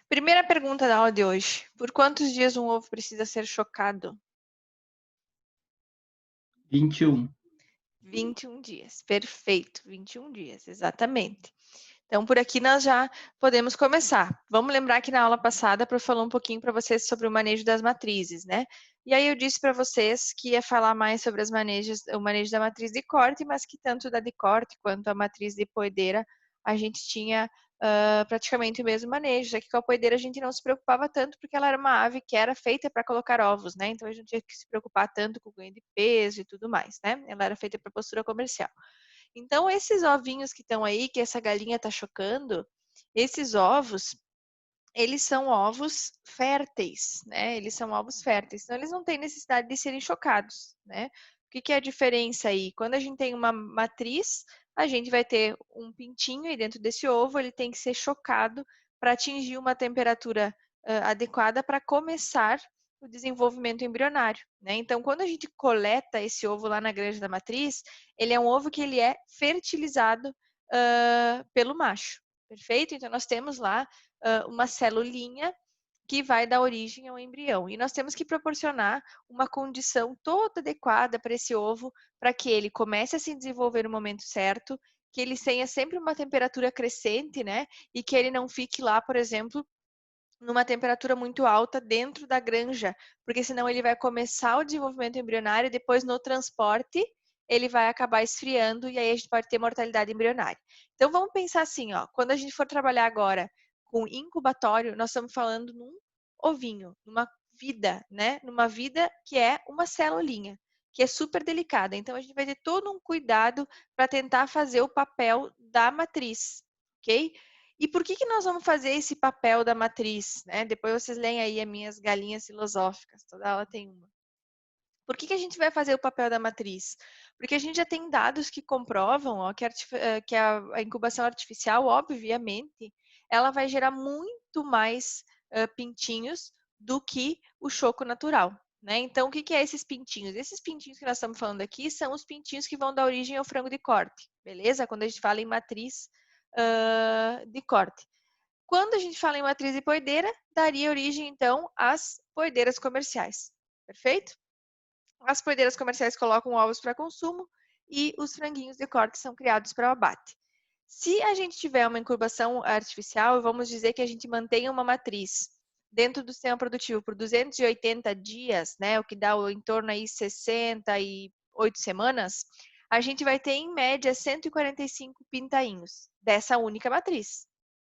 Primeira pergunta da aula de hoje. Por quantos dias um ovo precisa ser chocado? 21. 21 dias. Perfeito, 21 dias, exatamente. Então, por aqui nós já podemos começar. Vamos lembrar que na aula passada eu falei um pouquinho para vocês sobre o manejo das matrizes, né? E aí eu disse para vocês que ia falar mais sobre o manejo da matriz de corte, mas que tanto da de corte quanto a matriz de poedeira a gente tinha praticamente o mesmo manejo, já que com a poedeira a gente não se preocupava tanto porque ela era uma ave que era feita para colocar ovos, né? Então a gente não tinha que se preocupar tanto com o ganho de peso e tudo mais, né? Ela era feita para postura comercial. Então, esses ovinhos que estão aí, que essa galinha está chocando, esses ovos, eles são ovos férteis, né? Eles são ovos férteis, então eles não têm necessidade de serem chocados, né? O que que é a diferença aí? Quando a gente tem uma matriz, a gente vai ter um pintinho aí dentro desse ovo, ele tem que ser chocado para atingir uma temperatura adequada para começar o desenvolvimento embrionário, né? Então, quando a gente coleta esse ovo lá na granja da matriz, ele é um ovo que ele é fertilizado pelo macho, perfeito? Então, nós temos lá uma celulinha que vai dar origem ao embrião. E nós temos que proporcionar uma condição toda adequada para esse ovo, para que ele comece a se desenvolver no momento certo, que ele tenha sempre uma temperatura crescente, né? E que ele não fique lá, por exemplo, numa temperatura muito alta dentro da granja, porque senão ele vai começar o desenvolvimento embrionário e depois no transporte ele vai acabar esfriando e aí a gente pode ter mortalidade embrionária. Então vamos pensar assim, ó, quando a gente for trabalhar agora com incubatório, nós estamos falando num ovinho, numa vida, né? Numa vida que é uma celulinha, que é super delicada. Então a gente vai ter todo um cuidado para tentar fazer o papel da matriz, ok? E por que que nós vamos fazer esse papel da matriz, né? Depois vocês leem aí as minhas galinhas filosóficas, toda aula tem uma. Por que que a gente vai fazer o papel da matriz? Porque a gente já tem dados que comprovam ó, que a incubação artificial, obviamente, ela vai gerar muito mais pintinhos do que o choco natural, né? Então, o que que é esses pintinhos? Esses pintinhos que nós estamos falando aqui são os pintinhos que vão dar origem ao frango de corte, beleza? Quando a gente fala em matriz de corte. Quando a gente fala em matriz de poedeira, daria origem, então, às poedeiras comerciais, perfeito? As poedeiras comerciais colocam ovos para consumo e os franguinhos de corte são criados para o abate. Se a gente tiver uma incubação artificial, vamos dizer que a gente mantenha uma matriz dentro do sistema produtivo por 280 dias, né, o que dá em torno aí 68 semanas, a gente vai ter em média 145 pintainhos dessa única matriz,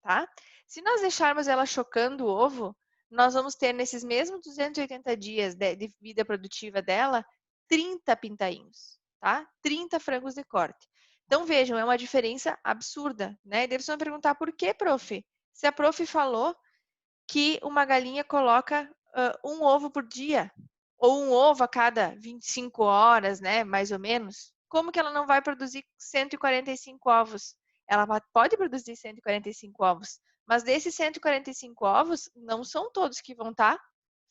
tá? Se nós deixarmos ela chocando o ovo, nós vamos ter nesses mesmos 280 dias de vida produtiva dela, 30 pintainhos, tá? 30 frangos de corte. Então, vejam, é uma diferença absurda, né? E eles vão perguntar por que, prof? Se a prof falou que uma galinha coloca um ovo por dia, ou um ovo a cada 25 horas, né? Mais ou menos, como que ela não vai produzir 145 ovos? Ela pode produzir 145 ovos, mas desses 145 ovos, não são todos que vão estar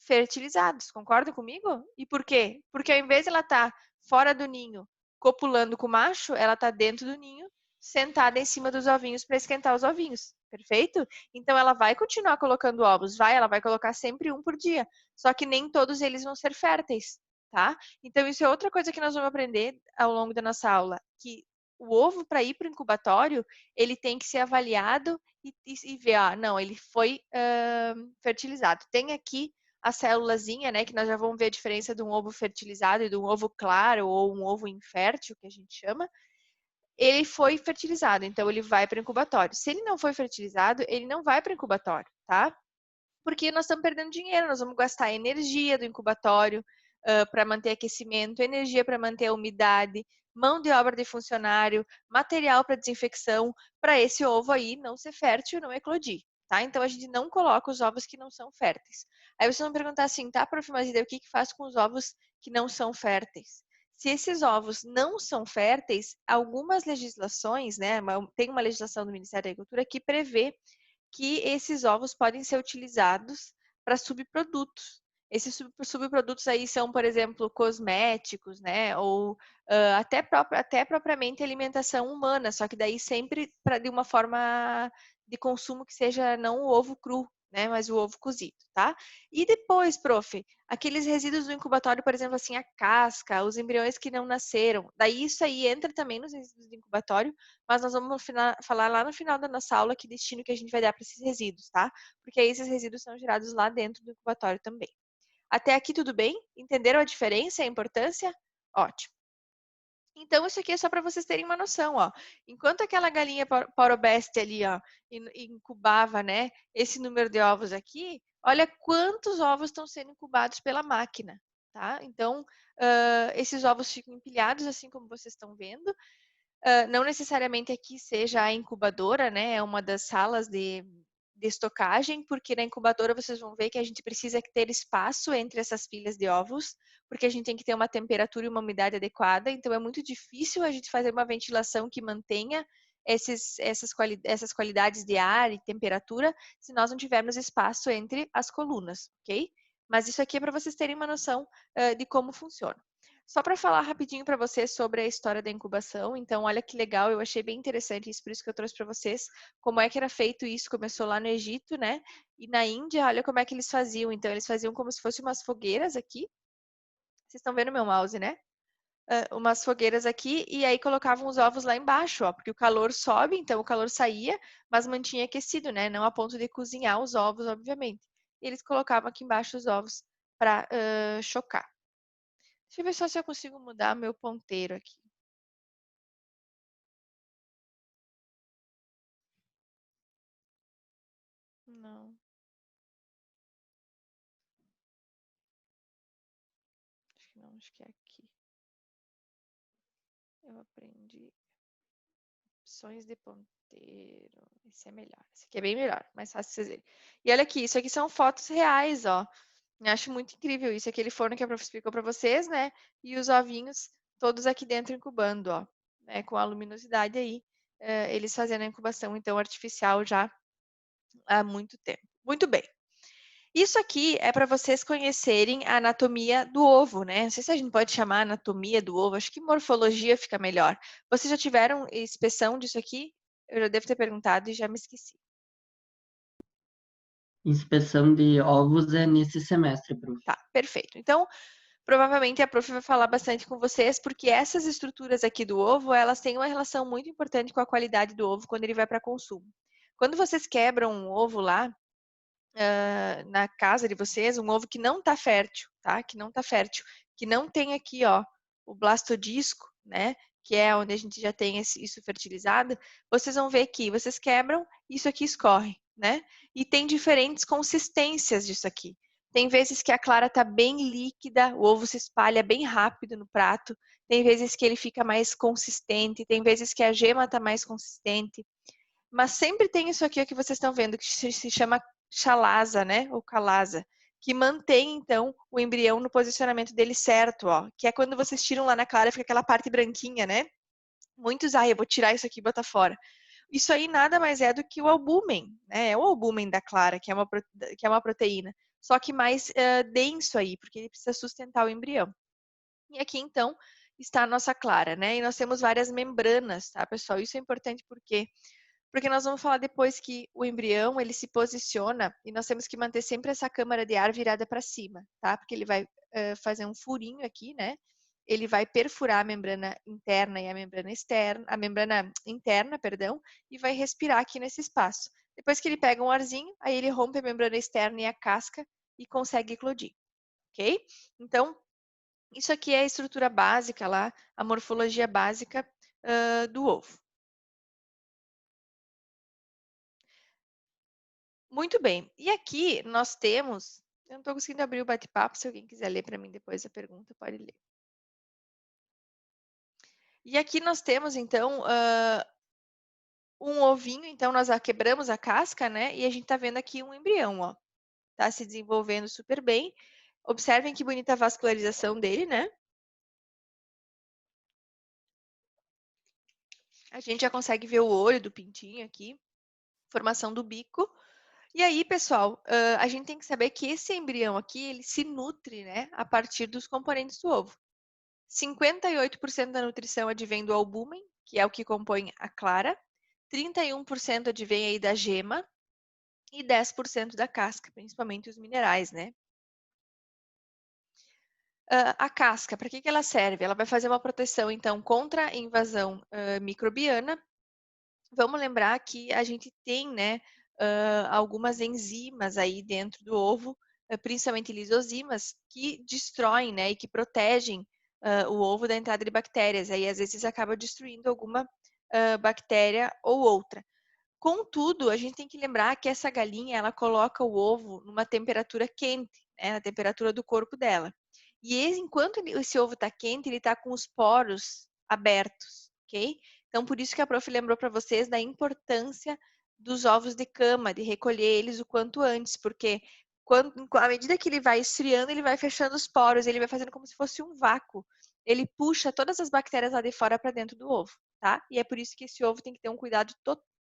fertilizados, concorda comigo? E por quê? Porque ao invés de ela estar fora do ninho, copulando com o macho, ela está dentro do ninho, sentada em cima dos ovinhos para esquentar os ovinhos, perfeito? Então ela vai continuar colocando ovos, ela vai colocar sempre um por dia, só que nem todos eles vão ser férteis, tá? Então isso é outra coisa que nós vamos aprender ao longo da nossa aula, que o ovo para ir para o incubatório, ele tem que ser avaliado e ver, não, ele foi fertilizado. Tem aqui a célulazinha, né, que nós já vamos ver a diferença de um ovo fertilizado e de um ovo claro ou um ovo infértil, que a gente chama. Ele foi fertilizado, então ele vai para o incubatório. Se ele não foi fertilizado, ele não vai para o incubatório, tá? Porque nós estamos perdendo dinheiro, nós vamos gastar energia do incubatório para manter aquecimento, energia para manter a umidade, mão de obra de funcionário, material para desinfecção, para esse ovo aí não ser fértil, não eclodir, tá? Então a gente não coloca os ovos que não são férteis. Aí vocês vão perguntar assim, tá, prof, mas o que faz com os ovos que não são férteis? Se esses ovos não são férteis, algumas legislações, né, tem uma legislação do Ministério da Agricultura que prevê que esses ovos podem ser utilizados para subprodutos. Esses subprodutos aí são, por exemplo, cosméticos, né? Ou até propriamente alimentação humana, só que daí sempre de uma forma de consumo que seja não o ovo cru, né? Mas o ovo cozido, tá? E depois, prof, aqueles resíduos do incubatório, por exemplo, assim, a casca, os embriões que não nasceram, daí isso aí entra também nos resíduos do incubatório, mas nós vamos falar lá no final da nossa aula que destino que a gente vai dar para esses resíduos, tá? Porque aí esses resíduos são gerados lá dentro do incubatório também. Até aqui tudo bem? Entenderam a diferença e a importância? Ótimo. Então, isso aqui é só para vocês terem uma noção, ó. Enquanto aquela galinha porobeste ali, ó, incubava, né, esse número de ovos aqui, olha quantos ovos estão sendo incubados pela máquina, tá? Então, esses ovos ficam empilhados, assim como vocês estão vendo. Não necessariamente aqui seja a incubadora, né? É uma das salas de estocagem, porque na incubadora vocês vão ver que a gente precisa ter espaço entre essas pilhas de ovos, porque a gente tem que ter uma temperatura e uma umidade adequada, então é muito difícil a gente fazer uma ventilação que mantenha essas qualidades de ar e temperatura se nós não tivermos espaço entre as colunas, ok? Mas isso aqui é para vocês terem uma noção de como funciona. Só para falar rapidinho para vocês sobre a história da incubação, então olha que legal, eu achei bem interessante isso, por isso que eu trouxe para vocês como é que era feito isso. Começou lá no Egito, né? E na Índia, olha como é que eles faziam. Então, eles faziam como se fossem umas fogueiras aqui. Vocês estão vendo meu mouse, né? Umas fogueiras aqui e aí colocavam os ovos lá embaixo, ó, porque o calor sobe, então o calor saía, mas mantinha aquecido, né? Não a ponto de cozinhar os ovos, obviamente. E eles colocavam aqui embaixo os ovos para chocar. Deixa eu ver só se eu consigo mudar meu ponteiro aqui. Não, acho que não, acho que é aqui. Eu aprendi opções de ponteiro. Esse é melhor. Esse aqui é bem melhor, mais fácil de vocês verem. E olha aqui, isso aqui são fotos reais, ó. Eu acho muito incrível isso. Aquele forno que a prof explicou para vocês, né? E os ovinhos todos aqui dentro incubando, ó. Né? Com a luminosidade aí. Eles fazendo a incubação, então, artificial já há muito tempo. Muito bem. Isso aqui é para vocês conhecerem a anatomia do ovo, né? Não sei se a gente pode chamar anatomia do ovo, acho que morfologia fica melhor. Vocês já tiveram inspeção disso aqui? Eu já devo ter perguntado e já me esqueci. Inspeção de ovos é nesse semestre, prof. Tá, perfeito. Então, provavelmente a prof vai falar bastante com vocês, porque essas estruturas aqui do ovo, elas têm uma relação muito importante com a qualidade do ovo quando ele vai para consumo. Quando vocês quebram um ovo lá, na casa de vocês, um ovo que não está fértil, tá? Que não está fértil, que não tem aqui, ó, o blastodisco, né? Que é onde a gente já tem isso fertilizado, vocês vão ver que vocês quebram, isso aqui escorre, né? E tem diferentes consistências disso aqui. Tem vezes que a clara está bem líquida, o ovo se espalha bem rápido no prato. Tem vezes que ele fica mais consistente, tem vezes que a gema está mais consistente. Mas sempre tem isso aqui que vocês estão vendo, que se chama chalaza, né? Ou calasa, que mantém, então, o embrião no posicionamento dele certo, ó. Que é quando vocês tiram lá na clara, fica aquela parte branquinha, né? Muitos, eu vou tirar isso aqui e botar fora. Isso aí nada mais é do que o albúmen, né? É o albúmen da clara, que é uma proteína. Só que mais denso aí, porque ele precisa sustentar o embrião. E aqui, então, está a nossa clara, né? E nós temos várias membranas, tá, pessoal? Isso é importante porque nós vamos falar depois que o embrião, ele se posiciona e nós temos que manter sempre essa câmara de ar virada para cima, tá? Porque ele vai fazer um furinho aqui, né? Ele vai perfurar a membrana interna e a membrana externa, a membrana interna, perdão, e vai respirar aqui nesse espaço. Depois que ele pega um arzinho, aí ele rompe a membrana externa e a casca e consegue eclodir, ok? Então, isso aqui é a estrutura básica lá, a morfologia básica do ovo. Muito bem. E aqui nós temos. Eu não estou conseguindo abrir o bate-papo. Se alguém quiser ler para mim depois a pergunta, pode ler. E aqui nós temos, então, um ovinho. Então, nós quebramos a casca, né? E a gente está vendo aqui um embrião, ó. Tá se desenvolvendo super bem. Observem que bonita a vascularização dele, né? A gente já consegue ver o olho do pintinho aqui, formação do bico. E aí, pessoal, a gente tem que saber que esse embrião aqui, ele se nutre, né, a partir dos componentes do ovo. 58% da nutrição advém do albúmen, que é o que compõe a clara, 31% advém aí da gema e 10% da casca, principalmente os minerais, né? A casca, para que ela serve? Ela vai fazer uma proteção, então, contra a invasão microbiana. Vamos lembrar que a gente tem, né, algumas enzimas aí dentro do ovo, principalmente lisozimas, que destroem, né, e que protegem o ovo da entrada de bactérias. Aí, às vezes, acaba destruindo alguma bactéria ou outra. Contudo, a gente tem que lembrar que essa galinha, ela coloca o ovo numa temperatura quente, né, na temperatura do corpo dela. E enquanto esse ovo está quente, ele está com os poros abertos, ok? Então, por isso que a prof lembrou para vocês da importância dos ovos de cama, de recolher eles o quanto antes, porque à medida que ele vai esfriando, ele vai fechando os poros, ele vai fazendo como se fosse um vácuo. Ele puxa todas as bactérias lá de fora para dentro do ovo, tá? E é por isso que esse ovo tem que ter um cuidado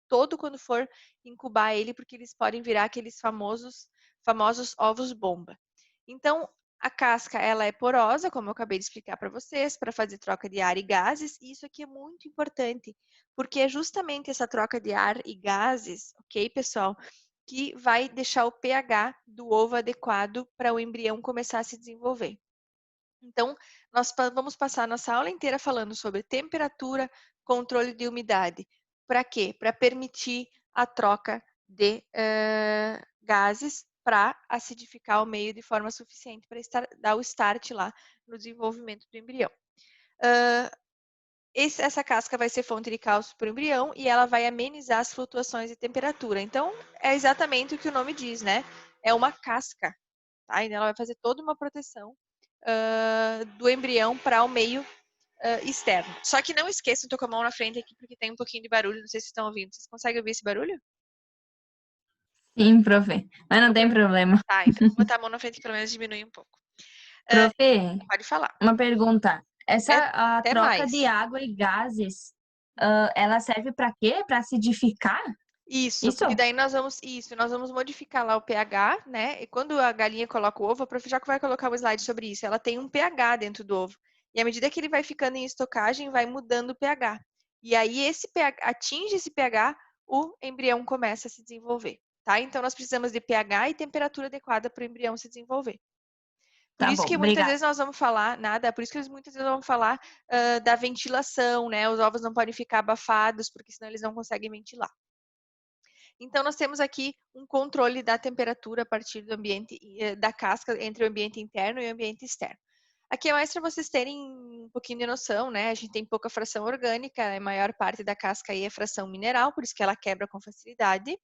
todo quando for incubar ele, porque eles podem virar aqueles famosos ovos bomba. Então, a casca, ela é porosa, como eu acabei de explicar para vocês, para fazer troca de ar e gases, e isso aqui é muito importante, porque é justamente essa troca de ar e gases, ok, pessoal, que vai deixar o pH do ovo adequado para o embrião começar a se desenvolver. Então, nós vamos passar a nossa aula inteira falando sobre temperatura, controle de umidade. Para quê? Para permitir a troca de gases para acidificar o meio de forma suficiente para dar o start lá no desenvolvimento do embrião. Essa casca vai ser fonte de cálcio para o embrião e ela vai amenizar as flutuações de temperatura. Então, é exatamente o que o nome diz, né? É uma casca, tá? E ela vai fazer toda uma proteção do embrião para o meio externo. Só que não esqueçam, estou com a mão na frente aqui porque tem um pouquinho de barulho, não sei se estão ouvindo. Vocês conseguem ouvir esse barulho? Sim, profe. Mas não Então, tem problema. tá, então vou botar a mão na frente que pelo menos diminui um pouco. Profe, Pode falar. uma pergunta. A Até troca de mais. água e gases, ela serve para quê? Para acidificar? Isso, Isso? porque daí nós vamos modificar lá o pH, né? E quando a galinha coloca o ovo, a prof já vai colocar um slide sobre isso. Ela tem um pH dentro do ovo. E à medida que ele vai ficando em estocagem, vai mudando o pH. E aí esse pH atinge esse pH, o embrião começa a se desenvolver, tá? Então nós precisamos de pH e temperatura adequada para o embrião se desenvolver. Por Tá isso bom, que muitas obrigada. vezes nós vamos falar, por isso que muitas vezes vamos falar da ventilação, né? Os ovos não podem ficar abafados, porque senão eles não conseguem ventilar. Então, nós temos aqui um controle da temperatura a partir do ambiente, da casca, entre o ambiente interno e o ambiente externo. Aqui é mais para vocês terem um pouquinho de noção, né? A gente tem pouca fração orgânica, a maior parte da casca aí é fração mineral, por isso que ela quebra com facilidade.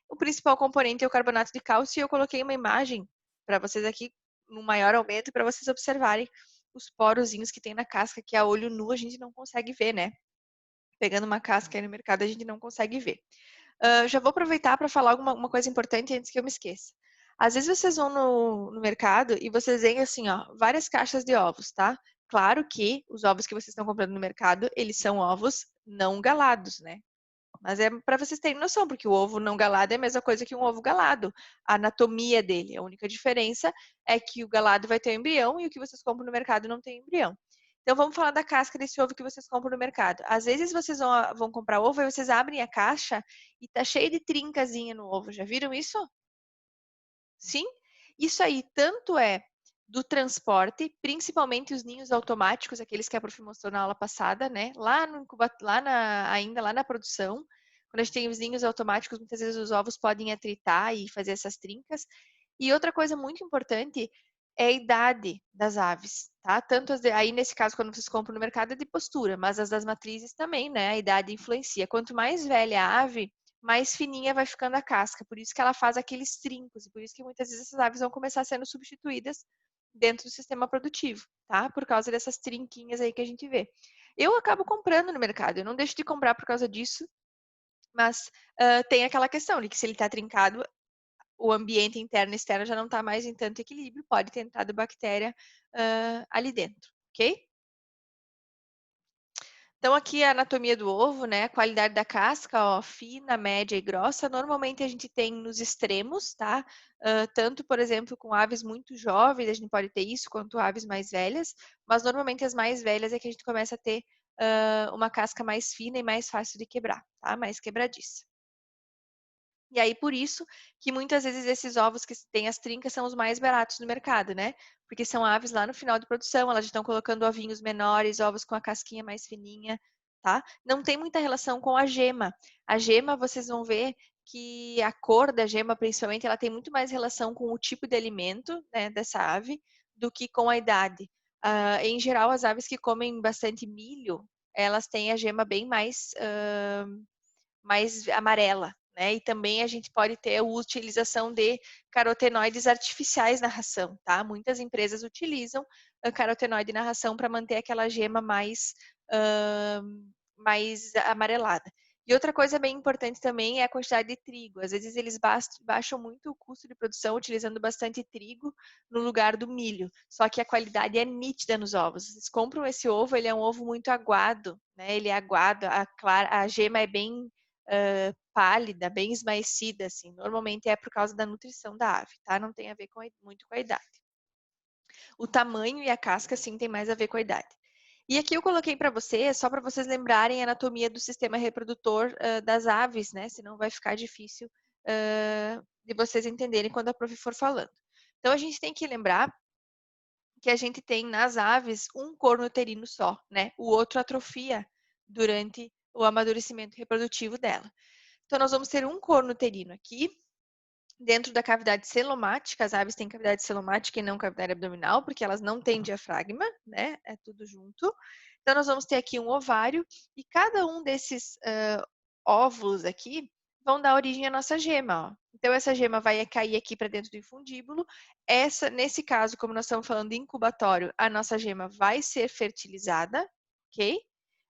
O principal componente é o carbonato de cálcio e eu coloquei uma imagem para vocês aqui, no maior aumento, para vocês observarem os porozinhos que tem na casca, que a olho nu a gente não consegue ver, né? Pegando uma casca aí no mercado, a gente não consegue ver. Já vou aproveitar para falar uma coisa importante antes que eu me esqueça. Às vezes vocês vão no mercado e vocês veem assim, ó, várias caixas de ovos, tá? Claro que os ovos que vocês estão comprando no mercado, eles são ovos não galados, né? Mas é para vocês terem noção, porque o ovo não galado é a mesma coisa que um ovo galado. A anatomia dele, a única diferença é que o galado vai ter um embrião e o que vocês compram no mercado não tem embrião. Então vamos falar da casca desse ovo que vocês compram no mercado. Às vezes vocês vão comprar ovo e vocês abrem a caixa e tá cheio de trincazinha no ovo. Já viram isso? Sim? Isso aí tanto é do transporte, principalmente os ninhos automáticos, aqueles que a prof mostrou na aula passada, né? Lá no ainda lá na produção, quando a gente tem os ninhos automáticos, muitas vezes os ovos podem atritar e fazer essas trincas. E outra coisa muito importante é a idade das aves, tá? Tanto aí nesse caso quando vocês compram no mercado é de postura, mas as das matrizes também, né? A idade influencia. Quanto mais velha a ave, mais fininha vai ficando a casca. Por isso que ela faz aqueles trincos e por isso que muitas vezes essas aves vão começar sendo substituídas dentro do sistema produtivo, tá? Por causa dessas trinquinhas aí que a gente vê. Eu acabo comprando no mercado, eu não deixo de comprar por causa disso, mas tem aquela questão de que se ele está trincado, o ambiente interno e externo já não está mais em tanto equilíbrio, pode ter entrado bactéria ali dentro, ok? Então, aqui a anatomia do ovo, né? A qualidade da casca, ó, fina, média e grossa. Normalmente a gente tem nos extremos, tá? Tanto, por exemplo, com aves muito jovens, a gente pode ter isso, quanto aves mais velhas. Mas normalmente as mais velhas é que a gente começa a ter uma casca mais fina e mais fácil de quebrar, tá? Mais quebradiça. E aí, por isso que muitas vezes esses ovos que têm as trincas são os mais baratos no mercado, né? Porque são aves lá no final de produção, elas já estão colocando ovinhos menores, ovos com a casquinha mais fininha, tá? Não tem muita relação com a gema. A gema, vocês vão ver que a cor da gema, principalmente, ela tem muito mais relação com o tipo de alimento, né, dessa ave, do que com a idade. Em geral, as aves que comem bastante milho, elas têm a gema bem mais amarela, né? E também a gente pode ter a utilização de carotenoides artificiais na ração, tá? Muitas empresas utilizam carotenoide na ração para manter aquela gema mais amarelada. E outra coisa bem importante também é a quantidade de trigo. Às vezes eles baixam muito o custo de produção utilizando bastante trigo no lugar do milho. Só que a qualidade é nítida nos ovos. Vocês compram esse ovo, ele é um ovo muito aguado, né? Ele é aguado, a gema é bem pálida, bem esmaecida, assim. Normalmente é por causa da nutrição da ave, tá? Não tem a ver muito com a idade. O tamanho e a casca, sim, tem mais a ver com a idade. E aqui eu coloquei para vocês, só para vocês lembrarem a anatomia do sistema reprodutor das aves, né? Senão vai ficar difícil de vocês entenderem quando a prof for falando. Então, a gente tem que lembrar que a gente tem nas aves um corno uterino só, né? O outro atrofia durante o amadurecimento reprodutivo dela. Então, nós vamos ter um corno uterino aqui, dentro da cavidade celomática. As aves têm cavidade celomática e não cavidade abdominal, porque elas não têm diafragma, né? É tudo junto. Então, nós vamos ter aqui um ovário, e cada um desses óvulos aqui vão dar origem à nossa gema, ó. Então, essa gema vai cair aqui para dentro do infundíbulo. Nesse caso, como nós estamos falando de incubatório, a nossa gema vai ser fertilizada, ok?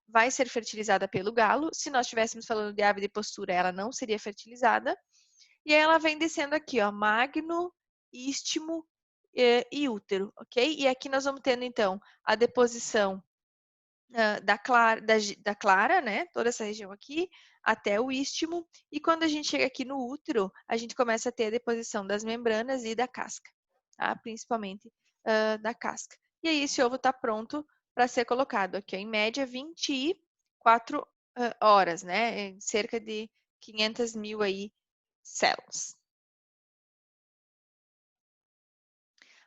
Vai ser fertilizada pelo galo. Se nós estivéssemos falando de ave de postura, ela não seria fertilizada. E aí ela vem descendo aqui, ó, magno, istmo e útero, ok? E aqui nós vamos tendo, então, a deposição da clara, né? Toda essa região aqui, até o istmo. E quando a gente chega aqui no útero, a gente começa a ter a deposição das membranas e da casca, tá? Principalmente da casca. E aí esse ovo está pronto para ser colocado aqui, ó, em média 24 horas, né? Em cerca de 500 mil aí células.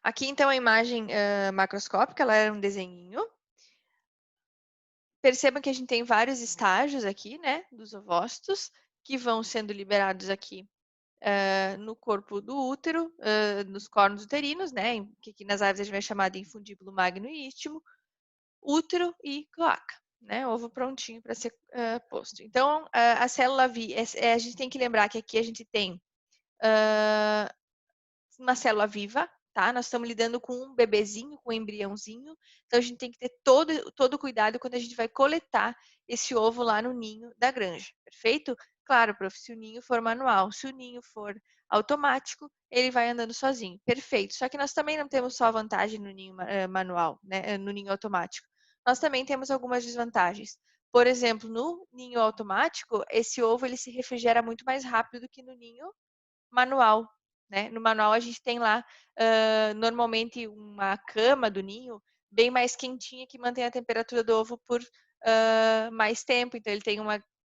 Aqui, então, a imagem macroscópica, ela era um desenhinho. Percebam que a gente tem vários estágios aqui, né, dos ovócitos, que vão sendo liberados aqui no corpo do útero, nos cornos uterinos, né, que aqui nas aves a gente vai chamar de infundíbulo magno e istmo, útero e cloaca, né, ovo prontinho para ser posto. Então, a célula viva, a gente tem que lembrar que aqui a gente tem uma célula viva, tá? Nós estamos lidando com um bebezinho, com um embriãozinho, então a gente tem que ter todo cuidado quando a gente vai coletar esse ovo lá no ninho da granja, perfeito? Claro, prof, se o ninho for manual, se o ninho for automático, ele vai andando sozinho, perfeito. Só que nós também não temos só vantagem no ninho manual, né? No ninho automático. Nós também temos algumas desvantagens. Por exemplo, no ninho automático, esse ovo ele se refrigera muito mais rápido do que no ninho manual, né? No manual a gente tem lá normalmente uma cama do ninho bem mais quentinha que mantém a temperatura do ovo por mais tempo. Então ele tem um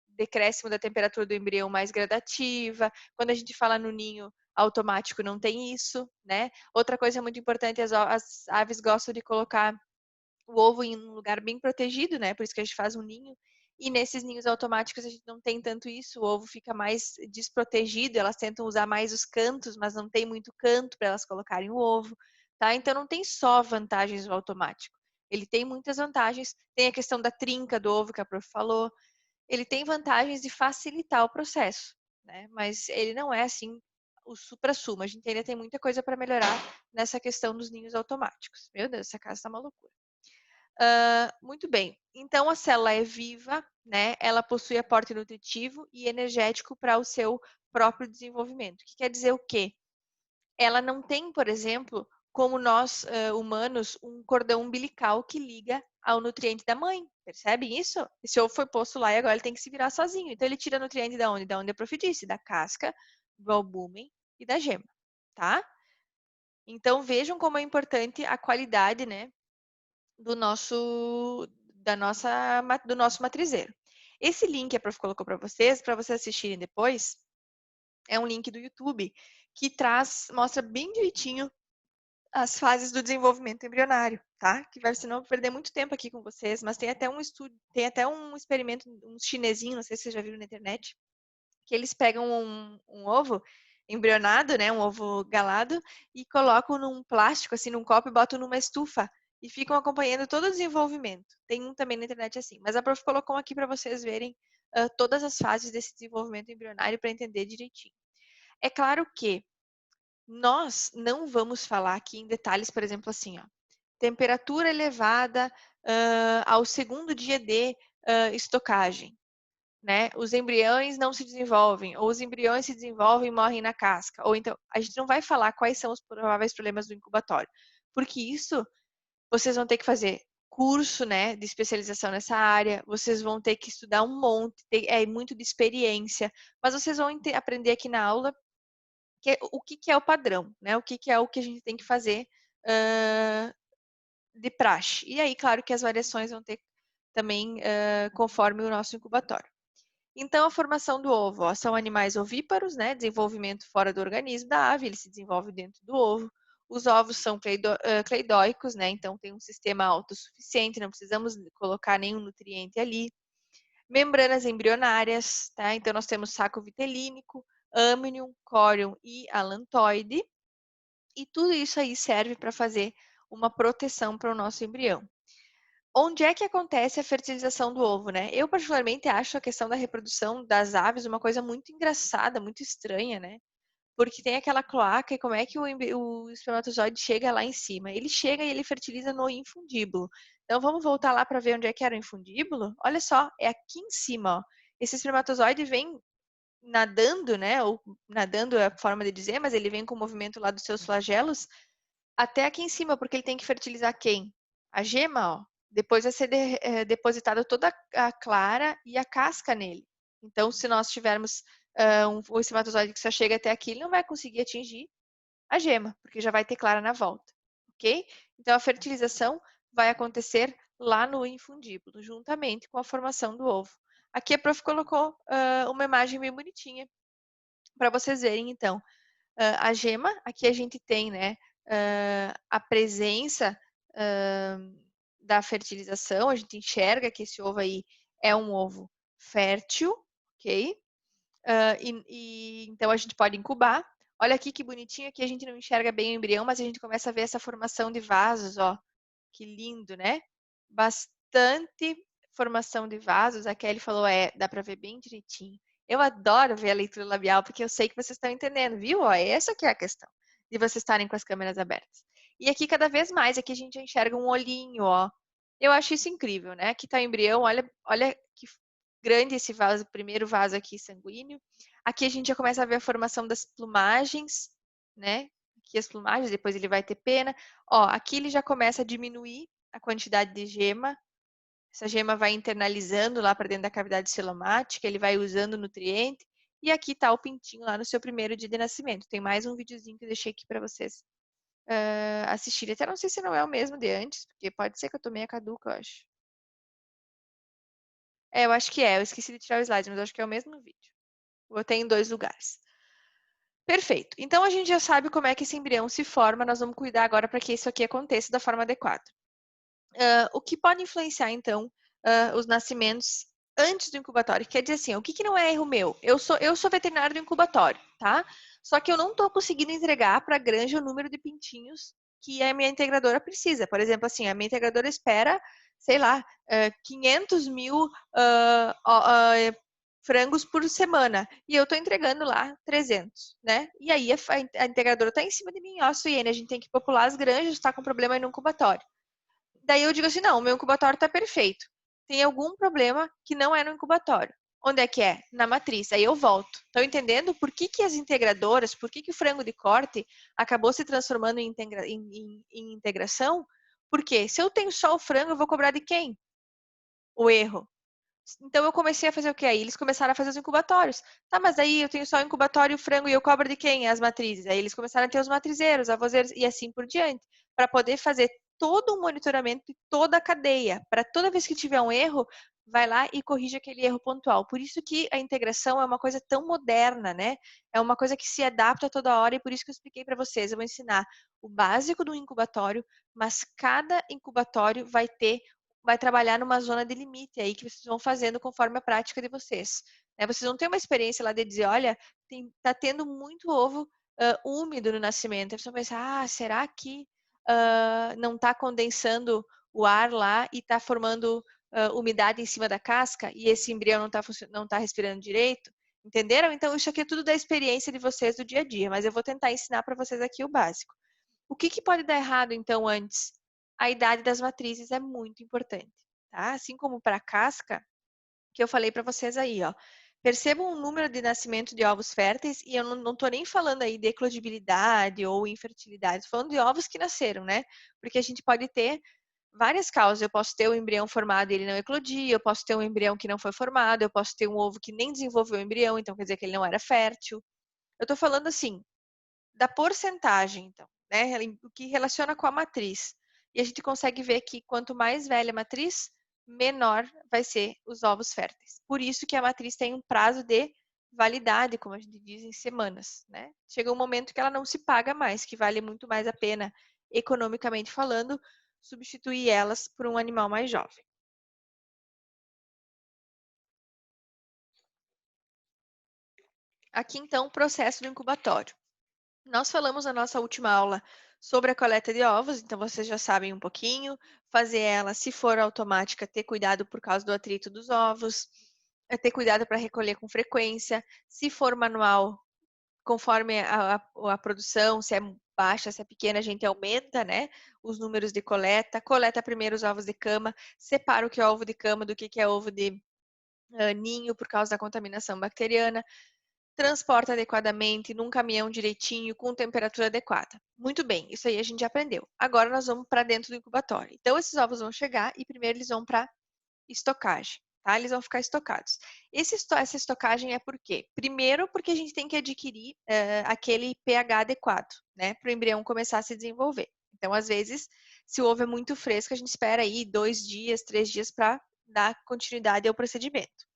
decréscimo da temperatura do embrião mais gradativa. Quando a gente fala no ninho automático não tem isso, né? Outra coisa muito importante, as aves gostam de colocar o ovo em um lugar bem protegido, né? Por isso que a gente faz um ninho. E nesses ninhos automáticos a gente não tem tanto isso, o ovo fica mais desprotegido, elas tentam usar mais os cantos, mas não tem muito canto para elas colocarem o ovo, tá? Então não tem só vantagens o automático. Ele tem muitas vantagens, tem a questão da trinca do ovo que a prof falou, ele tem vantagens de facilitar o processo, né? Mas ele não é assim o supra-sumo, a gente ainda tem muita coisa para melhorar nessa questão dos ninhos automáticos. Meu Deus, essa casa está uma loucura. Muito bem. Então, a célula é viva, né? Ela possui aporte nutritivo e energético para o seu próprio desenvolvimento. Que quer dizer o quê? Ela não tem, por exemplo, como nós humanos, um cordão umbilical que liga ao nutriente da mãe. Percebem isso? Esse ovo foi posto lá e agora ele tem que se virar sozinho. Então ele tira nutriente da onde? Da onde a prof disse, da casca, do albúmen e da gema, tá? Então vejam como é importante a qualidade, né, do nosso matrizeiro. Esse link que a prof colocou para vocês assistirem depois, é um link do YouTube que mostra bem direitinho as fases do desenvolvimento embrionário, tá? Que vai, senão, perder muito tempo aqui com vocês, mas tem até um estudo, tem até um experimento, um chinesinho, não sei se vocês já viram na internet, que eles pegam um ovo embrionado, né, um ovo galado, e colocam num plástico, assim, num copo e botam numa estufa e ficam acompanhando todo o desenvolvimento. Tem um também na internet assim, mas a prof colocou aqui para vocês verem todas as fases desse desenvolvimento embrionário para entender direitinho. É claro que nós não vamos falar aqui em detalhes, por exemplo, assim, ó, temperatura elevada ao segundo dia de estocagem, né? Os embriões não se desenvolvem, ou os embriões se desenvolvem e morrem na casca. Ou então, a gente não vai falar quais são os prováveis problemas do incubatório, porque isso vocês vão ter que fazer curso, né, de especialização nessa área, vocês vão ter que estudar um monte, é muito de experiência, mas vocês vão aprender aqui na aula o que é o padrão, né? O que é o que a gente tem que fazer de praxe. E aí, claro que as variações vão ter também conforme o nosso incubatório. Então, a formação do ovo, ó, são animais ovíparos, né? Desenvolvimento fora do organismo da ave, ele se desenvolve dentro do ovo. Os ovos são cleidóicos, né? Então, tem um sistema autossuficiente, não precisamos colocar nenhum nutriente ali. Membranas embrionárias, tá? Então, nós temos saco vitelínico, amnion, córion e alantoide. E tudo isso aí serve para fazer uma proteção para o nosso embrião. Onde é que acontece a fertilização do ovo, né? Eu, particularmente, acho a questão da reprodução das aves uma coisa muito engraçada, muito estranha, né? Porque tem aquela cloaca e como é que o espermatozoide chega lá em cima? Ele chega e ele fertiliza no infundíbulo. Então, vamos voltar lá para ver onde é que era o infundíbulo? Olha só, é aqui em cima, ó. Esse espermatozoide vem nadando, né? Ou nadando é a forma de dizer, mas ele vem com o movimento lá dos seus flagelos até aqui em cima, porque ele tem que fertilizar quem? A gema, ó. Depois vai ser depositada toda a clara e a casca nele. Então, se nós tivermos o espermatozoide que só chega até aqui, ele não vai conseguir atingir a gema, porque já vai ter clara na volta, ok? Então, a fertilização vai acontecer lá no infundíbulo, juntamente com a formação do ovo. Aqui a prof colocou uma imagem bem bonitinha para vocês verem, então. A gema, aqui a gente tem, né, a presença da fertilização, a gente enxerga que esse ovo aí é um ovo fértil, ok? Então a gente pode incubar. Olha aqui que bonitinho, aqui a gente não enxerga bem o embrião, mas a gente começa a ver essa formação de vasos, ó. Que lindo, né? Bastante formação de vasos. A Kelly falou, dá para ver bem direitinho. Eu adoro ver a leitura labial, porque eu sei que vocês estão entendendo, viu? Ó, essa que é a questão, de vocês estarem com as câmeras abertas. E aqui, cada vez mais, aqui a gente enxerga um olhinho, ó. Eu acho isso incrível, né? Aqui tá o embrião, olha que grande esse vaso, o primeiro vaso aqui sanguíneo. Aqui a gente já começa a ver a formação das plumagens, né? Aqui as plumagens, depois ele vai ter pena. Ó, aqui ele já começa a diminuir a quantidade de gema. Essa gema vai internalizando lá para dentro da cavidade celomática, ele vai usando o nutriente. E aqui está o pintinho lá no seu primeiro dia de nascimento. Tem mais um videozinho que eu deixei aqui para vocês assistirem. Até não sei se não é o mesmo de antes, porque pode ser que eu tô meio caduca, eu acho. Eu acho que é. Eu esqueci de tirar o slide, mas eu acho que é o mesmo vídeo. Botei em 2 lugares. Perfeito. Então, a gente já sabe como é que esse embrião se forma. Nós vamos cuidar agora para que isso aqui aconteça da forma adequada. O que pode influenciar, então, os nascimentos antes do incubatório? Quer dizer assim, o que não é erro meu? Eu sou veterinário do incubatório, tá? Só que eu não estou conseguindo entregar para a granja o número de pintinhos que a minha integradora precisa. Por exemplo, assim, a minha integradora espera, sei lá, 500 mil frangos por semana. E eu estou entregando lá 300, né? E aí a integradora está em cima de mim, ó, Suiene, a gente tem que popular as granjas, está com problema aí no incubatório. Daí eu digo assim, não, o meu incubatório está perfeito. Tem algum problema que não é no incubatório. Onde é que é? Na matriz. Aí eu volto. Estão entendendo por que as integradoras, por que o frango de corte acabou se transformando em integração? Porque se eu tenho só o frango, eu vou cobrar de quem? O erro. Então eu comecei a fazer o quê? Aí eles começaram a fazer os incubatórios. Tá, mas aí eu tenho só o incubatório e o frango e eu cobro de quem? As matrizes. Aí eles começaram a ter os matrizeiros, avozeiros e assim por diante, para poder fazer todo um monitoramento de toda a cadeia, para toda vez que tiver um erro, vai lá e corrige aquele erro pontual. Por isso que a integração é uma coisa tão moderna, né? É uma coisa que se adapta a toda hora e por isso que eu expliquei para vocês. Eu vou ensinar o básico do incubatório, mas cada incubatório vai trabalhar numa zona de limite aí que vocês vão fazendo conforme a prática de vocês. Né? Vocês vão ter uma experiência lá de dizer, olha, tá tendo muito ovo úmido no nascimento. Aí vocês vão pensar, será que não está condensando o ar lá e está formando umidade em cima da casca e esse embrião não tá respirando direito? Entenderam? Então, isso aqui é tudo da experiência de vocês do dia a dia, mas eu vou tentar ensinar para vocês aqui o básico. O que pode dar errado, então, antes? A idade das matrizes é muito importante, tá? Assim como para a casca, que eu falei para vocês aí, ó. Percebam o número de nascimento de ovos férteis, e eu não tô nem falando aí de eclodibilidade ou infertilidade, tô falando de ovos que nasceram, né? Porque a gente pode ter várias causas. Eu posso ter um embrião formado e ele não eclodir, eu posso ter um embrião que não foi formado, eu posso ter um ovo que nem desenvolveu o embrião, então quer dizer que ele não era fértil. Eu tô falando assim, da porcentagem, então, né? O que relaciona com a matriz. E a gente consegue ver que quanto mais velha a matriz, menor vai ser os ovos férteis. Por isso que a matriz tem um prazo de validade, como a gente diz, em semanas, né? Chega um momento que ela não se paga mais, que vale muito mais a pena, economicamente falando, substituir elas por um animal mais jovem. Aqui, então, o processo do incubatório. Nós falamos na nossa última aula sobre a coleta de ovos, então vocês já sabem um pouquinho. Fazer ela, se for automática, ter cuidado por causa do atrito dos ovos, ter cuidado para recolher com frequência. Se for manual, conforme a produção, se é baixa, se é pequena, a gente aumenta, né, os números de coleta. Coleta primeiro os ovos de cama, separa o que é ovo de cama do que é ovo de ninho por causa da contaminação bacteriana. Transporta adequadamente, num caminhão direitinho, com temperatura adequada. Muito bem, isso aí a gente já aprendeu. Agora nós vamos para dentro do incubatório. Então, esses ovos vão chegar e primeiro eles vão para estocagem, tá? Eles vão ficar estocados. Essa estocagem é por quê? Primeiro, porque a gente tem que adquirir aquele pH adequado, né? Para o embrião começar a se desenvolver. Então, às vezes, se o ovo é muito fresco, a gente espera aí 2 dias, 3 dias para dar continuidade ao procedimento.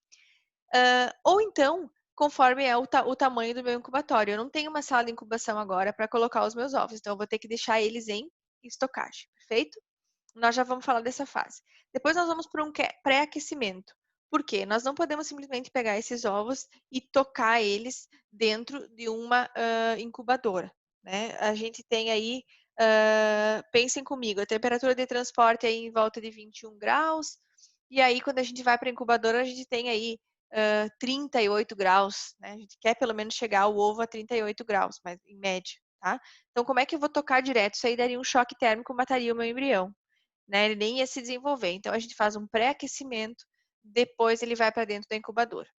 Ou então, conforme é o tamanho do meu incubatório. Eu não tenho uma sala de incubação agora para colocar os meus ovos, então eu vou ter que deixar eles em estocagem, perfeito? Nós já vamos falar dessa fase. Depois nós vamos para um pré-aquecimento. Por quê? Nós não podemos simplesmente pegar esses ovos e tocar eles dentro de uma incubadora, né? A gente tem aí, pensem comigo, a temperatura de transporte é em volta de 21 graus, e aí quando a gente vai para a incubadora, a gente tem aí 38 graus, né? A gente quer pelo menos chegar o ovo a 38 graus, mas em média, tá? Então, como é que eu vou tocar direto? Isso aí daria um choque térmico, mataria o meu embrião, né? Ele nem ia se desenvolver. Então, a gente faz um pré-aquecimento, depois ele vai para dentro da incubadora.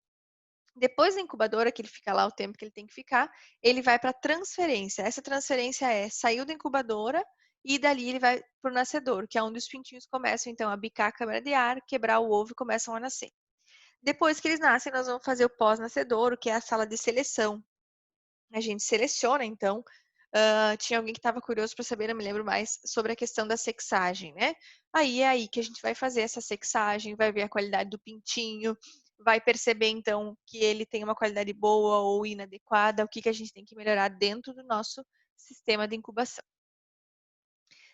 Depois da incubadora, que ele fica lá o tempo que ele tem que ficar, ele vai para transferência. Essa transferência saiu da incubadora e dali ele vai para o nascedor, que é onde os pintinhos começam, então, a bicar a câmara de ar, quebrar o ovo e começam a nascer. Depois que eles nascem, nós vamos fazer o pós-nascedouro, que é a sala de seleção. A gente seleciona, então, tinha alguém que estava curioso para saber, não me lembro mais, sobre a questão da sexagem, né? Aí é aí que a gente vai fazer essa sexagem, vai ver a qualidade do pintinho, vai perceber, então, que ele tem uma qualidade boa ou inadequada, o que a gente tem que melhorar dentro do nosso sistema de incubação.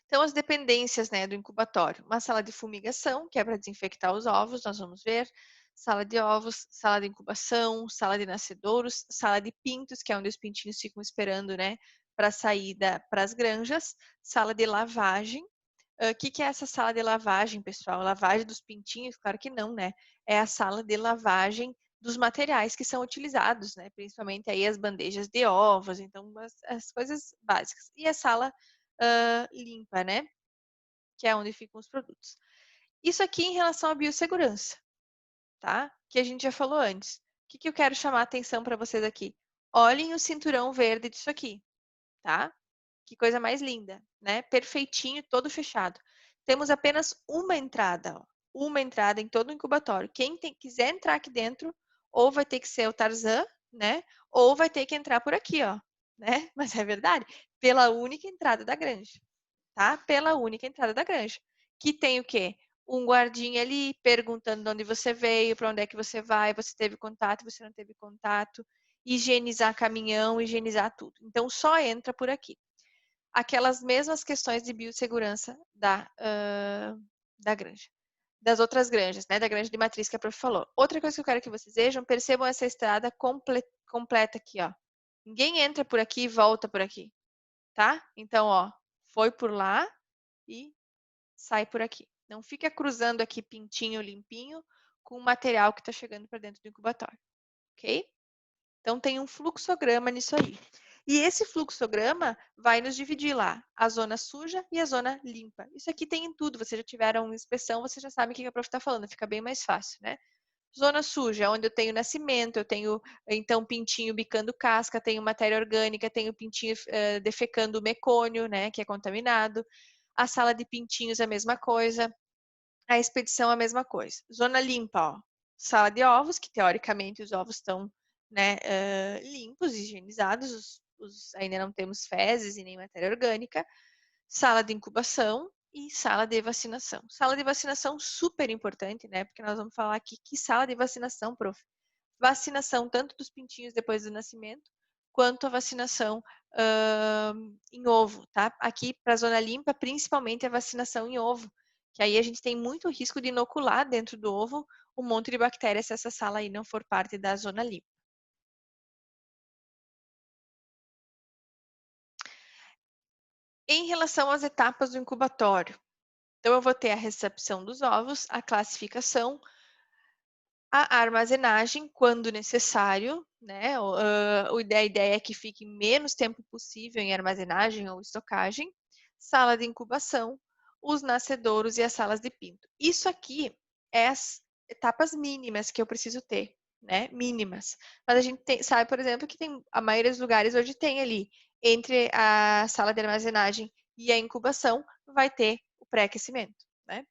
Então, as dependências, né, do incubatório. Uma sala de fumigação, que é para desinfectar os ovos, nós vamos ver. Sala de ovos, sala de incubação, sala de nascedouros, sala de pintos, que é onde os pintinhos ficam esperando, né, para saída para as granjas. Sala de lavagem. O que é essa sala de lavagem, pessoal? Lavagem dos pintinhos? Claro que não, né? É a sala de lavagem dos materiais que são utilizados, né? Principalmente aí as bandejas de ovos, então as coisas básicas. E a sala limpa, né? Que é onde ficam os produtos. Isso aqui em relação à biossegurança. tá? Que a gente já falou antes. O que eu quero chamar a atenção para vocês aqui? Olhem o cinturão verde disso aqui, tá? Que coisa mais linda, né? Perfeitinho, todo fechado. Temos apenas uma entrada, ó. Uma entrada em todo o incubatório. Quem quiser entrar aqui dentro, ou vai ter que ser o Tarzan, né? Ou vai ter que entrar por aqui, ó, né? Mas é verdade, pela única entrada da granja, tá? Pela única entrada da granja. Que tem o quê? Um guardinha ali perguntando de onde você veio, para onde é que você vai, você teve contato, você não teve contato, higienizar caminhão, higienizar tudo. Então só entra por aqui. Aquelas mesmas questões de biossegurança da granja. Das outras granjas, né? Da granja de matriz que a prof falou. Outra coisa que eu quero que vocês vejam, percebam essa estrada completa aqui, ó. Ninguém entra por aqui e volta por aqui, tá? Então, ó, foi por lá e sai por aqui. Não fica cruzando aqui pintinho, limpinho, com o material que está chegando para dentro do incubatório, ok? Então, tem um fluxograma nisso aí. E esse fluxograma vai nos dividir lá a zona suja e a zona limpa. Isso aqui tem em tudo. Vocês já tiveram inspeção, vocês já sabem o que a prof está falando. Fica bem mais fácil, né? Zona suja, onde eu tenho nascimento, eu tenho, então, pintinho bicando casca, tenho matéria orgânica, tenho pintinho defecando mecônio, né, que é contaminado. A sala de pintinhos, a mesma coisa. A expedição, a mesma coisa. Zona limpa, ó. Sala de ovos, que teoricamente os ovos estão, né, limpos, higienizados, ainda não temos fezes e nem matéria orgânica. Sala de incubação e sala de vacinação. Sala de vacinação super importante, né? Porque nós vamos falar aqui que sala de vacinação, prof. Vacinação tanto dos pintinhos depois do nascimento, quanto a vacinação em ovo, tá? Aqui para a zona limpa, principalmente a vacinação em ovo, que aí a gente tem muito risco de inocular dentro do ovo um monte de bactérias se essa sala aí não for parte da zona limpa. Em relação às etapas do incubatório, então eu vou ter a recepção dos ovos, a classificação, a armazenagem quando necessário, né? A ideia é que fique menos tempo possível em armazenagem ou estocagem, sala de incubação, os nascedouros e as salas de pinto. Isso aqui é as etapas mínimas que eu preciso ter, né? Mínimas. Mas a gente sabe, por exemplo, que tem a maioria dos lugares hoje tem ali entre a sala de armazenagem e a incubação vai ter o pré-aquecimento, né?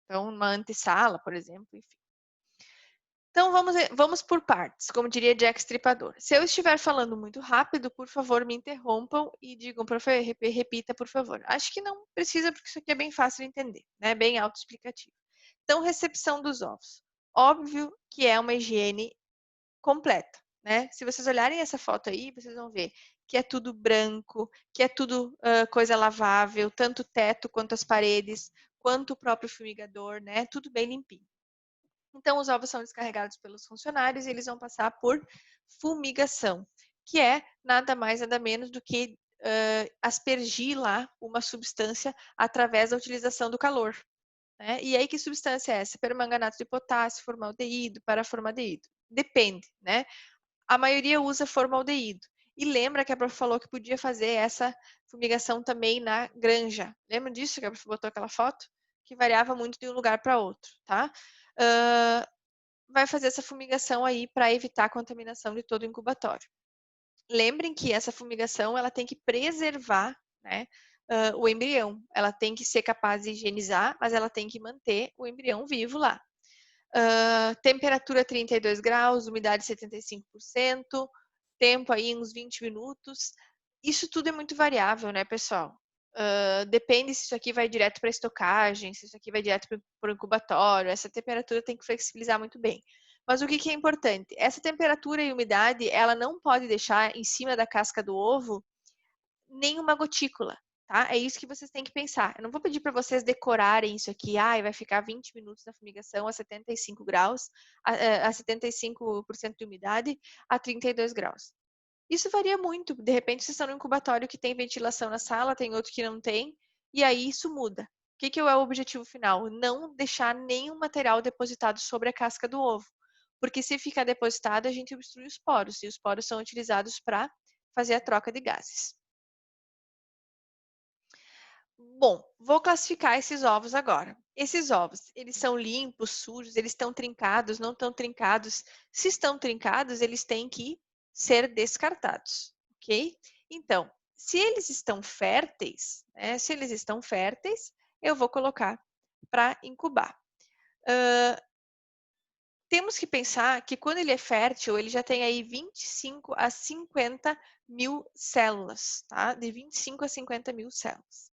Então, uma antessala, por exemplo, enfim. Então, vamos por partes, como diria Jack Stripador. Se eu estiver falando muito rápido, por favor, me interrompam e digam, prof, repita, por favor. Acho que não precisa, porque isso aqui é bem fácil de entender, né? Bem autoexplicativo. Então, recepção dos ovos. Óbvio que é uma higiene completa, né? Se vocês olharem essa foto aí, vocês vão ver que é tudo branco, que é tudo coisa lavável, tanto o teto quanto as paredes, quanto o próprio fumigador, né? Tudo bem limpinho. Então, os ovos são descarregados pelos funcionários e eles vão passar por fumigação, que é nada mais, nada menos do que aspergir lá uma substância através da utilização do calor. Né? E aí, que substância é essa? Permanganato de potássio, formaldeído, paraformaldeído. Depende, né? A maioria usa formaldeído. E lembra que a prof falou que podia fazer essa fumigação também na granja. Lembra disso que a prof botou aquela foto? Que variava muito de um lugar para outro, tá? Vai fazer essa fumigação aí para evitar a contaminação de todo o incubatório. Lembrem que essa fumigação ela tem que preservar, né, o embrião. Ela tem que ser capaz de higienizar, mas ela tem que manter o embrião vivo lá. Temperatura 32 graus, umidade 75%, tempo aí uns 20 minutos. Isso tudo é muito variável, né, pessoal? Depende se isso aqui vai direto para estocagem, se isso aqui vai direto para o incubatório. Essa temperatura tem que flexibilizar muito bem. Mas o que é importante? Essa temperatura e umidade, ela não pode deixar em cima da casca do ovo nenhuma gotícula, tá? É isso que vocês têm que pensar. Eu não vou pedir para vocês decorarem isso aqui, vai ficar 20 minutos na fumigação a 75 graus, a 75% de umidade, a 32 graus. Isso varia muito. De repente, vocês estão no incubatório que tem ventilação na sala, tem outro que não tem, e aí isso muda. O que é o objetivo final? Não deixar nenhum material depositado sobre a casca do ovo. Porque se ficar depositado, a gente obstrui os poros, e os poros são utilizados para fazer a troca de gases. Bom, vou classificar esses ovos agora. esses ovos, eles são limpos, sujos, eles estão trincados, não estão trincados? Se estão trincados, eles têm que ser descartados, ok? Então, se eles estão férteis, né, se eles estão férteis, eu vou colocar para incubar. Temos que pensar que quando ele é fértil, ele já tem aí 25 a 50 mil células, tá? De 25 a 50 mil células.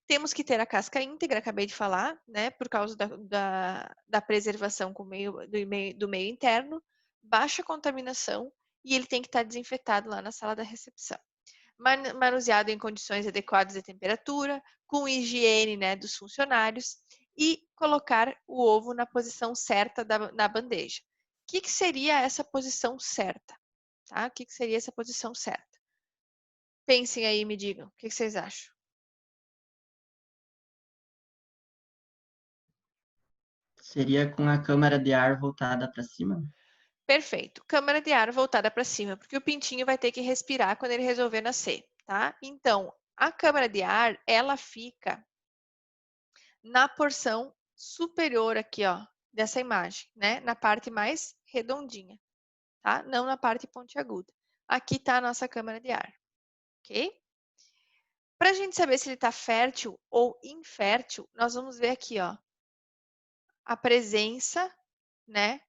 Temos que ter a casca íntegra, acabei de falar, né? Por causa da preservação do meio interno, baixa contaminação, e ele tem que estar desinfetado lá na sala da recepção. Manuseado em condições adequadas de temperatura, com higiene, né, dos funcionários, e colocar o ovo na posição certa na bandeja. O que seria essa posição certa? Tá? O que seria essa posição certa? Pensem aí e me digam, o que vocês acham? Seria com a câmara de ar voltada para cima? Perfeito. Câmara de ar voltada para cima, porque o pintinho vai ter que respirar quando ele resolver nascer, tá? Então, a câmara de ar, ela fica na porção superior aqui, ó, dessa imagem, né? Na parte mais redondinha, tá? Não na parte pontiaguda. Aqui tá a nossa câmara de ar, ok? Para a gente saber se ele está fértil ou infértil, nós vamos ver aqui, ó, a presença, né,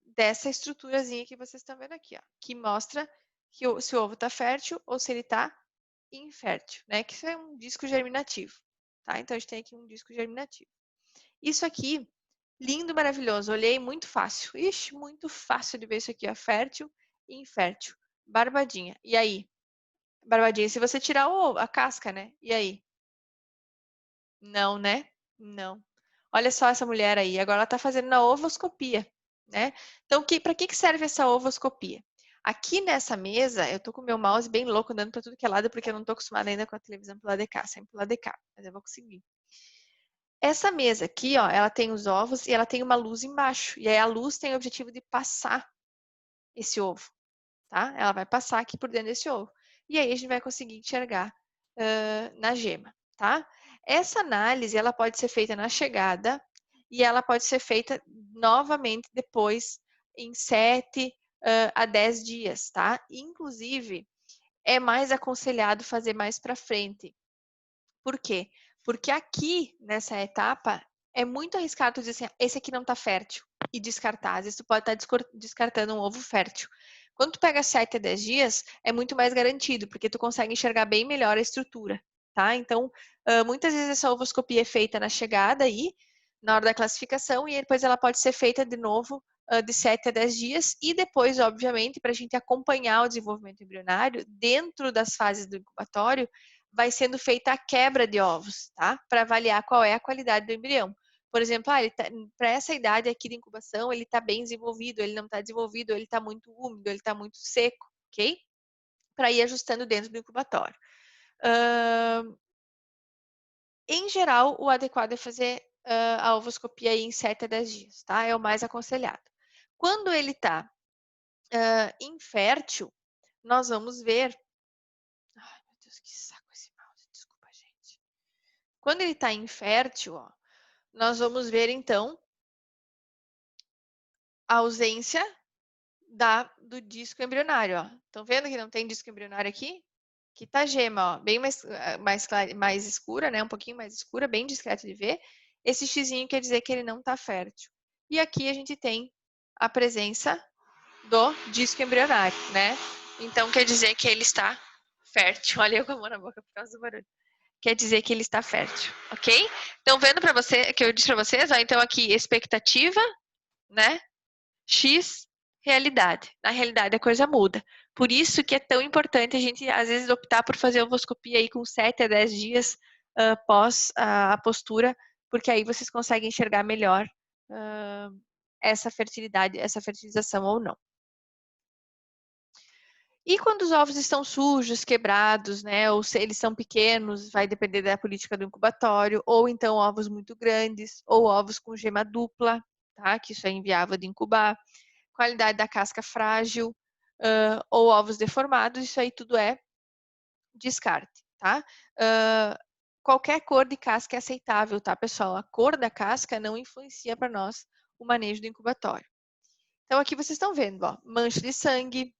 dessa estruturazinha que vocês estão vendo aqui, ó, que mostra que se o ovo está fértil ou se ele está infértil, né? Que isso é um disco germinativo, tá? Então a gente tem aqui um disco germinativo. Isso aqui, lindo, maravilhoso. Olhei, muito fácil. Ixi, muito fácil de ver isso aqui, ó, fértil e infértil. Barbadinha. E aí? Barbadinha, se você tirar a casca, né? E aí? Não, né? Não. Olha só essa mulher aí. Agora ela está fazendo na ovoscopia, né? Então, para que serve essa ovoscopia? Aqui nessa mesa, eu tô com o meu mouse bem louco, andando para tudo que é lado, porque eu não tô acostumada ainda com a televisão pro lado de cá, sempre pro lado de cá, mas eu vou conseguir. Essa mesa aqui, ó, ela tem os ovos e ela tem uma luz embaixo. E aí a luz tem o objetivo de passar esse ovo, tá? Ela vai passar aqui por dentro desse ovo. E aí a gente vai conseguir enxergar na gema, tá? Essa análise, ela pode ser feita na chegada e ela pode ser feita novamente depois em 7 a 10 dias, tá? Inclusive, é mais aconselhado fazer mais para frente. Por quê? Porque aqui, nessa etapa, é muito arriscado dizer assim, esse aqui não está fértil e descartar. Às vezes tu pode estar descartando um ovo fértil. Quando tu pega 7 a 10 dias, é muito mais garantido, porque tu consegue enxergar bem melhor a estrutura, tá? Então, muitas vezes essa ovoscopia é feita na chegada aí, na hora da classificação, e depois ela pode ser feita de novo de 7 a 10 dias, e depois, obviamente, para a gente acompanhar o desenvolvimento embrionário, dentro das fases do incubatório, vai sendo feita a quebra de ovos, tá? Para avaliar qual é a qualidade do embrião. Por exemplo, para essa idade aqui de incubação, ele está bem desenvolvido, ele não está desenvolvido, ele está muito úmido, ele está muito seco, ok? Para ir ajustando dentro do incubatório. Em geral, o adequado é fazer a ovoscopia aí em 7 a 10 dias, tá? É o mais aconselhado. Quando ele está infértil, nós vamos ver... Ai, meu Deus, que saco esse mouse, desculpa, gente. Quando ele está infértil, ó, nós vamos ver, então, a ausência do disco embrionário. Estão vendo que não tem disco embrionário aqui? Aqui tá a gema, ó, bem mais escura, né? Um pouquinho mais escura, bem discreto de ver. Esse xizinho quer dizer que ele não está fértil. E aqui a gente tem a presença do disco embrionário, né? Então quer dizer que ele está fértil. Olha eu com a mão na boca por causa do barulho. Quer dizer que ele está fértil, ok? Então, vendo para você, que eu disse para vocês, ó, então aqui expectativa, né? X, realidade. Na realidade, a coisa muda. Por isso que é tão importante a gente, às vezes, optar por fazer ovoscopia aí com 7 a 10 dias após a postura, porque aí vocês conseguem enxergar melhor essa fertilidade, essa fertilização ou não. E quando os ovos estão sujos, quebrados, né, ou se eles são pequenos, vai depender da política do incubatório, ou então ovos muito grandes, ou ovos com gema dupla, tá? Que isso é inviável de incubar. Qualidade da casca frágil, ou ovos deformados, isso aí tudo é descarte, tá? qualquer cor de casca é aceitável, tá, pessoal? A cor da casca não influencia para nós o manejo do incubatório. Então, aqui vocês estão vendo, ó, mancha de sangue,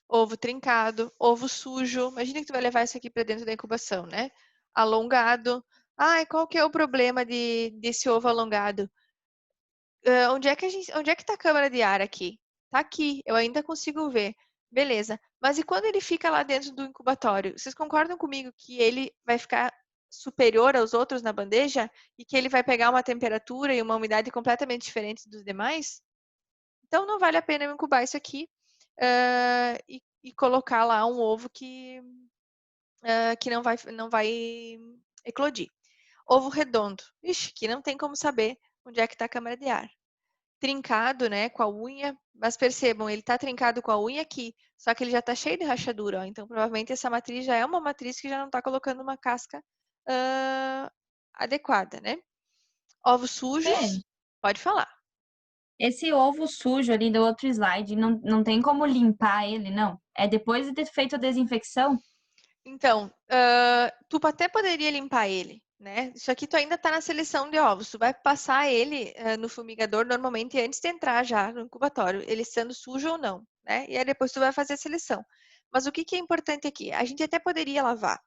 ovo trincado, ovo sujo. Imagina que tu vai levar isso aqui para dentro da incubação, né? Alongado. Ai, qual que é o problema desse ovo alongado? Onde é que tá a câmara de ar aqui? Tá aqui, eu ainda consigo ver. Beleza. Mas e quando ele fica lá dentro do incubatório? Vocês concordam comigo que ele vai ficar superior aos outros na bandeja e que ele vai pegar uma temperatura e uma umidade completamente diferentes dos demais? Então não vale a pena eu incubar isso aqui e colocar lá um ovo que não vai eclodir. Ovo redondo. Ixi, que não tem como saber onde é que está a câmara de ar. Trincado, né, com a unha, mas percebam, ele está trincado com a unha aqui, só que ele já está cheio de rachadura, ó, então provavelmente essa matriz já é uma matriz que já não está colocando uma casca adequada, né? Ovos Fê, sujos, pode falar. esse ovo sujo ali do outro slide, não tem como limpar ele, não? É depois de ter feito a desinfecção? Então, tu até poderia limpar ele, né? Isso aqui tu ainda está na seleção de ovos. Tu vai passar ele no fumigador normalmente antes de entrar já no incubatório, ele sendo sujo ou não, né? E aí depois tu vai fazer a seleção. Mas o que que é importante aqui? A gente até poderia lavar.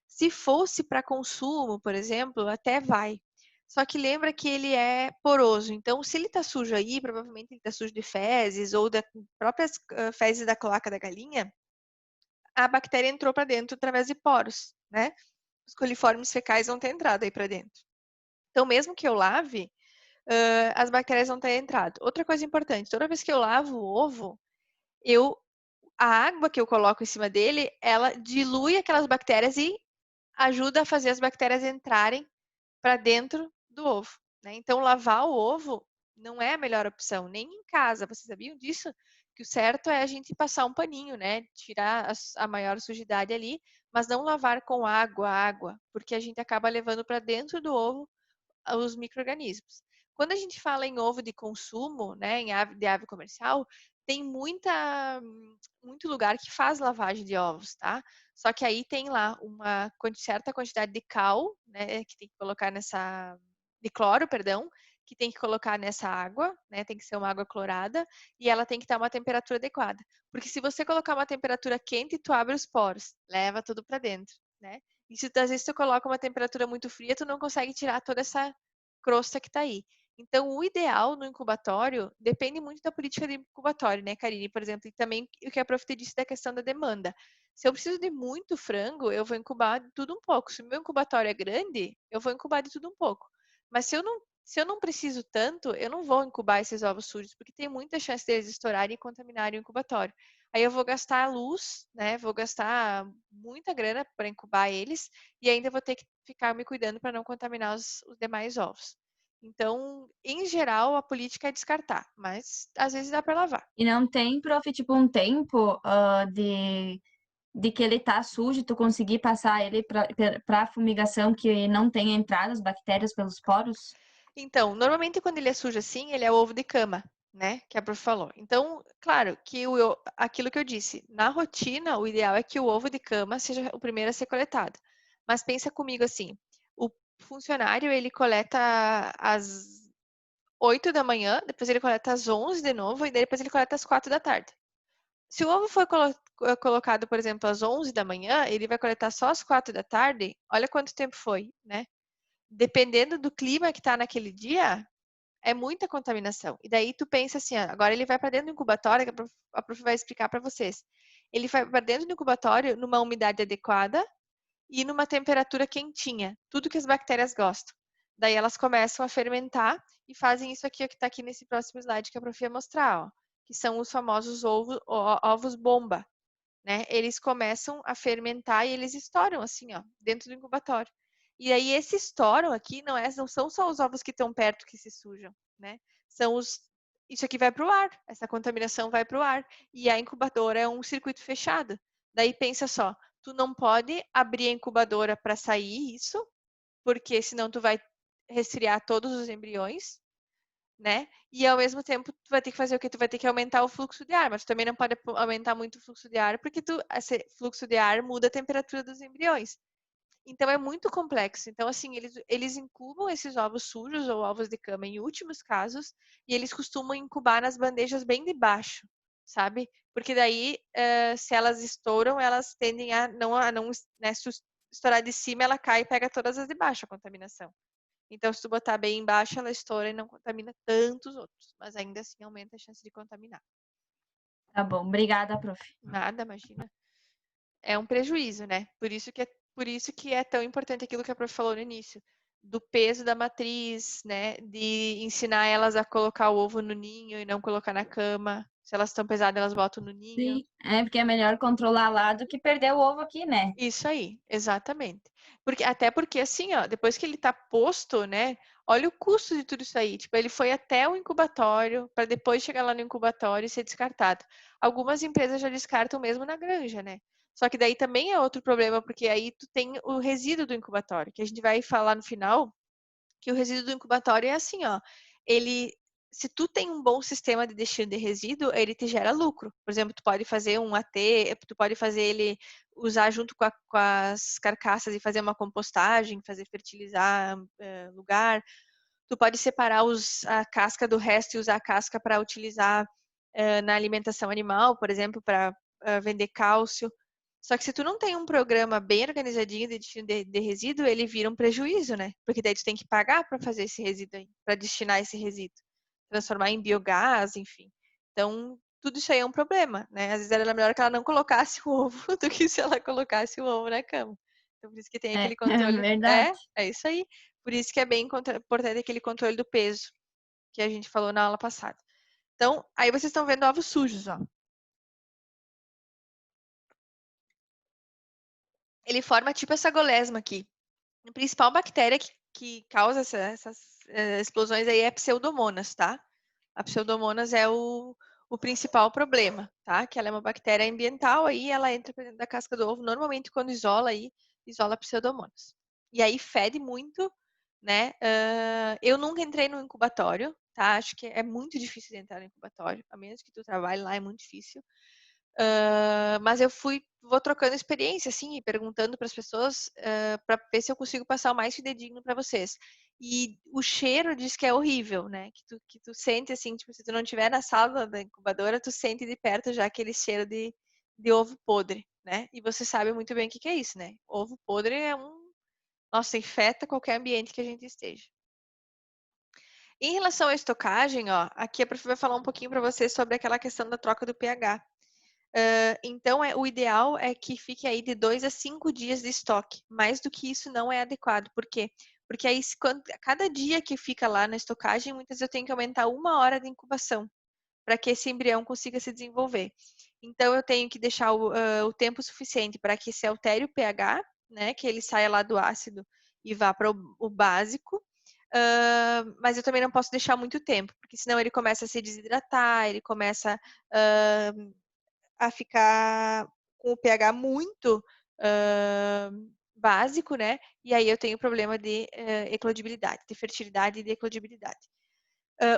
Se fosse para consumo, por exemplo, até vai. Só que lembra que ele é poroso. Então, se ele está sujo aí, provavelmente ele está sujo de fezes ou das próprias fezes da cloaca da galinha, a bactéria entrou para dentro através de poros, né? Os coliformes fecais vão ter entrado aí para dentro. Então, mesmo que eu lave, as bactérias vão ter entrado. Outra coisa importante, toda vez que eu lavo o ovo, a água que eu coloco em cima dele, ela dilui aquelas bactérias e ajuda a fazer as bactérias entrarem para dentro do ovo, né? Então, lavar o ovo não é a melhor opção, nem em casa. Vocês sabiam disso? Que o certo é a gente passar um paninho, né? Tirar a maior sujidade ali, mas não lavar com água, porque a gente acaba levando para dentro do ovo os micro-organismos. Quando a gente fala em ovo de consumo, né, de ave comercial, tem muito lugar que faz lavagem de ovos, tá? Só que aí tem lá uma certa quantidade de cal, né, que tem que colocar de cloro, perdão, que tem que colocar nessa água, né, tem que ser uma água clorada, e ela tem que estar uma temperatura adequada. Porque se você colocar uma temperatura quente, tu abre os poros, leva tudo para dentro, né? E se às vezes tu coloca uma temperatura muito fria, tu não consegue tirar toda essa crosta que está aí. Então, o ideal no incubatório depende muito da política de incubatório, né, Karine? Por exemplo, e também o que a Prof disse da questão da demanda. Se eu preciso de muito frango, eu vou incubar de tudo um pouco. Se o meu incubatório é grande, eu vou incubar de tudo um pouco. Mas se eu não preciso tanto, eu não vou incubar esses ovos sujos, porque tem muita chance deles estourarem e contaminarem o incubatório. Aí eu vou gastar luz, né? Vou gastar muita grana para incubar eles e ainda vou ter que ficar me cuidando para não contaminar os demais ovos. Então, em geral, a política é descartar, mas às vezes dá para lavar. E não tem, prof, tipo, um tempo de que ele tá sujo, tu conseguir passar ele pra fumigação que não tenha entrado as bactérias pelos poros? Então, normalmente quando ele é sujo assim, ele é ovo de cama, né? Que a prof falou. Então, claro que aquilo que eu disse, na rotina, o ideal é que o ovo de cama seja o primeiro a ser coletado. Mas pensa comigo assim, o funcionário, ele coleta às 8 da manhã, depois ele coleta às 11 de novo, e depois ele coleta às 4 da tarde. Se o ovo foi colocado, por exemplo, às 11 da manhã, ele vai coletar só às 4 da tarde, olha quanto tempo foi, né? Dependendo do clima que está naquele dia, é muita contaminação. E daí tu pensa assim, ó, agora ele vai para dentro do incubatório, que a prof vai explicar para vocês. Ele vai para dentro do incubatório numa umidade adequada e numa temperatura quentinha, tudo que as bactérias gostam. Daí elas começam a fermentar e fazem isso aqui, ó, que está aqui nesse próximo slide que a prof ia mostrar, ó, que são os famosos ovos bomba, né? Eles começam a fermentar e eles estouram assim, ó, dentro do incubatório. E aí esse estouram aqui não são só os ovos que estão perto que se sujam, né? São isso aqui vai para o ar, essa contaminação vai para o ar e a incubadora é um circuito fechado. Daí pensa só, tu não pode abrir a incubadora para sair isso, porque senão tu vai resfriar todos os embriões, né? E ao mesmo tempo tu vai ter que fazer o quê? Tu vai ter que aumentar o fluxo de ar, mas tu também não pode aumentar muito o fluxo de ar, porque esse fluxo de ar muda a temperatura dos embriões. Então é muito complexo. Então, assim, eles incubam esses ovos sujos ou ovos de cama em últimos casos, e eles costumam incubar nas bandejas bem de baixo, sabe? Porque daí, se elas estouram, elas tendem a não, né, se estourar de cima, ela cai e pega todas as de baixo, a contaminação. Então, se tu botar bem embaixo, ela estoura e não contamina tantos outros, mas ainda assim aumenta a chance de contaminar. Tá bom, obrigada, prof. Nada, imagina. É um prejuízo, né? Por isso que é tão importante aquilo que a prof falou no início, do peso da matriz, né? De ensinar elas a colocar o ovo no ninho e não colocar na cama. Se elas estão pesadas, elas botam no ninho. Sim, porque é melhor controlar lá do que perder o ovo aqui, né? Isso aí, exatamente. Até porque assim, ó, depois que ele tá posto, né? Olha o custo de tudo isso aí. Tipo, ele foi até o incubatório para depois chegar lá no incubatório e ser descartado. Algumas empresas já descartam mesmo na granja, né? Só que daí também é outro problema, porque aí tu tem o resíduo do incubatório, que a gente vai falar no final, que o resíduo do incubatório é assim, ó, ele se tu tem um bom sistema de destino de resíduo, ele te gera lucro. Por exemplo, tu pode fazer um AT, tu pode fazer ele usar junto com as carcaças e fazer uma compostagem, fazer fertilizar lugar. Tu pode separar a casca do resto e usar a casca para utilizar na alimentação animal, por exemplo, para vender cálcio. Só que se tu não tem um programa bem organizadinho de destino de resíduo, ele vira um prejuízo, né? Porque daí tu tem que pagar para fazer esse resíduo aí, para destinar esse resíduo, transformar em biogás, enfim. Então, tudo isso aí é um problema, né? Às vezes era melhor que ela não colocasse o ovo do que se ela colocasse o ovo na cama. Então, por isso que tem aquele É controle. verdade. É isso aí. Por isso que é bem importante aquele controle do peso que a gente falou na aula passada. Então, aí vocês estão vendo ovos sujos, ó. Ele forma tipo essa golesma aqui. A principal bactéria que causa essas explosões aí é a Pseudomonas, tá? A Pseudomonas é o principal problema, tá? Que ela é uma bactéria ambiental aí, ela entra dentro da casca do ovo, normalmente quando isola aí, isola a Pseudomonas. E aí fede muito, né? Eu nunca entrei no incubatório, tá? Acho que é muito difícil de entrar no incubatório, a menos que tu trabalhe lá, é muito difícil. Mas eu vou trocando experiência, assim, e perguntando para as pessoas para ver se eu consigo passar o mais fidedigno para vocês. E o cheiro diz que é horrível, né? Que tu sente, assim, tipo, se tu não estiver na sala da incubadora, tu sente de perto já aquele cheiro de ovo podre, né? E você sabe muito bem o que que é isso, né? Ovo podre é Nossa, infecta qualquer ambiente que a gente esteja. Em relação à estocagem, ó, aqui a prof vai falar um pouquinho para vocês sobre aquela questão da troca do pH. Então, o ideal é que fique aí de 2 a 5 dias de estoque. Mais do que isso não é adequado. Por quê? Porque aí, cada dia que fica lá na estocagem, muitas vezes eu tenho que aumentar 1 hora de incubação para que esse embrião consiga se desenvolver. Então, eu tenho que deixar o tempo suficiente para que se altere o pH, né, que ele saia lá do ácido e vá para o básico. Mas eu também não posso deixar muito tempo, porque senão ele começa a se desidratar, ele começa a ficar com o pH muito básico, né? E aí eu tenho problema de eclodibilidade, de fertilidade e de eclodibilidade.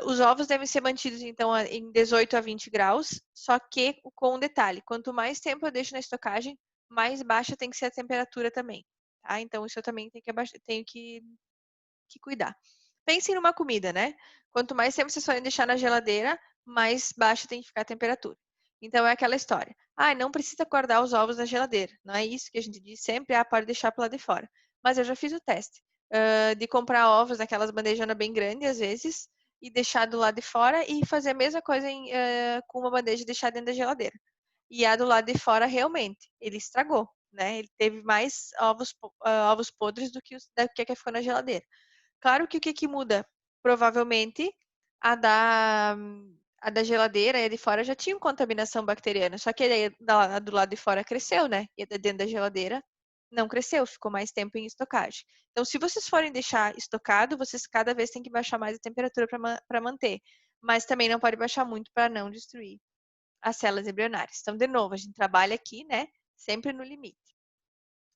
Os ovos devem ser mantidos, então, em 18 a 20 graus, só que com um detalhe, quanto mais tempo eu deixo na estocagem, mais baixa tem que ser a temperatura também, tá? Então, isso eu também tenho que cuidar. Pensem numa comida, né? Quanto mais tempo vocês forem deixar na geladeira, mais baixa tem que ficar a temperatura. Então é aquela história. Não precisa guardar os ovos na geladeira. Não é isso que a gente diz sempre, pode deixar para lá de fora. Mas eu já fiz o teste de comprar ovos naquelas bandejonas bem grandes, às vezes, e deixar do lado de fora e fazer a mesma coisa com uma bandeja e deixar dentro da geladeira. E a do lado de fora, realmente, ele estragou, né? Ele teve mais ovos podres do que a que ficou na geladeira. Claro que o que muda? Provavelmente a da, a da geladeira e a de fora já tinham contaminação bacteriana, só que a do lado de fora cresceu, né? E a de dentro da geladeira não cresceu, ficou mais tempo em estocagem. Então, se vocês forem deixar estocado, vocês cada vez têm que baixar mais a temperatura para manter. Mas também não pode baixar muito para não destruir as células embrionárias. Então, de novo, a gente trabalha aqui, né? Sempre no limite.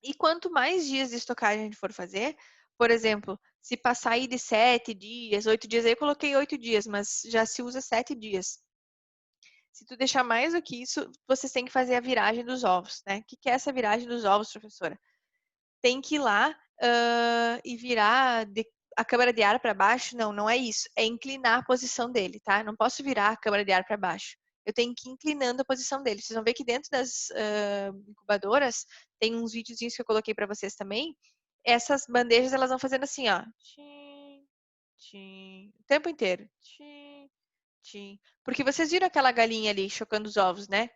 E quanto mais dias de estocagem a gente for fazer, por exemplo, se passar aí de 7 dias, 8 dias, aí eu coloquei 8 dias, mas já se usa 7 dias. Se tu deixar mais do que isso, vocês têm que fazer a viragem dos ovos, né? O que é essa viragem dos ovos, professora? tem que ir lá e virar a câmara de ar para baixo. Não, não é isso. É inclinar a posição dele, tá? Não posso virar a câmara de ar para baixo. Eu tenho que ir inclinando a posição dele. Vocês vão ver que dentro das incubadoras, tem uns videozinhos que eu coloquei para vocês também. Essas bandejas, elas vão fazendo assim, ó. Tchim, tchim, o tempo inteiro. Tchim, tchim. Porque vocês viram aquela galinha ali chocando os ovos, né?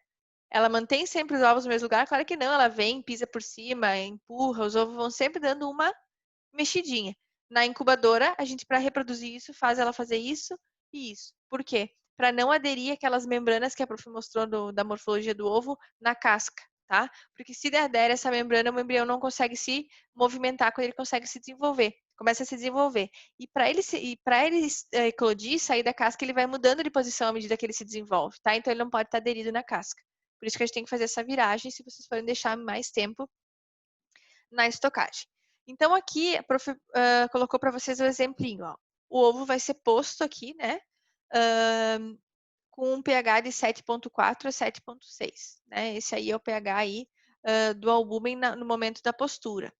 Ela mantém sempre os ovos no mesmo lugar? Claro que não, ela vem, pisa por cima, empurra, os ovos vão sempre dando uma mexidinha. Na incubadora, a gente, para reproduzir isso, faz ela fazer isso e isso. Por quê? Para não aderir aquelas membranas que a prof mostrou da morfologia do ovo na casca, tá? Porque se der essa membrana, o embrião não consegue se movimentar quando ele consegue se desenvolver. Começa a se desenvolver. E para ele eclodir, sair da casca, ele vai mudando de posição à medida que ele se desenvolve, tá? Então ele não pode estar aderido na casca. Por isso que a gente tem que fazer essa viragem se vocês forem deixar mais tempo na estocagem. Então, aqui, a prof colocou para vocês o exemplinho. Ó. O ovo vai ser posto aqui, né? Com um pH de 7,4 a 7,6. Né? Esse aí é o pH aí, do albúmen no momento da postura.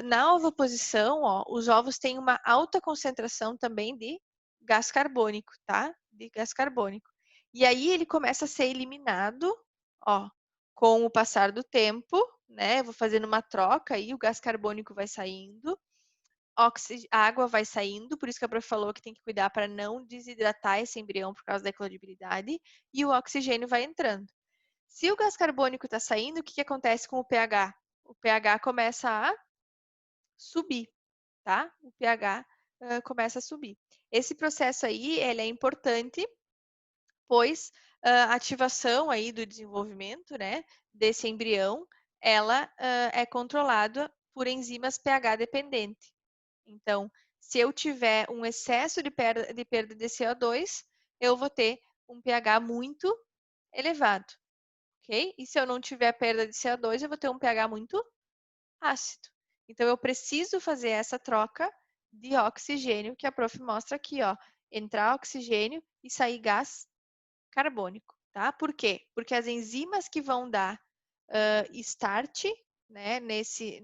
Na ovoposição, ó, os ovos têm uma alta concentração também de gás carbônico, tá? De gás carbônico. E aí ele começa a ser eliminado, ó, com o passar do tempo, né? Eu vou fazendo uma troca aí, o gás carbônico vai saindo, a água vai saindo, por isso que a prof falou que tem que cuidar para não desidratar esse embrião por causa da eclodibilidade, e o oxigênio vai entrando. Se o gás carbônico está saindo, o que acontece com o pH? O pH começa a subir, tá? O pH começa a subir. Esse processo aí, ele é importante, pois a ativação aí do desenvolvimento, né, desse embrião, ela é controlada por enzimas pH dependente. Então, se eu tiver um excesso de perda de CO2, eu vou ter um pH muito elevado, ok? E se eu não tiver perda de CO2, eu vou ter um pH muito ácido. Então, eu preciso fazer essa troca de oxigênio, que a prof mostra aqui, ó. Entrar oxigênio e sair gás carbônico, tá? Por quê? Porque as enzimas que vão dar start, né, nesse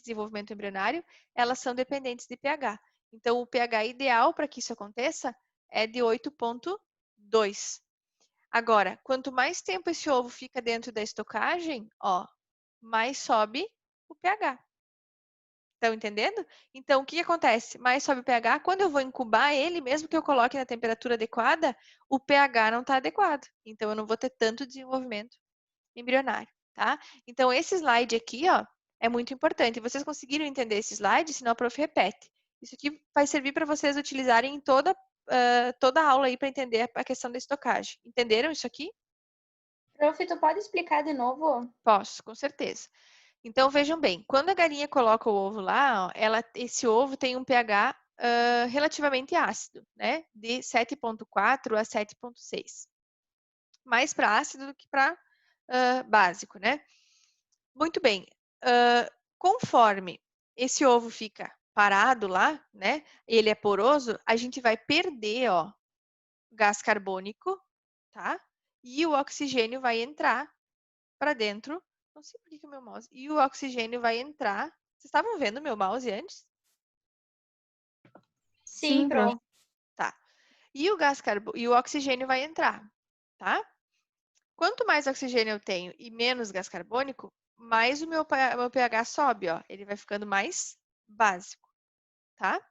desenvolvimento embrionário, elas são dependentes de pH. Então, o pH ideal para que isso aconteça é de 8,2. Agora, quanto mais tempo esse ovo fica dentro da estocagem, ó, mais sobe o pH. Estão entendendo? Então, o que acontece? Mais sobe o pH. Quando eu vou incubar ele, mesmo que eu coloque na temperatura adequada, o pH não está adequado. Então, eu não vou ter tanto desenvolvimento embrionário, tá? Então, esse slide aqui, ó, é muito importante. Vocês conseguiram entender esse slide? Senão a prof repete. Isso aqui vai servir para vocês utilizarem em toda a aula aí para entender a questão da estocagem. Entenderam isso aqui? Prof, tu pode explicar de novo? Posso, com certeza. Então, vejam bem, quando a galinha coloca o ovo lá, ó, esse ovo tem um pH relativamente ácido, né? De 7,4 a 7,6. Mais para ácido do que para básico, né? Muito bem. Conforme esse ovo fica parado lá, né? Ele é poroso, a gente vai perder, ó, gás carbônico, tá? E o oxigênio vai entrar para dentro. Não sei por que o meu mouse. E o oxigênio vai entrar. Vocês estavam vendo o meu mouse antes? Sim, prof. Tá. E o oxigênio vai entrar, tá? Quanto mais oxigênio eu tenho e menos gás carbônico, mais o meu pH sobe, ó. Ele vai ficando mais básico, tá?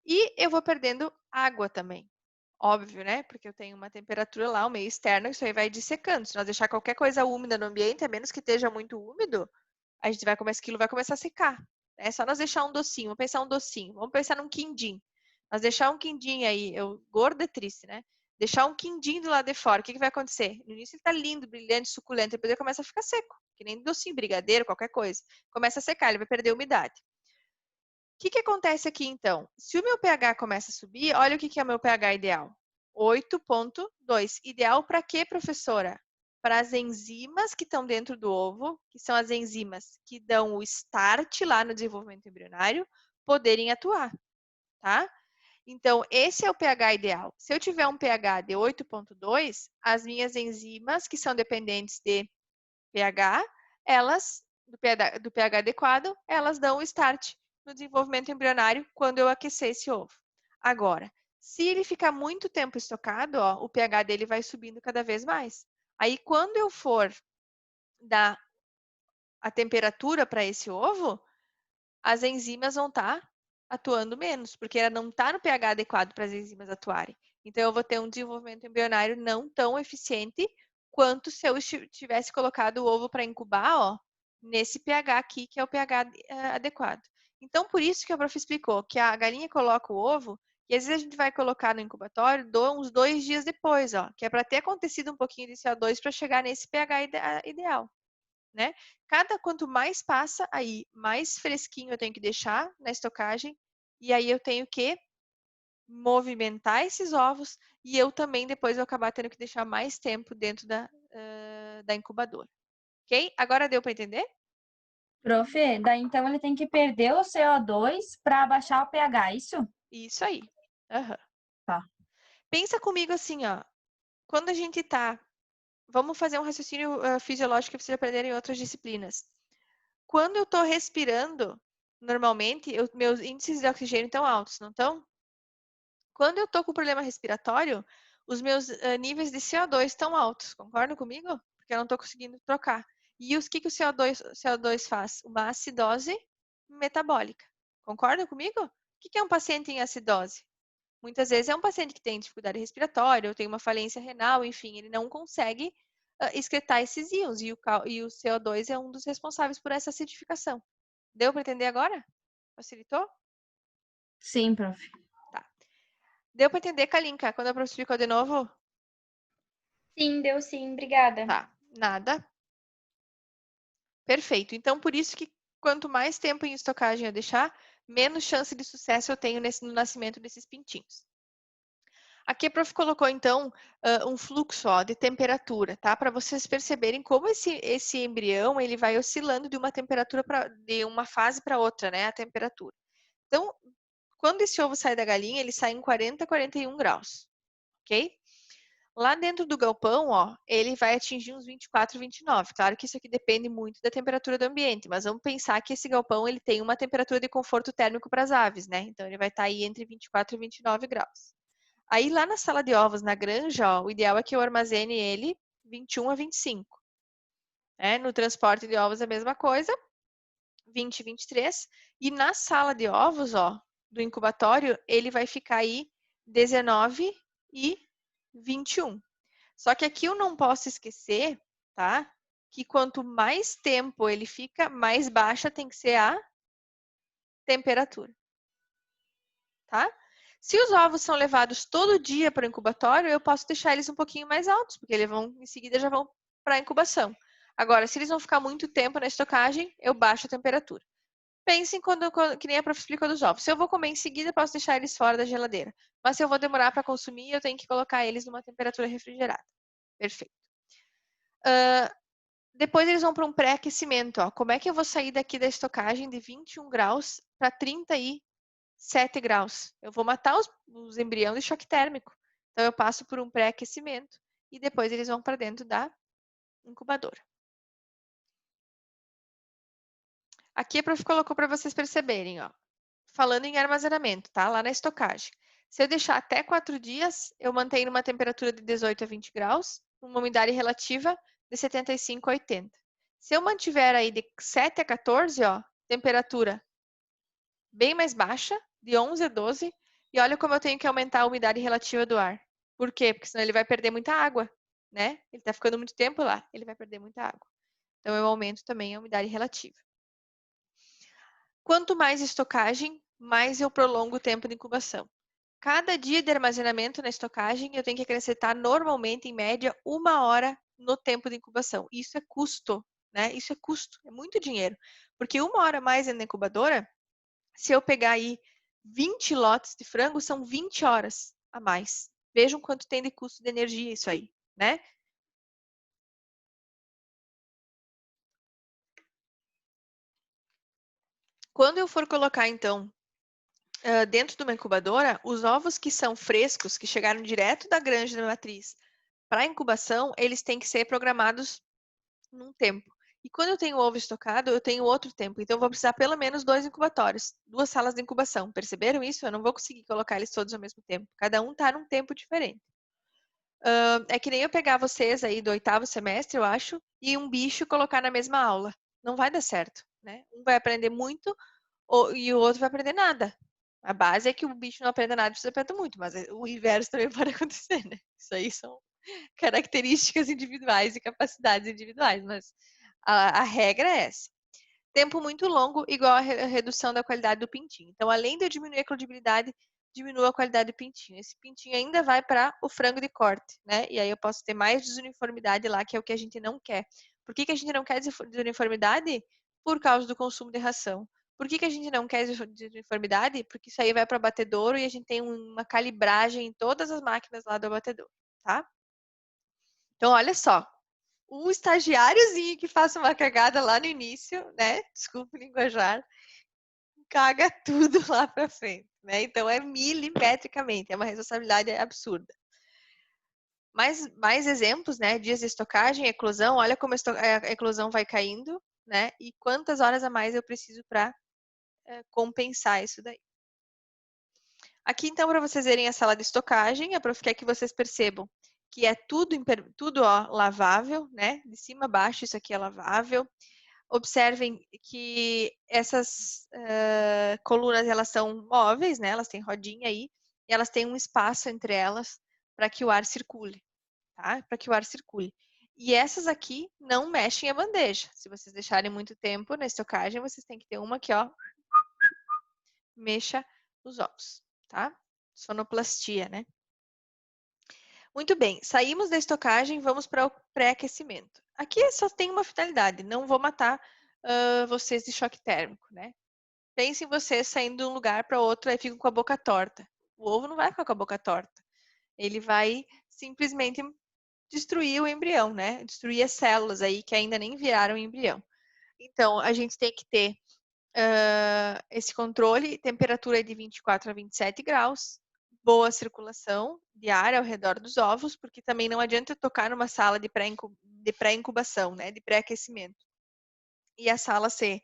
E eu vou perdendo água também. Óbvio, né? Porque eu tenho uma temperatura lá, um meio externo, isso aí vai dissecando. Se nós deixar qualquer coisa úmida no ambiente, a menos que esteja muito úmido, a gente vai começar, aquilo vai começar a secar. É só nós deixar um docinho, vamos pensar um docinho, vamos pensar num quindim. Nós deixar um quindim aí, gordo é triste, né? Deixar um quindim do lado de fora, o que vai acontecer? No início ele tá lindo, brilhante, suculento, depois ele começa a ficar seco, que nem docinho, brigadeiro, qualquer coisa. Começa a secar, ele vai perder a umidade. O que acontece aqui, então? Se o meu pH começa a subir, olha o que é o meu pH ideal. 8,2. Ideal para quê, professora? Para as enzimas que estão dentro do ovo, que são as enzimas que dão o start lá no desenvolvimento embrionário, poderem atuar, tá? Então, esse é o pH ideal. Se eu tiver um pH de 8,2, as minhas enzimas, que são dependentes de pH, elas do pH adequado, elas dão o start no desenvolvimento embrionário quando eu aquecer esse ovo. Agora, se ele ficar muito tempo estocado, ó, o pH dele vai subindo cada vez mais. Aí, quando eu for dar a temperatura para esse ovo, as enzimas vão estar atuando menos, porque ela não está no pH adequado para as enzimas atuarem. Então, eu vou ter um desenvolvimento embrionário não tão eficiente quanto se eu tivesse colocado o ovo para incubar, ó, nesse pH aqui, que é o pH adequado. Então, por isso que a prof explicou que a galinha coloca o ovo e às vezes a gente vai colocar no incubatório uns 2 dias depois, ó, que é para ter acontecido um pouquinho de CO2 para chegar nesse pH ideal, né? Quanto mais passa, aí mais fresquinho eu tenho que deixar na estocagem e aí eu tenho que movimentar esses ovos e eu também depois vou acabar tendo que deixar mais tempo dentro da incubadora. Ok? Agora deu para entender? Prof, daí então ele tem que perder o CO2 para abaixar o pH, isso? Isso aí. Uhum. Tá. Pensa comigo assim, ó. Quando a gente tá... Vamos fazer um raciocínio fisiológico que vocês aprenderam em outras disciplinas. Quando eu estou respirando, normalmente, meus índices de oxigênio estão altos, não estão? Quando eu estou com problema respiratório, os meus níveis de CO2 estão altos. Concordam comigo? Porque eu não estou conseguindo trocar. E o que o CO2 faz? Uma acidose metabólica. Concordam comigo? O que é um paciente em acidose? Muitas vezes é um paciente que tem dificuldade respiratória ou tem uma falência renal, enfim, ele não consegue excretar esses íons e o CO2 é um dos responsáveis por essa acidificação. Deu para entender agora? Facilitou? Sim, prof. Tá. Deu para entender, Kalinka, quando a professora explicou de novo? Sim, deu sim, obrigada. Tá, nada. Perfeito. Então, por isso que quanto mais tempo em estocagem eu deixar, menos chance de sucesso eu tenho no nascimento desses pintinhos. Aqui a prof colocou, então, um fluxo ó, de temperatura, tá? Para vocês perceberem como esse embrião ele vai oscilando de uma temperatura de uma fase para outra, né? A temperatura. Então, quando esse ovo sai da galinha, ele sai em 40 a 41 graus, ok? Lá dentro do galpão, ó, ele vai atingir uns 24, 29. Claro que isso aqui depende muito da temperatura do ambiente, mas vamos pensar que esse galpão ele tem uma temperatura de conforto térmico para as aves, né? Então, ele vai estar aí entre 24 e 29 graus. Aí, lá na sala de ovos, na granja, ó, o ideal é que eu armazene ele 21 a 25. No transporte de ovos, a mesma coisa, 20, 23. E na sala de ovos, ó, do incubatório, ele vai ficar aí 19 e 21. Só que aqui eu não posso esquecer, tá? Que quanto mais tempo ele fica, mais baixa tem que ser a temperatura. Tá? Se os ovos são levados todo dia para o incubatório, eu posso deixar eles um pouquinho mais altos, porque eles vão, em seguida, já vão para a incubação. Agora, se eles vão ficar muito tempo na estocagem, eu baixo a temperatura. Pensem que nem a prof explicou dos ovos. Se eu vou comer em seguida, eu posso deixar eles fora da geladeira. Mas se eu vou demorar para consumir, eu tenho que colocar eles numa temperatura refrigerada. Perfeito. Depois eles vão para um pré-aquecimento. Como é que eu vou sair daqui da estocagem de 21 graus para 37 graus? Eu vou matar os embriões de choque térmico. Então, eu passo por um pré-aquecimento e depois eles vão para dentro da incubadora. Aqui a prof colocou para vocês perceberem, ó. Falando em armazenamento, tá? Lá na estocagem. Se eu deixar até 4 dias, eu mantenho uma temperatura de 18 a 20 graus, uma umidade relativa de 75 a 80. Se eu mantiver aí de 7 a 14, ó, temperatura bem mais baixa, de 11 a 12, e olha como eu tenho que aumentar a umidade relativa do ar. Por quê? Porque senão ele vai perder muita água, né? Ele está ficando muito tempo lá, ele vai perder muita água. Então, eu aumento também a umidade relativa. Quanto mais estocagem, mais eu prolongo o tempo de incubação. Cada dia de armazenamento na estocagem, eu tenho que acrescentar normalmente, em média, 1 hora no tempo de incubação. Isso é custo, né? Isso é custo, é muito dinheiro. Porque 1 hora mais na incubadora, se eu pegar aí 20 lotes de frango, são 20 horas a mais. Vejam quanto tem de custo de energia isso aí, né? Quando eu for colocar, então, dentro de uma incubadora, os ovos que são frescos, que chegaram direto da granja da matriz para a incubação, eles têm que ser programados num tempo. E quando eu tenho ovo estocado, eu tenho outro tempo. Então, eu vou precisar pelo menos 2 incubatórios, 2 salas de incubação. Perceberam isso? Eu não vou conseguir colocar eles todos ao mesmo tempo. Cada um está num tempo diferente. É que nem eu pegar vocês aí do 8º semestre, eu acho, e um bicho colocar na mesma aula. Não vai dar certo, né? Um vai aprender muito e o outro vai aprender nada. A base é que o bicho não aprenda nada, precisa aprender muito, mas o inverso também pode acontecer, né? Isso aí são características individuais e capacidades individuais, mas a regra é essa. Tempo muito longo igual a redução da qualidade do pintinho. Então, além de eu diminuir a eclodibilidade, diminua a qualidade do pintinho. Esse pintinho ainda vai para o frango de corte, né? E aí eu posso ter mais desuniformidade lá, que é o que a gente não quer. Por que a gente não quer desuniformidade? Por causa do consumo de ração. Por que a gente não quer desuniformidade? Porque isso aí vai para o abatedouro e a gente tem uma calibragem em todas as máquinas lá do abatedouro, tá? Então, olha só, o estagiáriozinho que faça uma cagada lá no início, né? Desculpa o linguajar, caga tudo lá para frente, né? Então, é milimetricamente, é uma responsabilidade absurda. Mais exemplos, né? Dias de estocagem, eclosão, olha como a eclosão vai caindo, né? E quantas horas a mais eu preciso para compensar isso daí. Aqui, então, para vocês verem a sala de estocagem, a prof quer que vocês percebam que é tudo ó, lavável, né? De cima a baixo, isso aqui é lavável. Observem que essas colunas, elas são móveis, né? Elas têm rodinha aí, e elas têm um espaço entre elas para que o ar circule, tá? Para que o ar circule. E essas aqui não mexem a bandeja. Se vocês deixarem muito tempo na estocagem, vocês têm que ter uma que, ó, mexa os ovos, tá? Sonoplastia, né? Muito bem, saímos da estocagem, vamos para o pré-aquecimento. Aqui só tem uma finalidade, não vou matar vocês de choque térmico, né? Pensem vocês saindo de um lugar para outro e ficam com a boca torta. O ovo não vai ficar com a boca torta. Ele vai simplesmente destruir o embrião, né? Destruir as células aí que ainda nem viraram embrião. Então, a gente tem que ter esse controle, temperatura de 24 a 27 graus, boa circulação de ar ao redor dos ovos, porque também não adianta tocar numa sala de pré-incubação, né? De pré-aquecimento. E a sala ser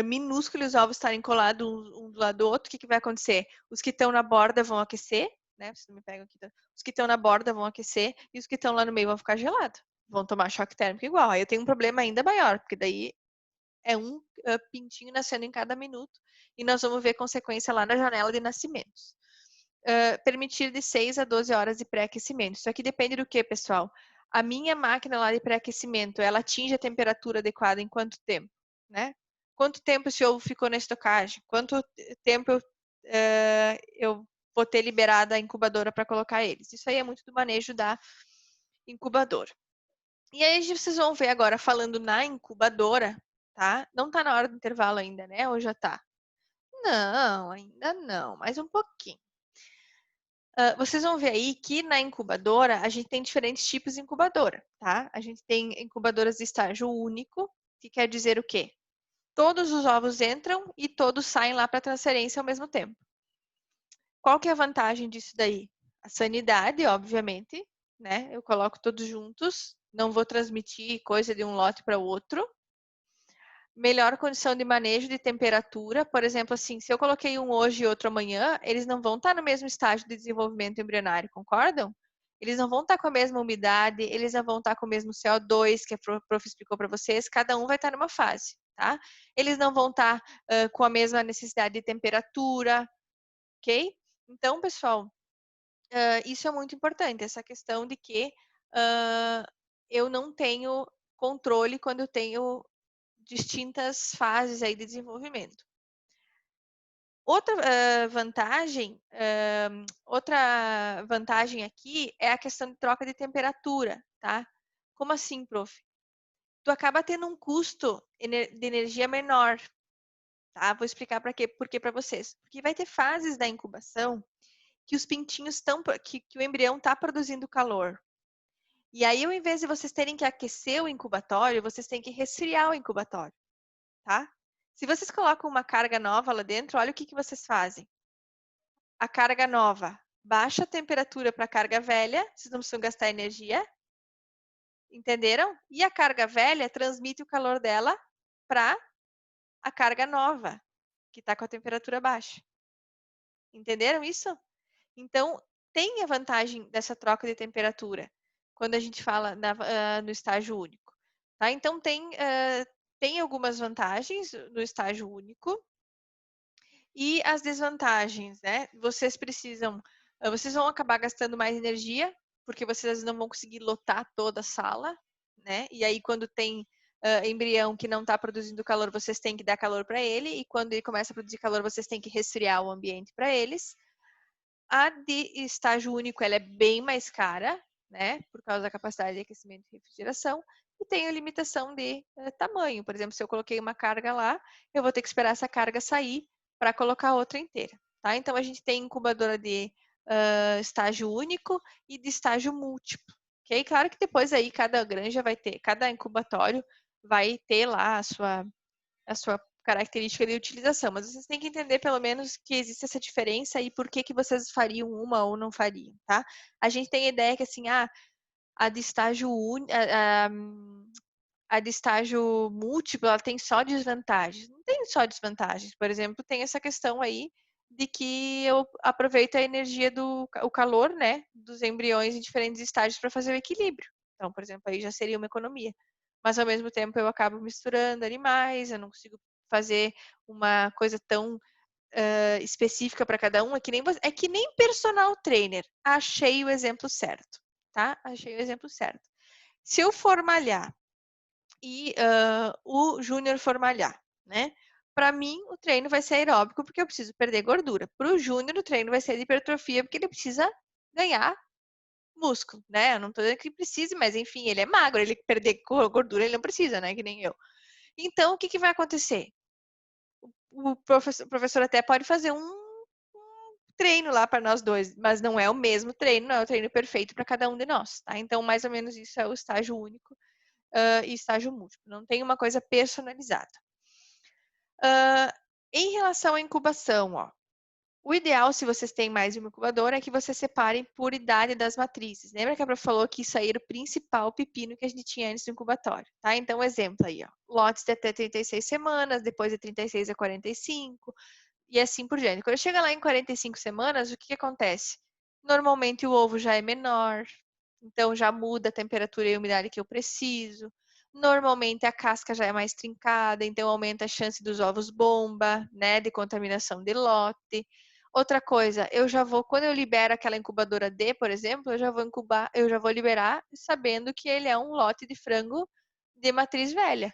minúscula e os ovos estarem colados um do lado do outro, o que vai acontecer? Os que estão na borda vão aquecer, né? Vocês não me pegam aqui. Os que estão na borda vão aquecer e os que estão lá no meio vão ficar gelados. Vão tomar choque térmico igual. Aí eu tenho um problema ainda maior, porque daí é um pintinho nascendo em cada minuto e nós vamos ver consequência lá na janela de nascimentos. Permitir de 6 a 12 horas de pré-aquecimento. Isso aqui depende do que, pessoal? A minha máquina lá de pré-aquecimento, ela atinge a temperatura adequada em quanto tempo, né? Quanto tempo esse ovo ficou na estocagem? Quanto tempo eu vou ter liberado a incubadora para colocar eles? Isso aí é muito do manejo da incubadora. E aí vocês vão ver agora, falando na incubadora, tá? Não tá na hora do intervalo ainda, né? Ou já tá? Não, ainda não, mais um pouquinho. Vocês vão ver aí que na incubadora a gente tem diferentes tipos de incubadora, tá? A gente tem incubadoras de estágio único, que quer dizer o quê? Todos os ovos entram e todos saem lá para transferência ao mesmo tempo. Qual que é a vantagem disso daí? A sanidade, obviamente, né? Eu coloco todos juntos, não vou transmitir coisa de um lote para o outro. Melhor condição de manejo de temperatura, por exemplo, assim, se eu coloquei um hoje e outro amanhã, eles não vão estar no mesmo estágio de desenvolvimento embrionário, concordam? Eles não vão estar com a mesma umidade, eles não vão estar com o mesmo CO2 que a prof explicou para vocês, cada um vai estar numa fase, tá? Eles não vão estar com a mesma necessidade de temperatura, ok? Então, pessoal, isso é muito importante, essa questão de que eu não tenho controle quando eu tenho distintas fases aí de desenvolvimento. Outra vantagem aqui é a questão de troca de temperatura, tá? Como assim, prof? Tu acaba tendo um custo de energia menor, tá? Vou explicar por que para vocês. Porque vai ter fases da incubação que os pintinhos que o embrião está produzindo calor. E aí, ao invés de vocês terem que aquecer o incubatório, vocês têm que resfriar o incubatório, tá? Se vocês colocam uma carga nova lá dentro, olha o que vocês fazem. A carga nova baixa a temperatura para a carga velha, vocês não precisam gastar energia, Entenderam? E a carga velha transmite o calor dela para a carga nova, que está com a temperatura baixa. Entenderam isso? Então, tem a vantagem dessa troca de temperatura quando a gente fala no estágio único. Tá? Então, tem algumas vantagens no estágio único e as desvantagens, né? Vocês vão acabar gastando mais energia, porque vocês não vão conseguir lotar toda a sala, né? E aí, quando tem embrião que não está produzindo calor, vocês têm que dar calor para ele, e quando ele começa a produzir calor, vocês têm que resfriar o ambiente para eles. A de estágio único, ela é bem mais cara, né? Por causa da capacidade de aquecimento e refrigeração, e tem a limitação de tamanho. Por exemplo, se eu coloquei uma carga lá, eu vou ter que esperar essa carga sair para colocar outra inteira, tá? Então, a gente tem incubadora de estágio único e de estágio múltiplo, ok? Claro que depois aí cada granja vai ter, cada incubatório vai ter lá a sua característica de utilização, mas vocês têm que entender pelo menos que existe essa diferença e por que vocês fariam uma ou não fariam, tá? A gente tem a ideia que assim, a de estágio a de estágio múltiplo, ela tem só desvantagens. Não tem só desvantagens. Por exemplo, tem essa questão aí de que eu aproveito a energia o calor, né, dos embriões em diferentes estágios para fazer o equilíbrio. Então, por exemplo, aí já seria uma economia. Mas ao mesmo tempo eu acabo misturando animais, eu não consigo fazer uma coisa tão específica para cada um. É que nem personal trainer. Achei o exemplo certo, tá? Achei o exemplo certo. Se eu for malhar e o Júnior for malhar, né? Para mim, o treino vai ser aeróbico porque eu preciso perder gordura. Para o Júnior, o treino vai ser de hipertrofia porque ele precisa ganhar músculo, né? Eu não estou dizendo que ele precise, mas enfim, ele é magro, ele perder gordura, ele não precisa, né? Que nem eu. Então, o que vai acontecer? O professor até pode fazer um treino lá para nós dois, mas não é o mesmo treino, não é o treino perfeito para cada um de nós, tá? Então, mais ou menos isso é o estágio único e estágio múltiplo. Não tem uma coisa personalizada. Em relação à incubação, ó, o ideal, se vocês têm mais de uma incubadora, é que vocês separem por idade das matrizes. Lembra que a Prof falou que isso aí era o principal pepino que a gente tinha antes do incubatório, tá? Então, exemplo aí, ó, lotes de até 36 semanas, depois de 36 a 45, e assim por diante. Quando chega lá em 45 semanas, o que acontece? Normalmente o ovo já é menor, então já muda a temperatura e a umidade que eu preciso. Normalmente a casca já é mais trincada, então aumenta a chance dos ovos bomba, né, de contaminação de lote. Outra coisa, quando eu libero aquela incubadora D, por exemplo, eu já vou liberar sabendo que ele é um lote de frango de matriz velha,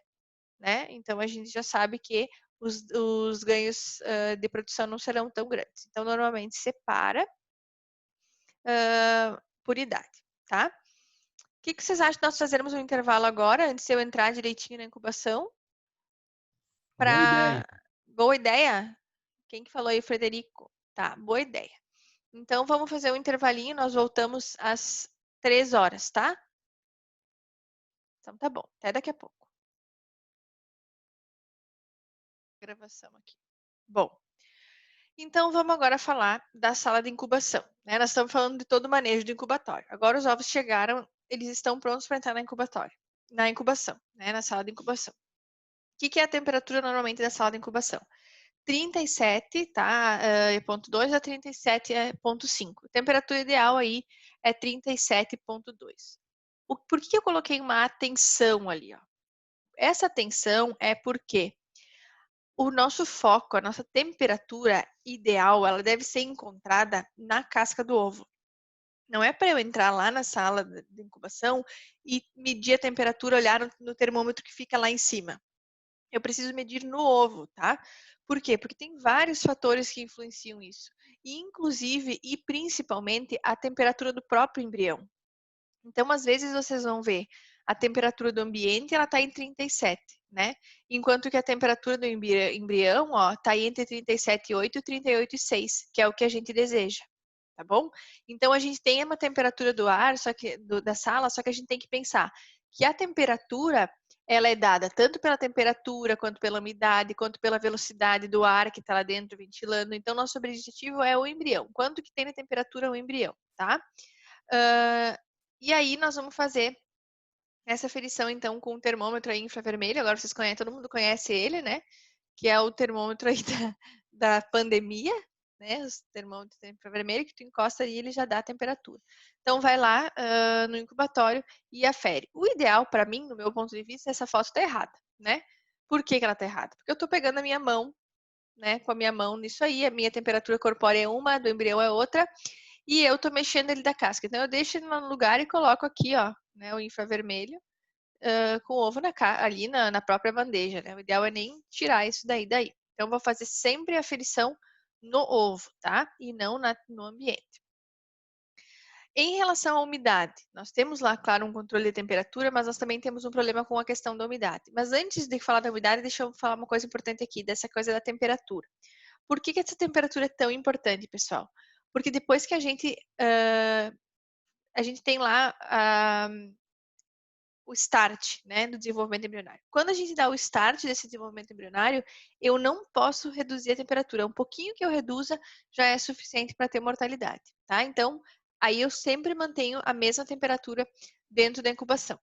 né? Então a gente já sabe que os ganhos de produção não serão tão grandes. Então, normalmente separa por idade, tá? O que vocês acham de nós fazermos um intervalo agora, antes de eu entrar direitinho na incubação? Boa ideia. Boa ideia? Quem que falou aí, Frederico? Tá, boa ideia. Então, vamos fazer um intervalinho, nós voltamos às 3 horas, tá? Então, tá bom. Até daqui a pouco. Gravação aqui. Bom, então vamos agora falar da sala de incubação, né? Nós estamos falando de todo o manejo do incubatório. Agora os ovos chegaram, eles estão prontos para entrar na incubação, né? Na sala de incubação. O que é a temperatura normalmente da sala de incubação? 37, tá? Ponto 2 a 37,5. Temperatura ideal aí é 37,2. Por que eu coloquei uma atenção ali, ó? Essa atenção é porque o nosso foco, a nossa temperatura ideal, ela deve ser encontrada na casca do ovo. Não é para eu entrar lá na sala de incubação e medir a temperatura, olhar no termômetro que fica lá em cima. Eu preciso medir no ovo, tá? Por quê? Porque tem vários fatores que influenciam isso. Inclusive e principalmente a temperatura do próprio embrião. Então, às vezes, vocês vão ver a temperatura do ambiente, ela está em 37, né? Enquanto que a temperatura do embrião, ó, está entre 37,8 e 38,6, que é o que a gente deseja, tá bom? Então, a gente tem uma temperatura do ar, da sala, só que a gente tem que pensar que a temperatura, ela é dada tanto pela temperatura, quanto pela umidade, quanto pela velocidade do ar que está lá dentro ventilando. Então, nosso objetivo é o embrião. Quanto que tem de temperatura o embrião, tá? E aí nós vamos fazer essa aferição, então, com o termômetro aí infravermelho, agora vocês conhecem, todo mundo conhece ele, né? Que é o termômetro aí da pandemia, né? Os termômetros infravermelho, que tu encosta ali, ele já dá a temperatura. Então, vai lá no incubatório e afere. O ideal, para mim, no meu ponto de vista, essa foto tá errada, né? Por que ela tá errada? Porque eu tô pegando a minha mão, né? Com a minha mão nisso aí, a minha temperatura corpórea é uma, a do embrião é outra, e eu tô mexendo ele da casca. Então, eu deixo ele no lugar e coloco aqui, ó, né? O infravermelho com o ovo ali na própria bandeja, né? O ideal é nem tirar isso daí. Então, eu vou fazer sempre a aferição no ovo, tá? E não no ambiente. Em relação à umidade, nós temos lá, claro, um controle de temperatura, mas nós também temos um problema com a questão da umidade. Mas antes de falar da umidade, deixa eu falar uma coisa importante aqui, dessa coisa da temperatura. Por que essa temperatura é tão importante, pessoal? Porque depois que a gente tem lá o start, né, do desenvolvimento embrionário. Quando a gente dá o start desse desenvolvimento embrionário, eu não posso reduzir a temperatura. Um pouquinho que eu reduza já é suficiente para ter mortalidade, tá? Então, aí eu sempre mantenho a mesma temperatura dentro da incubação.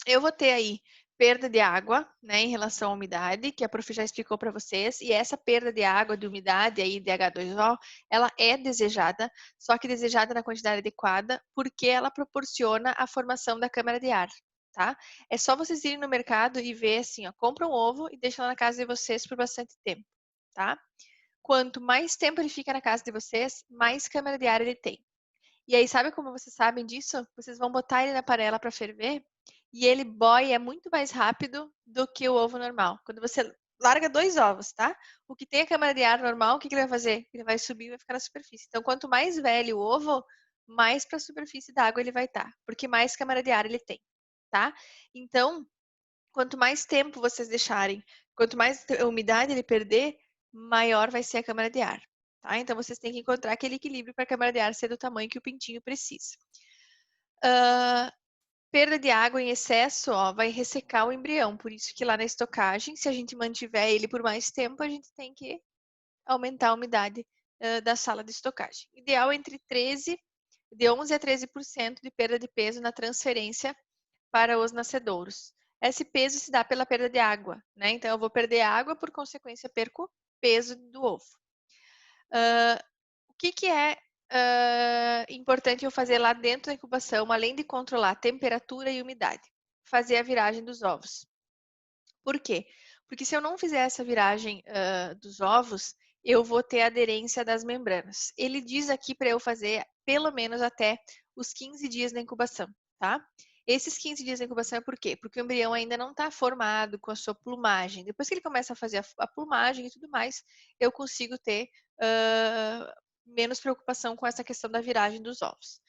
Eu vou ter aí perda de água, né, em relação à umidade, que a prof já explicou para vocês, e essa perda de água, de umidade aí de H2O, ela é desejada, só que desejada na quantidade adequada, porque ela proporciona a formação da câmara de ar, tá? É só vocês irem no mercado e ver assim, ó, compra um ovo e deixa lá na casa de vocês por bastante tempo, tá? Quanto mais tempo ele fica na casa de vocês, mais câmara de ar ele tem. E aí, sabe como vocês sabem disso? Vocês vão botar ele na panela para ferver e ele boia muito mais rápido do que o ovo normal. Quando você larga 2 ovos, tá? O que tem a câmara de ar normal, o que ele vai fazer? Ele vai subir e vai ficar na superfície. Então, quanto mais velho o ovo, mais para a superfície da água ele vai estar, porque mais câmara de ar ele tem, tá? Então, quanto mais tempo vocês deixarem, quanto mais umidade ele perder, maior vai ser a câmara de ar. Tá? Então, vocês têm que encontrar aquele equilíbrio para a câmara de ar ser do tamanho que o pintinho precisa. Perda de água em excesso, ó, vai ressecar o embrião. Por isso que lá na estocagem, se a gente mantiver ele por mais tempo, a gente tem que aumentar a umidade da sala de estocagem. Ideal entre de 11 a 13% de perda de peso na transferência para os nascedouros. Esse peso se dá pela perda de água, né? Então, eu vou perder água, por consequência, perco peso do ovo. O que é importante eu fazer lá dentro da incubação, além de controlar a temperatura e umidade? Fazer a viragem dos ovos. Por quê? Porque se eu não fizer essa viragem dos ovos, eu vou ter aderência das membranas. Ele diz aqui para eu fazer pelo menos até os 15 dias da incubação, tá? Esses 15 dias da incubação é por quê? Porque o embrião ainda não está formado com a sua plumagem. Depois que ele começa a fazer a plumagem e tudo mais, eu consigo ter menos preocupação com essa questão da viragem dos ovos.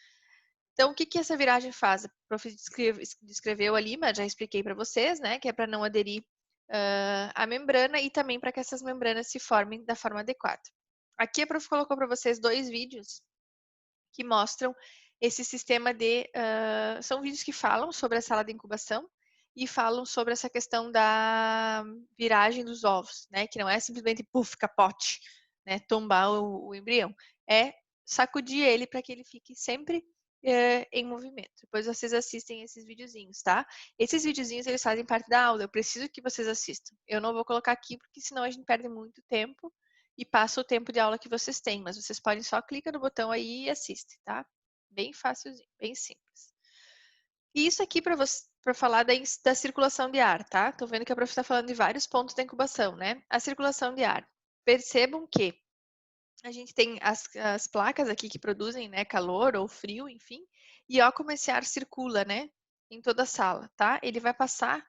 Então, o que essa viragem faz? A prof descreveu ali, mas já expliquei para vocês, né? Que é para não aderir a membrana e também para que essas membranas se formem da forma adequada. Aqui a prof colocou para vocês 2 vídeos que mostram esse sistema de... são vídeos que falam sobre a sala de incubação e falam sobre essa questão da viragem dos ovos, né? Que não é simplesmente, puf, capote, né? Tombar o embrião. É sacudir ele para que ele fique sempre em movimento. Depois vocês assistem esses videozinhos, tá? Esses videozinhos, eles fazem parte da aula. Eu preciso que vocês assistam. Eu não vou colocar aqui, porque senão a gente perde muito tempo e passa o tempo de aula que vocês têm. Mas vocês podem só clicar no botão aí e assistem, tá? Bem fácilzinho, bem simples. E isso aqui para falar da circulação de ar, tá? Tô vendo que a prof está falando de vários pontos da incubação, né? A circulação de ar. Percebam que a gente tem as placas aqui que produzem, né, calor ou frio, enfim, e ó como esse ar circula, né, em toda a sala, tá? Ele vai passar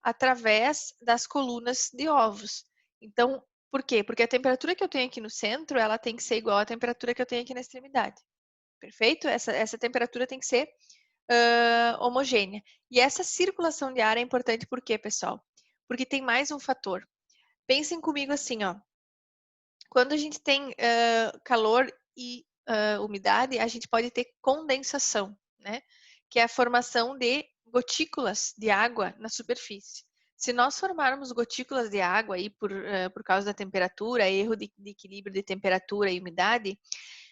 através das colunas de ovos. Então, por quê? Porque a temperatura que eu tenho aqui no centro, ela tem que ser igual à temperatura que eu tenho aqui na extremidade. Perfeito? Essa temperatura tem que ser homogênea. E essa circulação de ar é importante por quê, pessoal? Porque tem mais um fator. Pensem comigo assim, ó. Quando a gente tem calor e umidade, a gente pode ter condensação, né? Que é a formação de gotículas de água na superfície. Se nós formarmos gotículas de água aí por causa da temperatura, erro de equilíbrio de temperatura e umidade,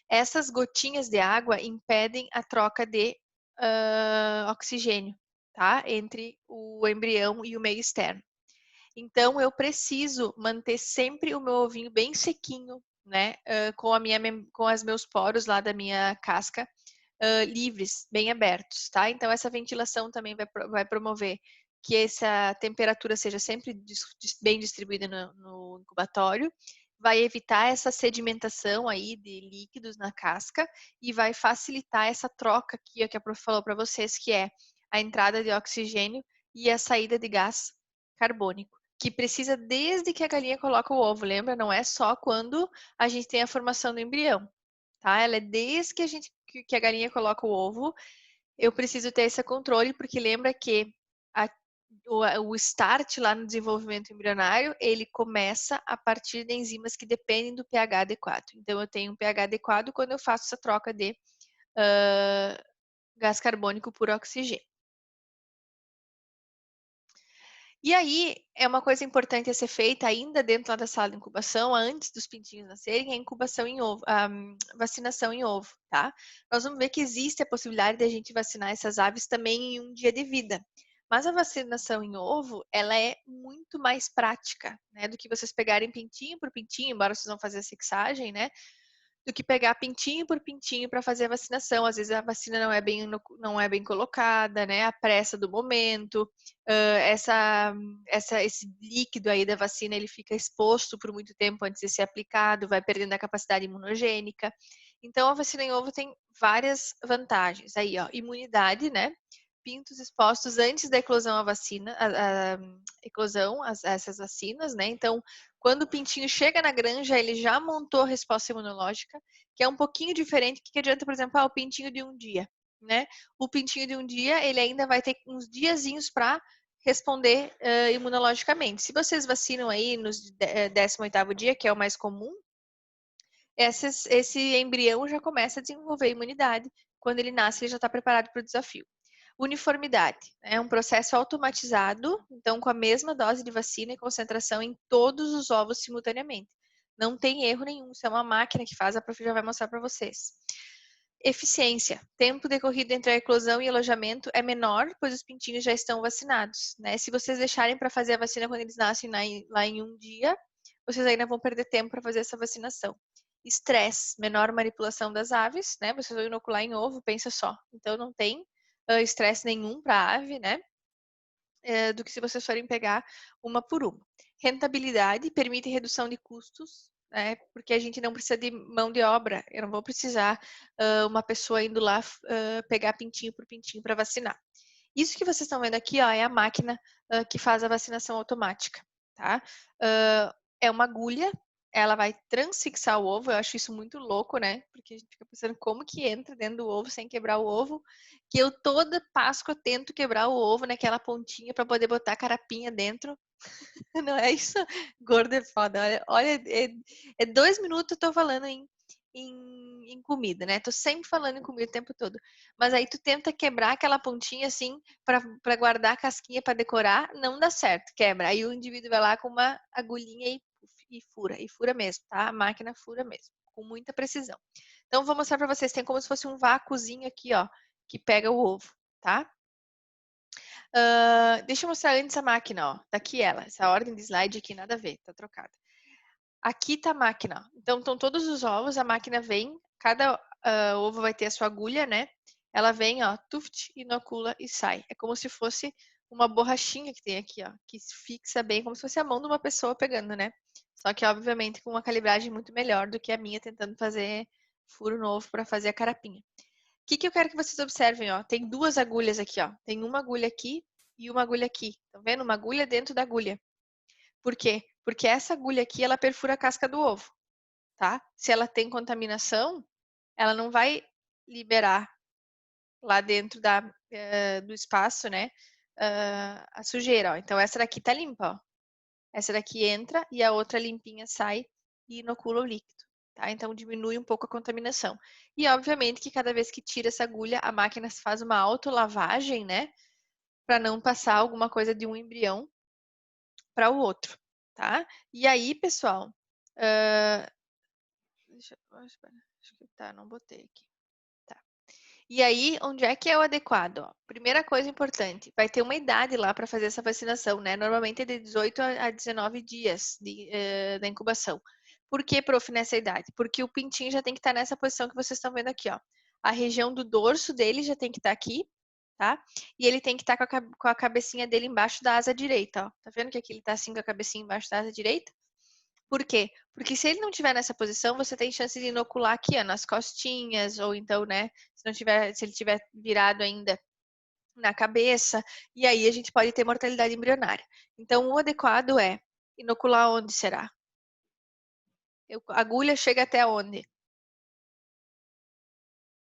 essas gotinhas de água impedem a troca de oxigênio, tá? Entre o embrião e o meio externo. Então, eu preciso manter sempre o meu ovinho bem sequinho, né? Com os meus poros lá da minha casca livres, bem abertos, tá? Então, essa ventilação também vai promover que essa temperatura seja sempre bem distribuída no incubatório, vai evitar essa sedimentação aí de líquidos na casca e vai facilitar essa troca aqui, que a prof falou para vocês, que é a entrada de oxigênio e a saída de gás carbônico, que precisa desde que a galinha coloca o ovo, lembra? Não é só quando a gente tem a formação do embrião, tá? Ela é desde que a galinha coloca o ovo, eu preciso ter esse controle, porque lembra que o start lá no desenvolvimento embrionário, ele começa a partir de enzimas que dependem do pH adequado. Então, eu tenho um pH adequado quando eu faço essa troca de gás carbônico por oxigênio. E aí, é uma coisa importante a ser feita ainda dentro lá da sala de incubação, antes dos pintinhos nascerem, é a incubação em ovo, a vacinação em ovo, tá? Nós vamos ver que existe a possibilidade de a gente vacinar essas aves também em um dia de vida. Mas a vacinação em ovo, ela é muito mais prática, né? Do que vocês pegarem pintinho por pintinho, embora vocês vão fazer a sexagem, né? Do que pegar pintinho por pintinho para fazer a vacinação. Às vezes a vacina não é bem colocada, né? A pressa do momento, esse líquido aí da vacina, ele fica exposto por muito tempo antes de ser aplicado, vai perdendo a capacidade imunogênica. Então, a vacina em ovo tem várias vantagens. Aí, ó, imunidade, né? Pintos expostos antes da eclosão à vacina, essas vacinas, né? Então, quando o pintinho chega na granja, ele já montou a resposta imunológica, que é um pouquinho diferente. O que adianta, por exemplo, o pintinho de um dia, né? O pintinho de um dia, ele ainda vai ter uns diazinhos para responder imunologicamente. Se vocês vacinam aí no 18º dia, que é o mais comum, esse embrião já começa a desenvolver imunidade. Quando ele nasce, ele já está preparado para o desafio. Uniformidade, é um processo automatizado, então com a mesma dose de vacina e concentração em todos os ovos simultaneamente. Não tem erro nenhum, isso é uma máquina que faz, a prof já vai mostrar para vocês. Eficiência, tempo decorrido entre a eclosão e alojamento é menor, pois os pintinhos já estão vacinados, né? Se vocês deixarem para fazer a vacina quando eles nascem lá em um dia, vocês ainda vão perder tempo para fazer essa vacinação. Estresse, menor manipulação das aves, né? Vocês vão inocular em ovo, pensa só. Então não tem estresse nenhum para a ave, né? Do que se vocês forem pegar uma por uma. Rentabilidade permite redução de custos, né? Porque a gente não precisa de mão de obra. Eu não vou precisar uma pessoa indo lá pegar pintinho por pintinho para vacinar. Isso que vocês estão vendo aqui, ó, é a máquina que faz a vacinação automática, tá? É uma agulha, ela vai transfixar o ovo, eu acho isso muito louco, né? Porque a gente fica pensando como que entra dentro do ovo sem quebrar o ovo, que eu toda Páscoa tento quebrar o ovo naquela pontinha para poder botar a carapinha dentro. Não é isso? Gordo é foda. Olha, é 2 minutos eu tô falando em comida, né? Tô sempre falando em comida o tempo todo. Mas aí tu tenta quebrar aquela pontinha assim para guardar a casquinha para decorar, não dá certo, quebra. Aí o indivíduo vai lá com uma agulhinha e fura mesmo, tá? A máquina fura mesmo, com muita precisão. Então vou mostrar para vocês, tem como se fosse um vácuozinho aqui, ó, que pega o ovo, tá? Deixa eu mostrar antes a máquina, ó. Tá aqui ela. Essa ordem de slide aqui, nada a ver, tá trocada. Aqui tá a máquina. Então, estão todos os ovos, a máquina vem, cada ovo vai ter a sua agulha, né? Ela vem, ó, tuft, inocula e sai. É como se fosse uma borrachinha que tem aqui, ó, que fixa bem, como se fosse a mão de uma pessoa pegando, né? Só que, obviamente, com uma calibragem muito melhor do que a minha tentando fazer furo novo para fazer a carapinha. O que eu quero que vocês observem, ó? Tem duas agulhas aqui, ó. Tem uma agulha aqui e uma agulha aqui. Estão vendo? Uma agulha dentro da agulha. Por quê? Porque essa agulha aqui, ela perfura a casca do ovo, tá? Se ela tem contaminação, ela não vai liberar lá dentro do espaço, né? A sujeira, ó. Então, essa daqui tá limpa, ó. Essa daqui entra e a outra limpinha sai e inocula o líquido. Tá? Então, diminui um pouco a contaminação. E, obviamente, que cada vez que tira essa agulha, a máquina faz uma autolavagem, né? Para não passar alguma coisa de um embrião para o outro, tá? E aí, pessoal, acho que tá, não botei aqui. Tá. E aí, onde é que é o adequado? Ó, primeira coisa importante, vai ter uma idade lá para fazer essa vacinação, né? Normalmente é de 18 a 19 dias da incubação. Por que, prof, nessa idade? Porque o pintinho já tem que estar nessa posição que vocês estão vendo aqui, ó. A região do dorso dele já tem que estar aqui, tá? E ele tem que estar com a cabecinha dele embaixo da asa direita, ó. Tá vendo que aqui ele tá assim com a cabecinha embaixo da asa direita? Por quê? Porque se ele não tiver nessa posição, você tem chance de inocular aqui, ó, nas costinhas, ou então, né, se ele tiver virado ainda na cabeça, e aí a gente pode ter mortalidade embrionária. Então, o adequado é inocular onde será? A agulha chega até onde?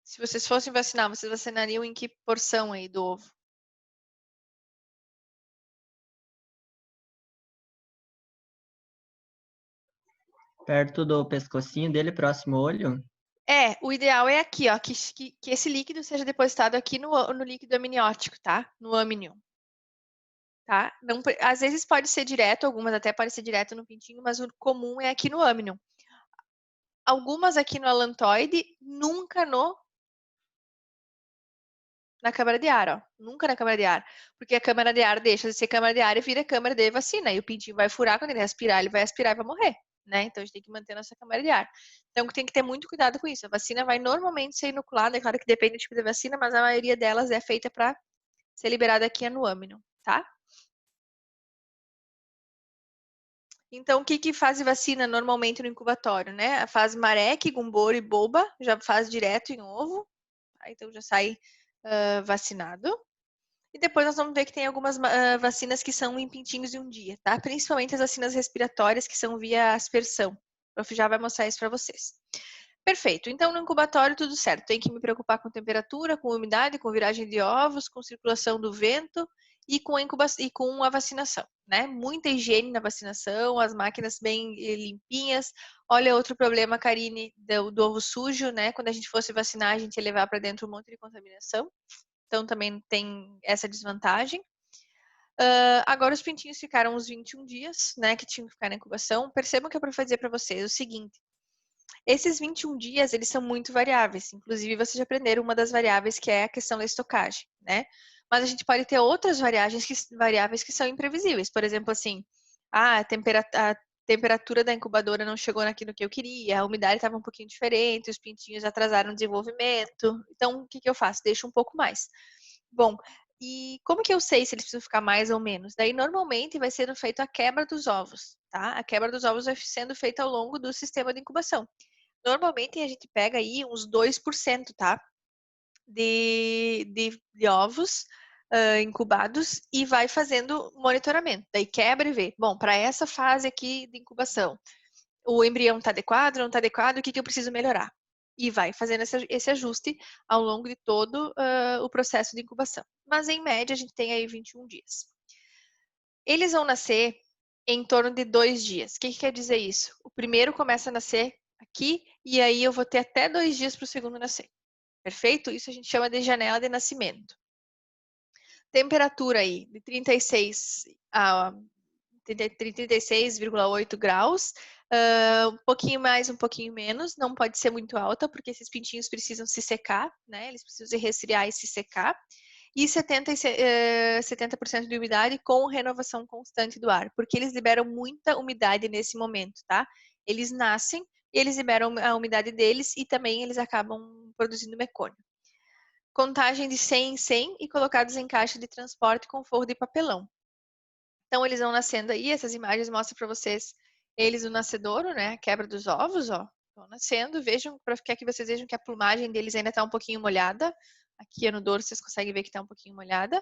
Se vocês fossem vacinar, vocês vacinariam em que porção aí do ovo? Perto do pescocinho dele, próximo ao olho. O ideal é aqui, ó, que esse líquido seja depositado aqui no líquido amniótico, tá? No amnion. Tá? Não, às vezes pode ser direto, algumas até pode ser direto no pintinho, mas o comum é aqui no amnion. Algumas aqui no alantoide, nunca na câmara de ar, ó. Nunca na câmara de ar. Porque a câmara de ar deixa de ser câmara de ar e vira câmara de vacina. E o pintinho vai furar, quando ele respirar, ele vai aspirar e vai morrer. Né? Então a gente tem que manter nossa câmara de ar. Então tem que ter muito cuidado com isso. A vacina vai normalmente ser inoculada, é claro que depende do tipo de vacina, mas a maioria delas é feita para ser liberada aqui no amnion, tá? Então, o que faz vacina normalmente no incubatório, né? Faz mareque, gumboro e boba, já faz direto em ovo, tá? Então já sai vacinado. E depois nós vamos ver que tem algumas vacinas que são em pintinhos de um dia, tá? Principalmente as vacinas respiratórias que são via aspersão. O prof já vai mostrar isso para vocês. Perfeito. Então, no incubatório, tudo certo. Tem que me preocupar com temperatura, com umidade, com viragem de ovos, com circulação do vento e com a vacinação, né? Muita higiene na vacinação, as máquinas bem limpinhas. Olha, outro problema, Karine, do ovo sujo, né? Quando a gente fosse vacinar, a gente ia levar para dentro um monte de contaminação. Então, também tem essa desvantagem. Agora, os pintinhos ficaram uns 21 dias, né? Que tinham que ficar na incubação. Percebam que eu vou fazer para vocês o seguinte. Esses 21 dias, eles são muito variáveis. Inclusive, vocês já aprenderam uma das variáveis, que é a questão da estocagem, né? Mas a gente pode ter outras variáveis que são imprevisíveis. Por exemplo, assim, a temperatura da incubadora não chegou naquilo que eu queria, a umidade estava um pouquinho diferente, os pintinhos atrasaram o desenvolvimento. Então, o que eu faço? Deixo um pouco mais. Bom, e como que eu sei se eles precisam ficar mais ou menos? Daí, normalmente, vai sendo feita a quebra dos ovos, tá? A quebra dos ovos vai sendo feita ao longo do sistema de incubação. Normalmente, a gente pega aí uns 2%, tá? De ovos incubados e vai fazendo monitoramento. Daí quebra e vê. Bom, para essa fase aqui de incubação, o embrião está adequado, não está adequado, o que eu preciso melhorar? E vai fazendo esse ajuste ao longo de todo o processo de incubação. Mas, em média, a gente tem aí 21 dias. Eles vão nascer em torno de 2 dias. O que quer dizer isso? O primeiro começa a nascer aqui e aí eu vou ter até 2 dias para o segundo nascer. Perfeito? Isso a gente chama de janela de nascimento. Temperatura aí de 36 a 36,8 graus, um pouquinho mais, um pouquinho menos, não pode ser muito alta, porque esses pintinhos precisam se secar, né? Eles precisam se resfriar e se secar. E 70% de umidade com renovação constante do ar, porque eles liberam muita umidade nesse momento, tá? Eles nascem, eles liberam a umidade deles e também eles acabam produzindo mecônio. Contagem de 100 em 100 e colocados em caixa de transporte com forro de papelão. Então, eles vão nascendo aí, essas imagens mostram para vocês eles no nascedouro, né? A quebra dos ovos, ó. Estão nascendo, vejam, para que vocês vejam que a plumagem deles ainda está um pouquinho molhada. Aqui no dorso vocês conseguem ver que está um pouquinho molhada.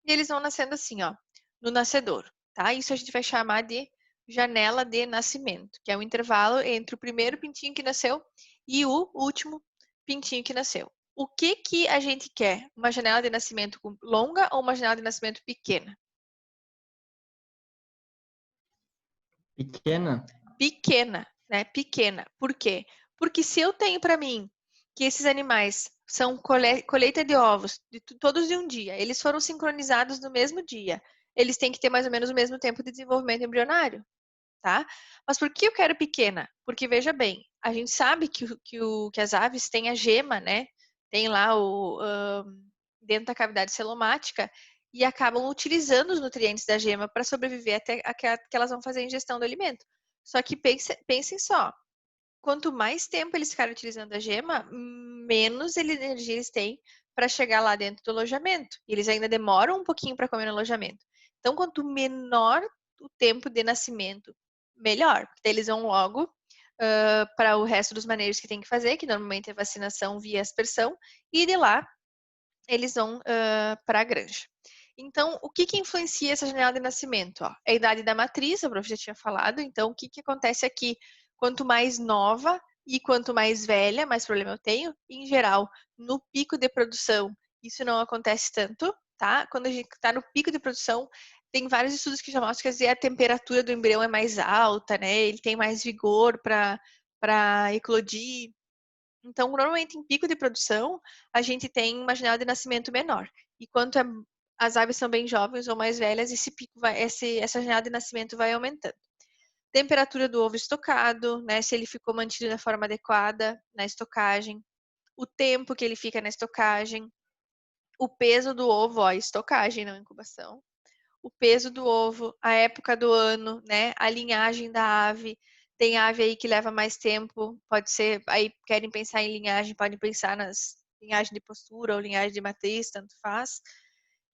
E eles vão nascendo assim, ó, no nascedouro, tá? Isso a gente vai chamar de janela de nascimento, que é o intervalo entre o primeiro pintinho que nasceu e o último pintinho que nasceu. O que a gente quer? Uma janela de nascimento longa ou uma janela de nascimento pequena? Pequena? Pequena, né? Pequena. Por quê? Porque se eu tenho para mim que esses animais são colheita de ovos, todos de um dia, eles foram sincronizados no mesmo dia, eles têm que ter mais ou menos o mesmo tempo de desenvolvimento embrionário, tá? Mas por que eu quero pequena? Porque, veja bem, a gente sabe que as aves têm a gema, né? tem lá dentro da cavidade celomática e acabam utilizando os nutrientes da gema para sobreviver até que elas vão fazer a ingestão do alimento. Só que pensem só, quanto mais tempo eles ficarem utilizando a gema, menos energia eles têm para chegar lá dentro do alojamento. E eles ainda demoram um pouquinho para comer no alojamento. Então, quanto menor o tempo de nascimento, melhor. Porque eles vão logo para o resto dos manejos que tem que fazer, que normalmente é vacinação via aspersão, e de lá eles vão para a granja. Então, o que influencia essa janela de nascimento? Ó, é a idade da matriz, a prof já tinha falado. Então, o que acontece aqui? Quanto mais nova e quanto mais velha, mais problema eu tenho. Em geral, no pico de produção, isso não acontece tanto, tá? Quando a gente está no pico de produção, tem vários estudos que já mostram que a temperatura do embrião é mais alta, né? Ele tem mais vigor para eclodir. Então, normalmente em pico de produção, a gente tem uma janela de nascimento menor. E quanto as aves são bem jovens ou mais velhas, essa janela de nascimento vai aumentando. Temperatura do ovo estocado, né? Se ele ficou mantido na forma adequada na estocagem. O tempo que ele fica na estocagem. O peso do ovo, ó, estocagem, não incubação. O peso do ovo, a época do ano, né? A linhagem da ave. Tem ave aí que leva mais tempo, pode ser, aí querem pensar em linhagem, podem pensar nas linhagem de postura ou linhagem de matriz, tanto faz.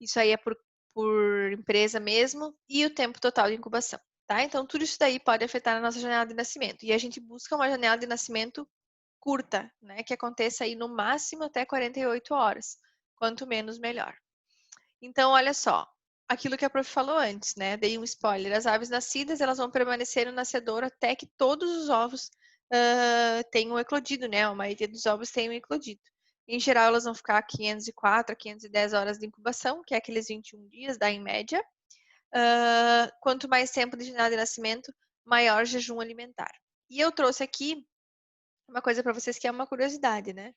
Isso aí é por empresa mesmo, e o tempo total de incubação, tá? Então, tudo isso daí pode afetar a nossa janela de nascimento. E a gente busca uma janela de nascimento curta, né? Que aconteça aí no máximo até 48 horas. Quanto menos, melhor. Então, olha só, aquilo que a prof falou antes, né? Dei um spoiler. As aves nascidas, elas vão permanecer no nascedouro até que todos os ovos tenham eclodido, né? A maioria dos ovos tenham eclodido. Em geral, elas vão ficar 504 a 510 horas de incubação, que é aqueles 21 dias, dá em média. Quanto mais tempo de janela de nascimento, maior jejum alimentar. E eu trouxe aqui uma coisa para vocês que é uma curiosidade, né?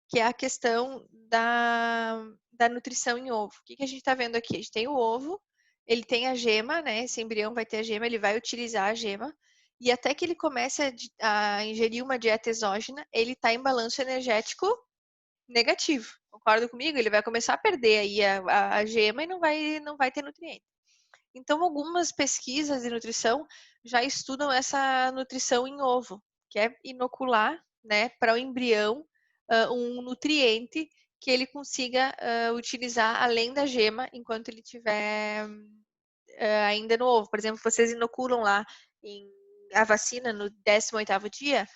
Que é a questão da nutrição em ovo. O que a gente está vendo aqui? A gente tem o ovo, ele tem a gema, né? Esse embrião vai ter a gema, ele vai utilizar a gema, e até que ele comece a ingerir uma dieta exógena, ele está em balanço energético negativo. Concorda comigo? Ele vai começar a perder aí a gema e não vai ter nutriente. Então, algumas pesquisas de nutrição já estudam essa nutrição em ovo, que é inocular, né, para o embrião um nutriente que ele consiga utilizar além da gema enquanto ele estiver ainda no ovo. Por exemplo, vocês inoculam lá a vacina no 18º dia,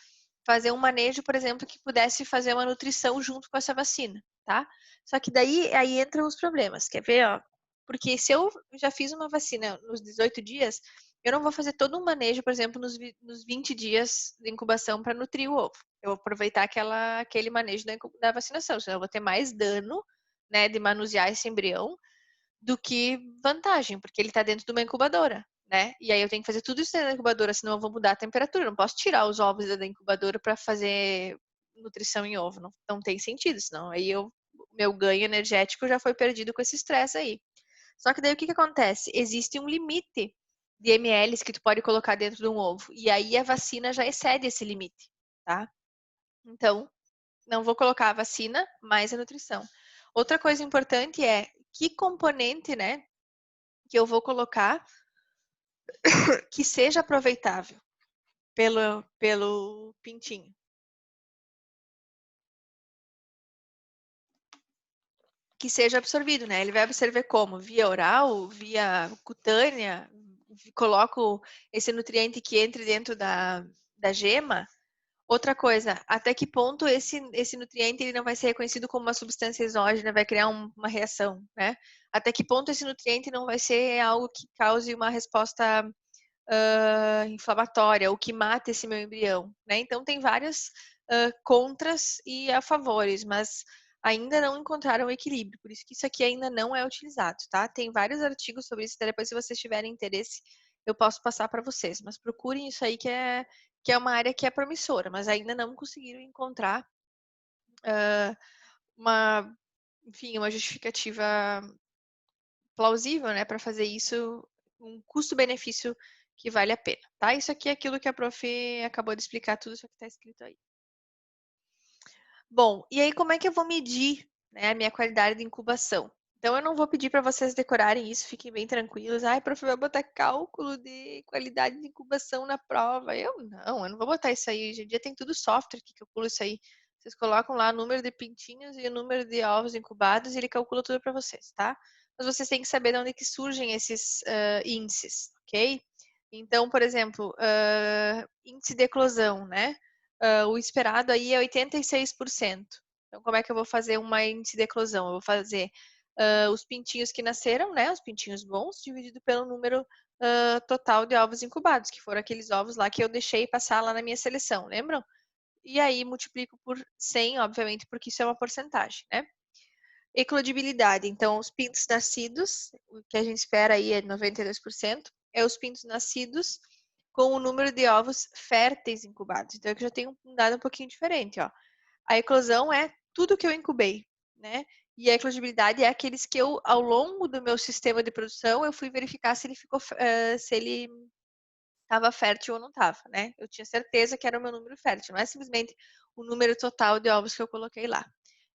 fazer um manejo, por exemplo, que pudesse fazer uma nutrição junto com essa vacina, tá? Só que daí aí entram os problemas. Quer ver, ó? Porque se eu já fiz uma vacina nos 18 dias, eu não vou fazer todo um manejo, por exemplo, nos 20 dias de incubação para nutrir o ovo. Eu vou aproveitar aquele manejo da vacinação, senão eu vou ter mais dano, né, de manusear esse embrião do que vantagem, porque ele está dentro de uma incubadora, né? E aí eu tenho que fazer tudo isso dentro da incubadora, senão eu vou mudar a temperatura. Eu não posso tirar os ovos da incubadora para fazer nutrição em ovo. Não tem sentido, senão aí o meu ganho energético já foi perdido com esse estresse aí. Só que daí o que acontece? Existe um limite de ml que tu pode colocar dentro de um ovo. E aí a vacina já excede esse limite, tá? Então, não vou colocar a vacina, mais a nutrição. Outra coisa importante é que componente, né, que eu vou colocar que seja aproveitável pelo pintinho. Que seja absorvido, né? Ele vai absorver como? Via oral, via cutânea, coloco esse nutriente que entre dentro da gema. Outra coisa, até que ponto esse nutriente ele não vai ser reconhecido como uma substância exógena, vai criar uma reação, né? Até que ponto esse nutriente não vai ser algo que cause uma resposta inflamatória, ou que mate esse meu embrião, né? Então tem várias contras e a favores, mas ainda não encontraram o equilíbrio, por isso que isso aqui ainda não é utilizado, tá? Tem vários artigos sobre isso, depois se vocês tiverem interesse, eu posso passar para vocês, mas procurem isso aí que é uma área que é promissora, mas ainda não conseguiram encontrar uma justificativa plausível, né, para fazer isso, um custo-benefício que vale a pena, tá? Isso aqui é aquilo que a prof acabou de explicar, tudo isso que está escrito aí. Bom, e aí como é que eu vou medir, né, a minha qualidade de incubação? Então, eu não vou pedir para vocês decorarem isso, fiquem bem tranquilos. Ai, prof, vai botar cálculo de qualidade de incubação na prova. Eu não vou botar isso aí. Hoje em dia tem tudo software que calcula isso aí. Vocês colocam lá o número de pintinhos e o número de ovos incubados e ele calcula tudo para vocês, tá? Mas vocês têm que saber de onde que surgem esses índices, ok? Então, por exemplo, índice de eclosão, né? O esperado aí é 86%. Então, como é que eu vou fazer uma índice de eclosão? Eu vou fazer os pintinhos que nasceram, né? Os pintinhos bons, dividido pelo número total de ovos incubados, que foram aqueles ovos lá que eu deixei passar lá na minha seleção, lembram? E aí multiplico por 100, obviamente, porque isso é uma porcentagem, né? Eclodibilidade, então os pintos nascidos, o que a gente espera aí é 92%, é os pintos nascidos com o número de ovos férteis incubados. Então, aqui já tem um dado um pouquinho diferente, ó. A eclosão é tudo que eu incubei, né? E a eclodibilidade é aqueles que eu, ao longo do meu sistema de produção, eu fui verificar se ele ficou, se ele estava fértil ou não estava, né? Eu tinha certeza que era o meu número fértil, não é simplesmente o número total de ovos que eu coloquei lá.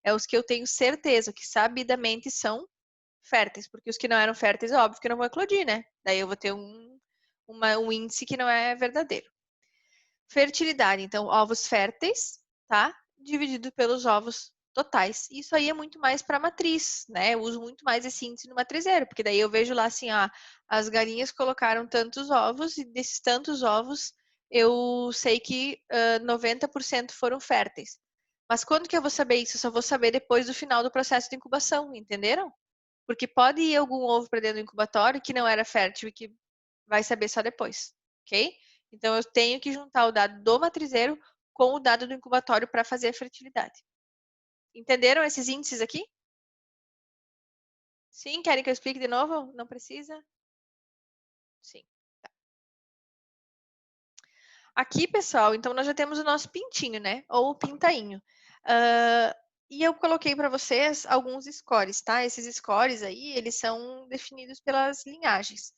É os que eu tenho certeza que sabidamente são férteis, porque os que não eram férteis, é óbvio que não vão eclodir, né? Daí eu vou ter um índice que não é verdadeiro. Fertilidade, então, ovos férteis, tá? Dividido pelos ovos totais. Isso aí é muito mais para matriz, né? Eu uso muito mais esse índice no matrizeiro, porque daí eu vejo lá assim, ah, as galinhas colocaram tantos ovos e desses tantos ovos eu sei que 90% foram férteis. Mas quando que eu vou saber isso? Eu só vou saber depois do final do processo de incubação, entenderam? Porque pode ir algum ovo para dentro do incubatório que não era fértil e que vai saber só depois, ok? Então, eu tenho que juntar o dado do matrizeiro com o dado do incubatório para fazer a fertilidade. Entenderam esses índices aqui? Sim? Querem que eu explique de novo? Não precisa? Sim. Tá. Aqui, pessoal, então nós já temos o nosso pintinho, né? Ou o pintainho. E eu coloquei para vocês alguns scores, tá? Esses scores aí, eles são definidos pelas linhagens.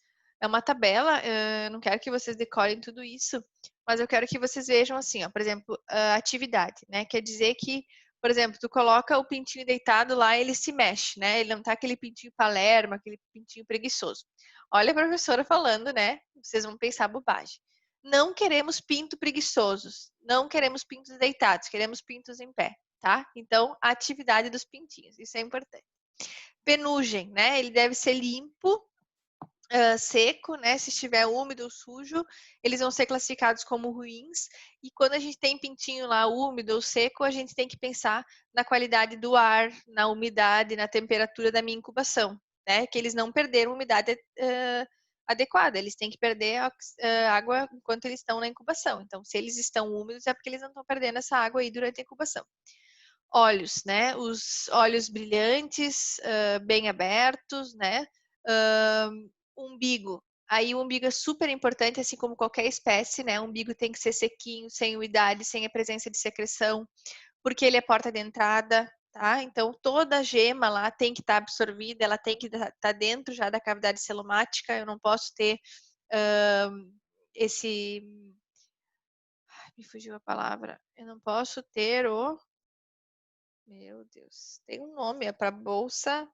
É uma tabela, eu não quero que vocês decorem tudo isso, mas eu quero que vocês vejam assim, ó, por exemplo, atividade, né? Quer dizer que, por exemplo, tu coloca o pintinho deitado lá, ele se mexe, né? Ele não tá aquele pintinho palermo, aquele pintinho preguiçoso. Olha a professora falando, né? Vocês vão pensar bobagem. Não queremos pinto preguiçosos, não queremos pintos deitados, queremos pintos em pé, tá? Então, a atividade dos pintinhos, isso é importante. Penugem, né? Ele deve ser limpo, seco, né? Se estiver úmido ou sujo, eles vão ser classificados como ruins. E quando a gente tem pintinho lá úmido ou seco, a gente tem que pensar na qualidade do ar, na umidade, na temperatura da minha incubação, né? Que eles não perderam umidade adequada, eles têm que perder água enquanto eles estão na incubação. Então, se eles estão úmidos, é porque eles não estão perdendo essa água aí durante a incubação. Olhos, né? Os olhos brilhantes, bem abertos, né? Umbigo. Aí o umbigo é super importante, assim como qualquer espécie, né? O umbigo tem que ser sequinho, sem umidade, sem a presença de secreção, porque ele é porta de entrada, tá? Então toda a gema lá tem que estar absorvida, ela tem que estar dentro já da cavidade celomática. Eu não posso ter esse. Me fugiu a palavra. Eu não posso ter o. Meu Deus, tem um nome, é para bolsa.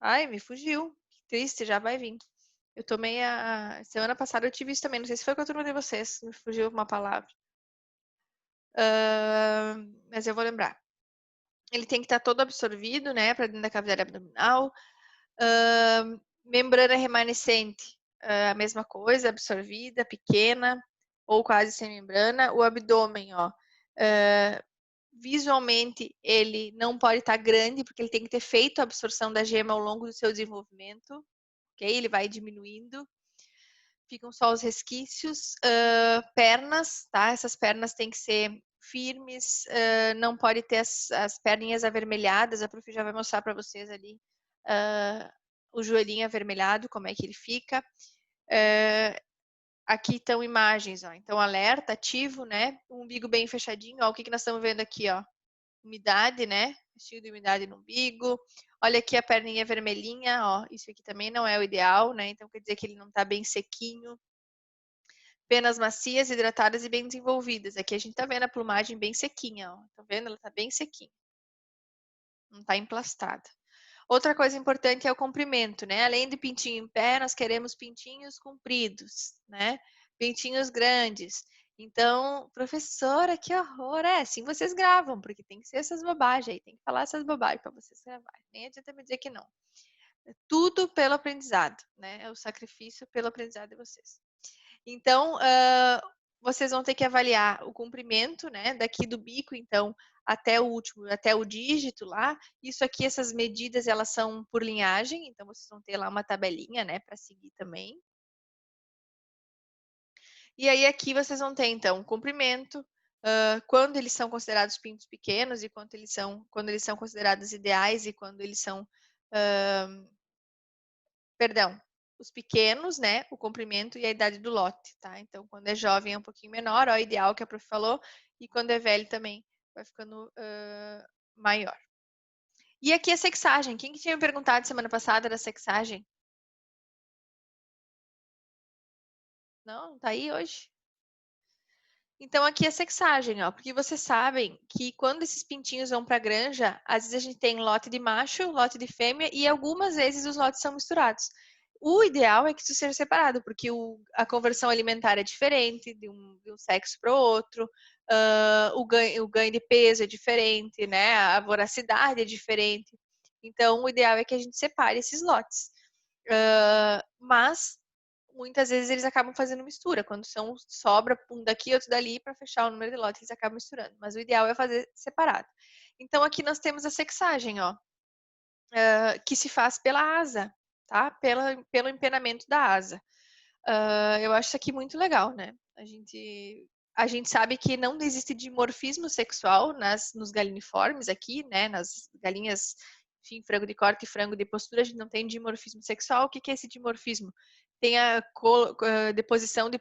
Ai, me fugiu. Que triste, já vai vir. Eu tomei semana passada eu tive isso também. Não sei se foi com a turma de vocês. Me fugiu uma palavra. Mas eu vou lembrar. Ele tem que estar todo absorvido, né? Para dentro da cavidade abdominal. Membrana remanescente. A mesma coisa, absorvida, pequena ou quase sem membrana. O abdômen, ó. Visualmente, ele não pode estar grande, porque ele tem que ter feito a absorção da gema ao longo do seu desenvolvimento. Ok? Ele vai diminuindo. Ficam só os resquícios. Pernas, tá? Essas pernas têm que ser firmes, não pode ter as perninhas avermelhadas. A prof já vai mostrar para vocês ali o joelhinho avermelhado, como é que ele fica. Aqui estão imagens, ó. Então, alerta, ativo, né? O umbigo bem fechadinho, ó. O que que nós estamos vendo aqui, ó? Umidade, né? Estilo de umidade no umbigo. Olha aqui a perninha vermelhinha, ó. Isso aqui também não é o ideal, né? Então, quer dizer que ele não tá bem sequinho. Penas macias, hidratadas e bem desenvolvidas. Aqui a gente tá vendo a plumagem bem sequinha, ó. Tá vendo? Ela tá bem sequinha. Não tá emplastada. Outra coisa importante é o comprimento, né? Além de pintinho em pé, nós queremos pintinhos compridos, né? Pintinhos grandes. Então, professora, que horror! É, assim vocês gravam, porque tem que ser essas bobagens aí, tem que falar essas bobagens para vocês gravarem. Nem adianta me dizer que não. É tudo pelo aprendizado, né? É o sacrifício pelo aprendizado de vocês. Então, vocês vão ter que avaliar o comprimento, né? Daqui do bico, então, até o último, até o dígito lá. Isso aqui, essas medidas, elas são por linhagem, então vocês vão ter lá uma tabelinha, né, para seguir também. E aí aqui vocês vão ter, então, o comprimento, quando eles são considerados pintos pequenos e quando eles são considerados ideais e quando eles são, perdão, os pequenos, né, o comprimento e a idade do lote, tá? Então, quando é jovem é um pouquinho menor, ó, o ideal que a prof falou, e quando é velho também vai ficando maior. E aqui a sexagem. Quem que tinha me perguntado semana passada da sexagem? Não tá aí hoje? Então, aqui a sexagem, ó, porque vocês sabem que quando esses pintinhos vão para a granja, às vezes a gente tem lote de macho, lote de fêmea, e algumas vezes os lotes são misturados. O ideal é que isso seja separado, porque a conversão alimentar é diferente de um sexo para o outro, o ganho de peso é diferente, né? A voracidade é diferente. Então, o ideal é que a gente separe esses lotes. Mas muitas vezes eles acabam fazendo mistura, quando sobra um daqui, outro dali, para fechar o número de lotes, eles acabam misturando. Mas o ideal é fazer separado. Então, aqui nós temos a sexagem, ó, que se faz pela asa, tá? Pelo empenamento da asa. Eu acho isso aqui muito legal, né? A gente sabe que não existe dimorfismo sexual nos galiniformes aqui, né? Nas galinhas, enfim, frango de corte e frango de postura, a gente não tem dimorfismo sexual. O que é esse dimorfismo? Tem a deposição de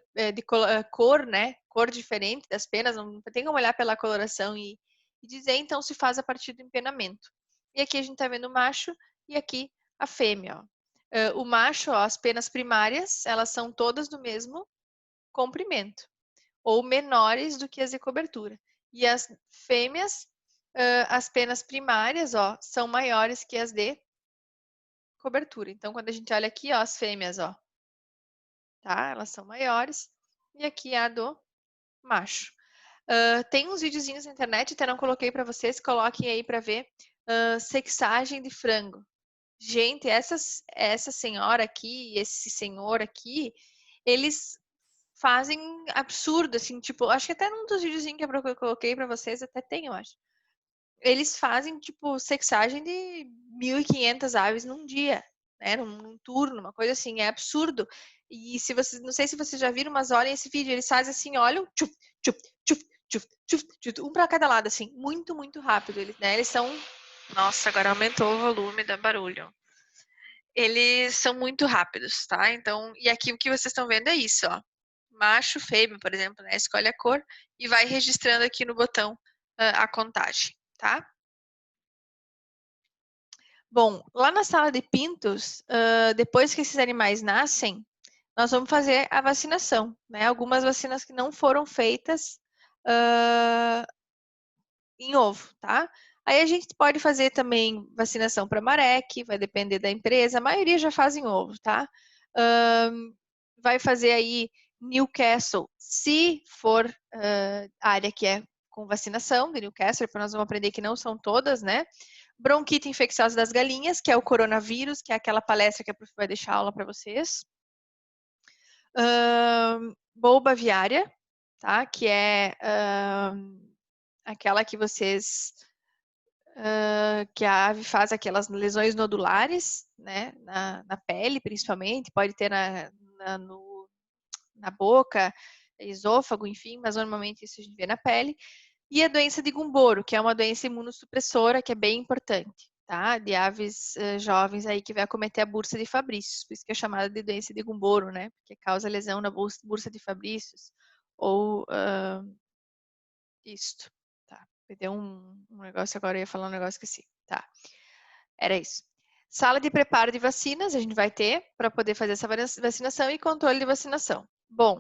cor, né? Cor diferente das penas, não tem como olhar pela coloração e dizer, então se faz a partir do empenamento. E aqui a gente tá vendo o macho e aqui a fêmea, ó. O macho, ó, as penas primárias, elas são todas do mesmo comprimento, ou menores do que as de cobertura. E as fêmeas, as penas primárias, ó, são maiores que as de cobertura. Então, quando a gente olha aqui, ó, as fêmeas, ó, tá? Elas são maiores. E aqui é a do macho. Tem uns videozinhos na internet, até não coloquei para vocês, coloquem aí para ver. Sexagem de frango. Gente, essa senhora aqui, esse senhor aqui, eles fazem absurdo, assim, tipo, acho que até num dos videozinhos que eu coloquei pra vocês, até tem, eu acho. Eles fazem, tipo, sexagem de 1.500 aves num dia, né, num turno, uma coisa assim, é absurdo. E se vocês, não sei se vocês já viram, mas olhem esse vídeo, eles fazem assim, olham, tchuf, tchuf, tchuf, tchuf, tchuf, tchuf, um pra cada lado, assim, muito, muito rápido. Eles são... Nossa, agora aumentou o volume da barulho. Eles são muito rápidos, tá? Então, e aqui o que vocês estão vendo é isso, ó. Macho, fêmea, por exemplo, né? Escolhe a cor e vai registrando aqui no botão a contagem, tá? Bom, lá na sala de pintos, depois que esses animais nascem, nós vamos fazer a vacinação, né? Algumas vacinas que não foram feitas em ovo, tá? Aí a gente pode fazer também vacinação para marek, vai depender da empresa. A maioria já faz em ovo, tá? Vai fazer aí Newcastle, se for área que é com vacinação de Newcastle, porque nós vamos aprender que não são todas, né? Bronquite infecciosa das galinhas, que é o coronavírus, que é aquela palestra que a prof vai deixar aula para vocês. Bolba aviária, tá? Que é aquela que vocês... que a ave faz aquelas lesões nodulares, né? Na pele, principalmente. Pode ter na boca, esôfago, enfim, mas normalmente isso a gente vê na pele. E a doença de Gumboro, que é uma doença imunossupressora, que é bem importante, tá? De aves jovens aí que vai acometer a bursa de Fabrícios, por isso que é chamada de doença de Gumboro, né? Porque causa lesão na bursa de Fabrícios, ou isto, tá? Perdeu um negócio agora, eu ia falar um negócio que esqueci, tá? Era isso. Sala de preparo de vacinas, a gente vai ter para poder fazer essa vacinação e controle de vacinação. Bom,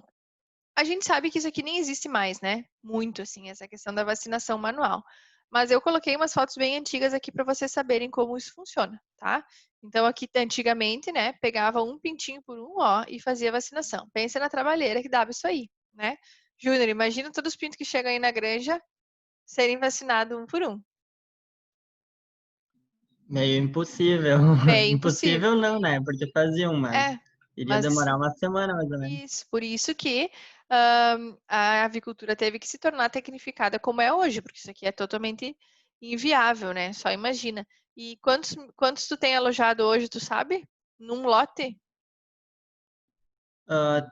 a gente sabe que isso aqui nem existe mais, né? Muito, assim, essa questão da vacinação manual. Mas eu coloquei umas fotos bem antigas aqui para vocês saberem como isso funciona, tá? Então, aqui, antigamente, né, pegava um pintinho por um, ó, e fazia vacinação. Pensa na trabalheira que dava isso aí, né? Júnior, imagina todos os pintos que chegam aí na granja serem vacinados um por um. Meio impossível. É impossível. Impossível não, né? Porque faziam, mas É, iria mas demorar uma semana, mais ou menos. isso, por isso que a avicultura teve que se tornar tecnificada como é hoje, porque isso aqui é totalmente inviável, né? Só imagina. E quantos tu tem alojado hoje, tu sabe? Num lote?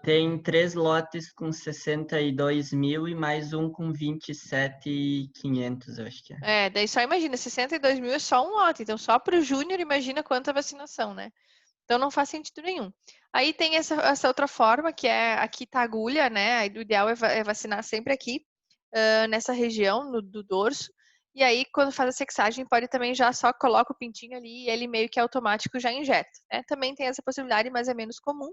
Tem 3 lotes com 62 mil e mais um com 27.500, eu acho que é. É, daí só imagina, 62 mil é só um lote, então só para o júnior imagina quanta vacinação, né? Então não faz sentido nenhum. Aí tem essa outra forma, que é aqui tá a agulha, né? Aí o ideal é vacinar sempre aqui, nessa região, do dorso. E aí, quando faz a sexagem, pode também já só coloca o pintinho ali e ele meio que automático já injeta, né? Também tem essa possibilidade, mas é menos comum.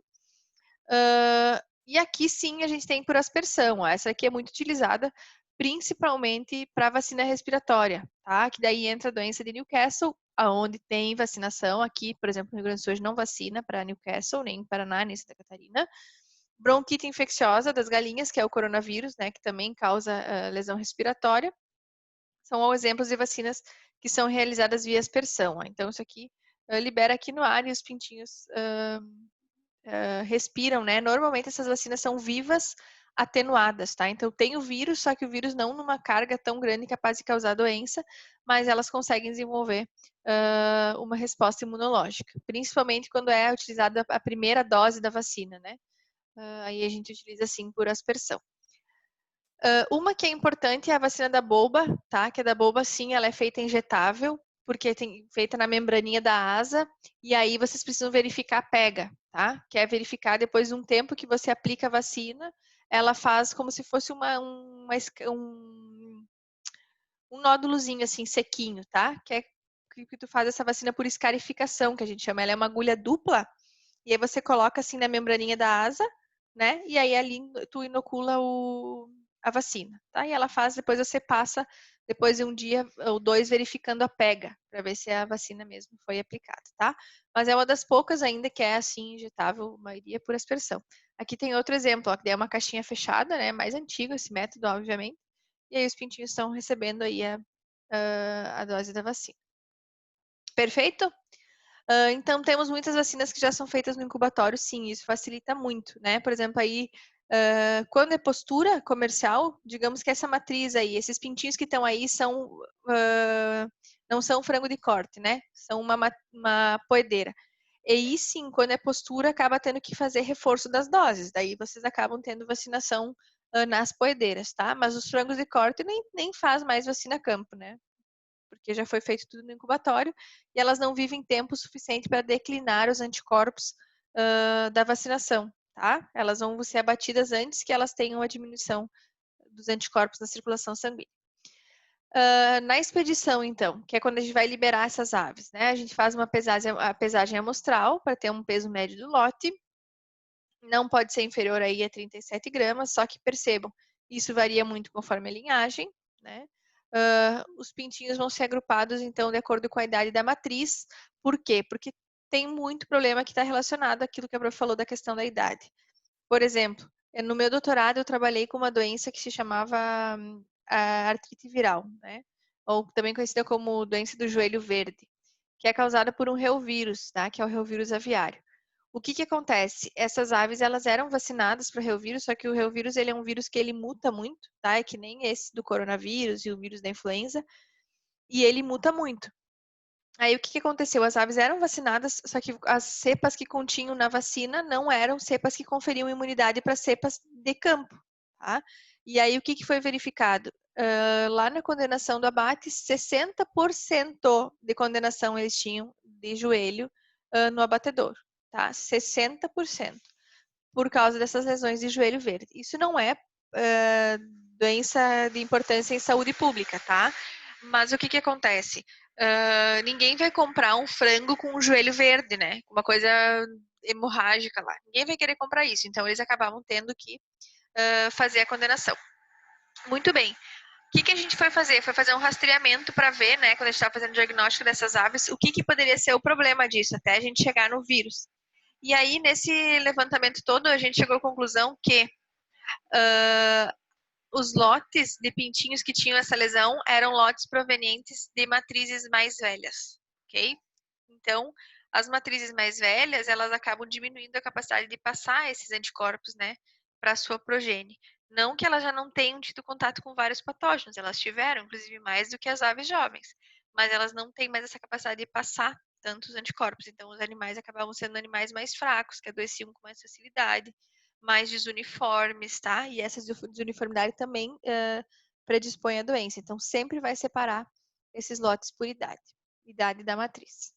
E aqui sim a gente tem por aspersão. Ó. Essa aqui é muito utilizada principalmente para vacina respiratória, tá? Que daí entra a doença de Newcastle, aonde tem vacinação. Aqui, por exemplo, no Rio Grande do Sul não vacina para Newcastle, nem em Paraná, nem em Santa Catarina. Bronquite infecciosa das galinhas, que é o coronavírus, né? Que também causa lesão respiratória. São exemplos de vacinas que são realizadas via aspersão. Ó. Então, isso aqui libera aqui no ar e os pintinhos respiram, né? Normalmente essas vacinas são vivas atenuadas, tá? Então tem o vírus, só que o vírus não numa carga tão grande capaz de causar doença, mas elas conseguem desenvolver uma resposta imunológica, principalmente quando é utilizada a primeira dose da vacina, né? Aí a gente utiliza assim por aspersão. Uma que é importante é a vacina da boba, tá? Que a da boba, sim, ela é feita injetável, porque tem feita na membraninha da asa, e aí vocês precisam verificar a pega, tá? Que é verificar depois de um tempo que você aplica a vacina, ela faz como se fosse um nódulozinho assim, sequinho, tá? Que é que tu faz essa vacina por escarificação, que a gente chama. Ela é uma agulha dupla, e aí você coloca assim na membraninha da asa, né? E aí ali tu inocula a vacina, tá? E ela faz, depois você passa, depois de um dia ou dois, verificando a pega, para ver se a vacina mesmo foi aplicada, tá? Mas é uma das poucas ainda que é assim, injetável, a maioria por aspersão. Aqui tem outro exemplo, ó, que é uma caixinha fechada, né? Mais antigo esse método, obviamente. E aí os pintinhos estão recebendo aí a dose da vacina. Perfeito? Então, temos muitas vacinas que já são feitas no incubatório, sim, isso facilita muito, né? Por exemplo, aí, quando é postura comercial, digamos que essa matriz aí, esses pintinhos que estão aí não são frango de corte, né? São uma poedeira. E aí, sim, quando é postura, acaba tendo que fazer reforço das doses, daí vocês acabam tendo vacinação nas poedeiras, tá? Mas os frangos de corte nem faz mais vacina a campo, né? Porque já foi feito tudo no incubatório, e elas não vivem tempo suficiente para declinar os anticorpos da vacinação, tá? Elas vão ser abatidas antes que elas tenham a diminuição dos anticorpos na circulação sanguínea. Na expedição, então, que é quando a gente vai liberar essas aves, né? A gente faz a pesagem amostral para ter um peso médio do lote. Não pode ser inferior aí a 37 gramas, só que percebam, isso varia muito conforme a linhagem, né? Os pintinhos vão ser agrupados, então, de acordo com a idade da matriz. Por quê? Porque tem muito problema que está relacionado àquilo que a Prof falou da questão da idade. Por exemplo, no meu doutorado eu trabalhei com uma doença que se chamava a artrite viral, né? Ou também conhecida como doença do joelho verde, que é causada por um reovírus, tá? Que é o reovírus aviário. O que acontece? Essas aves, elas eram vacinadas para o reovírus, só que o reovírus, ele é um vírus que ele muta muito, tá? É que nem esse do coronavírus e o vírus da influenza, e ele muta muito. Aí, o que aconteceu? As aves eram vacinadas, só que as cepas que continham na vacina não eram cepas que conferiam imunidade para cepas de campo, tá? E aí, o que foi verificado? Lá na condenação do abate, 60% de condenação eles tinham de joelho no abatedor, tá? 60%, por causa dessas lesões de joelho verde. Isso não é doença de importância em saúde pública, tá? Mas o que acontece? Ninguém vai comprar um frango com um joelho verde, né? Uma coisa hemorrágica lá. Ninguém vai querer comprar isso. Então, eles acabavam tendo que fazer a condenação. Muito bem. O que a gente foi fazer? Foi fazer um rastreamento para ver, né, quando a gente estava fazendo o diagnóstico dessas aves, o que poderia ser o problema disso, até a gente chegar no vírus. E aí, nesse levantamento todo, a gente chegou à conclusão que os lotes de pintinhos que tinham essa lesão eram lotes provenientes de matrizes mais velhas, ok? Então, as matrizes mais velhas, elas acabam diminuindo a capacidade de passar esses anticorpos, né, para a sua progenie. Não que elas já não tenham tido contato com vários patógenos, elas tiveram, inclusive, mais do que as aves jovens, mas elas não têm mais essa capacidade de passar tantos anticorpos. Então, os animais acabavam sendo animais mais fracos, que adoeciam com mais facilidade, mais desuniformes, tá? E essa desuniformidade também predispõe à doença. Então, sempre vai separar esses lotes por idade da matriz.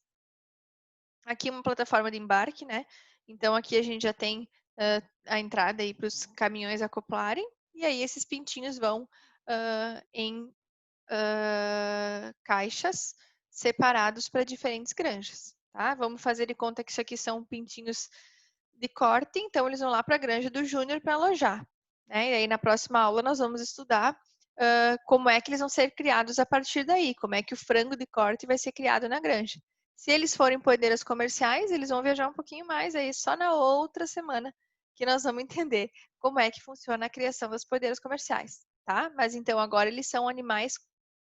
Aqui uma plataforma de embarque, né? Então, aqui a gente já tem a entrada aí para os caminhões acoplarem. E aí, esses pintinhos vão em caixas separados para diferentes granjas, tá? Vamos fazer de conta que isso aqui são pintinhos de corte, então eles vão lá para a granja do Júnior para alojar, né? E aí na próxima aula nós vamos estudar como é que eles vão ser criados a partir daí, como é que o frango de corte vai ser criado na granja. Se eles forem poedeiras comerciais, eles vão viajar um pouquinho mais, aí só na outra semana que nós vamos entender como é que funciona a criação das poedeiras comerciais, tá? Mas então agora eles são animais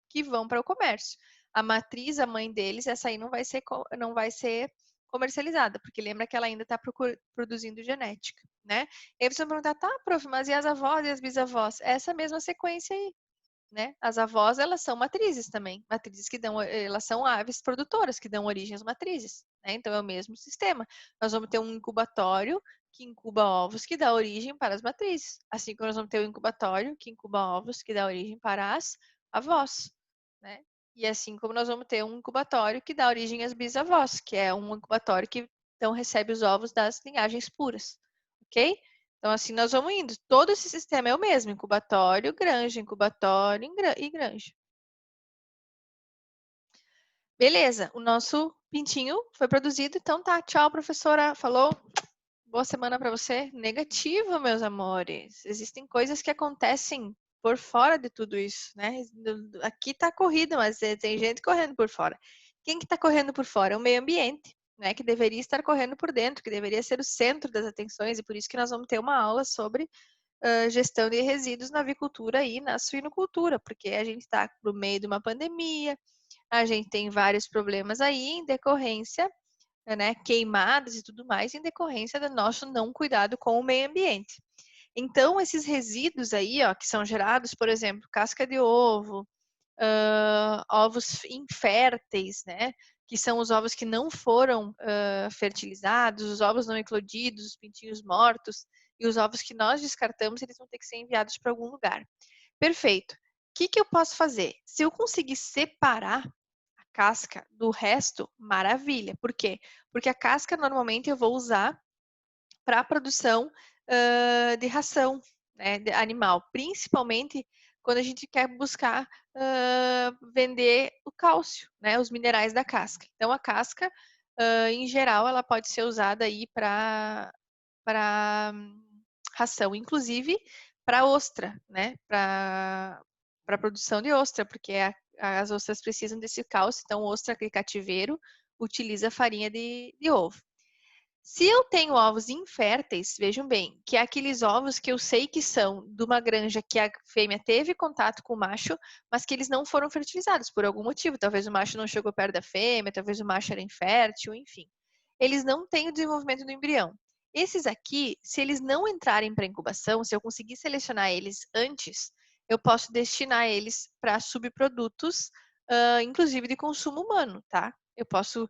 que vão para o comércio. A matriz, a mãe deles, essa aí não vai ser comercializada, porque lembra que ela ainda está produzindo genética, né? E aí vocês vão perguntar, tá, prof, mas e as avós e as bisavós? Essa mesma sequência aí, né? As avós, elas são matrizes também, matrizes que elas são aves produtoras que dão origem às matrizes, né? Então é o mesmo sistema. Nós vamos ter um incubatório que incuba ovos que dá origem para as matrizes, assim como nós vamos ter um incubatório que incuba ovos que dá origem para as avós, né? E assim como nós vamos ter um incubatório que dá origem às bisavós, que é um incubatório que então recebe os ovos das linhagens puras, ok? Então, assim, nós vamos indo. Todo esse sistema é o mesmo: incubatório, granja, incubatório e granja. Beleza, o nosso pintinho foi produzido. Então tá, tchau, professora. Falou. Boa semana para você. Negativo, meus amores. Existem coisas que acontecem por fora de tudo isso, né? Aqui tá corrida, mas tem gente correndo por fora. Quem que tá correndo por fora? É o meio ambiente, né? Que deveria estar correndo por dentro, que deveria ser o centro das atenções, e por isso que nós vamos ter uma aula sobre gestão de resíduos na avicultura e na suinocultura, porque a gente está no meio de uma pandemia, a gente tem vários problemas aí em decorrência, né, queimadas e tudo mais, em decorrência do nosso não cuidado com o meio ambiente. Então, esses resíduos aí, ó, que são gerados, por exemplo, casca de ovo, ovos inférteis, né, que são os ovos que não foram fertilizados, os ovos não eclodidos, os pintinhos mortos, e os ovos que nós descartamos, eles vão ter que ser enviados para algum lugar. Perfeito. O que eu posso fazer? Se eu conseguir separar a casca do resto, maravilha. Por quê? Porque a casca, normalmente, eu vou usar para a produção de ração, né, de animal, principalmente quando a gente quer buscar vender o cálcio, né, os minerais da casca. Então, a casca, em geral, ela pode ser usada aí para ração, inclusive para ostra, né, para a produção de ostra, porque as ostras precisam desse cálcio, então ostra, aquele cativeiro, utiliza farinha de ovo. Se eu tenho ovos inférteis, vejam bem, que é aqueles ovos que eu sei que são de uma granja que a fêmea teve contato com o macho, mas que eles não foram fertilizados por algum motivo. Talvez o macho não chegou perto da fêmea, talvez o macho era infértil, enfim. Eles não têm o desenvolvimento do embrião. Esses aqui, se eles não entrarem para incubação, se eu conseguir selecionar eles antes, eu posso destinar eles para subprodutos, inclusive de consumo humano, tá? Eu posso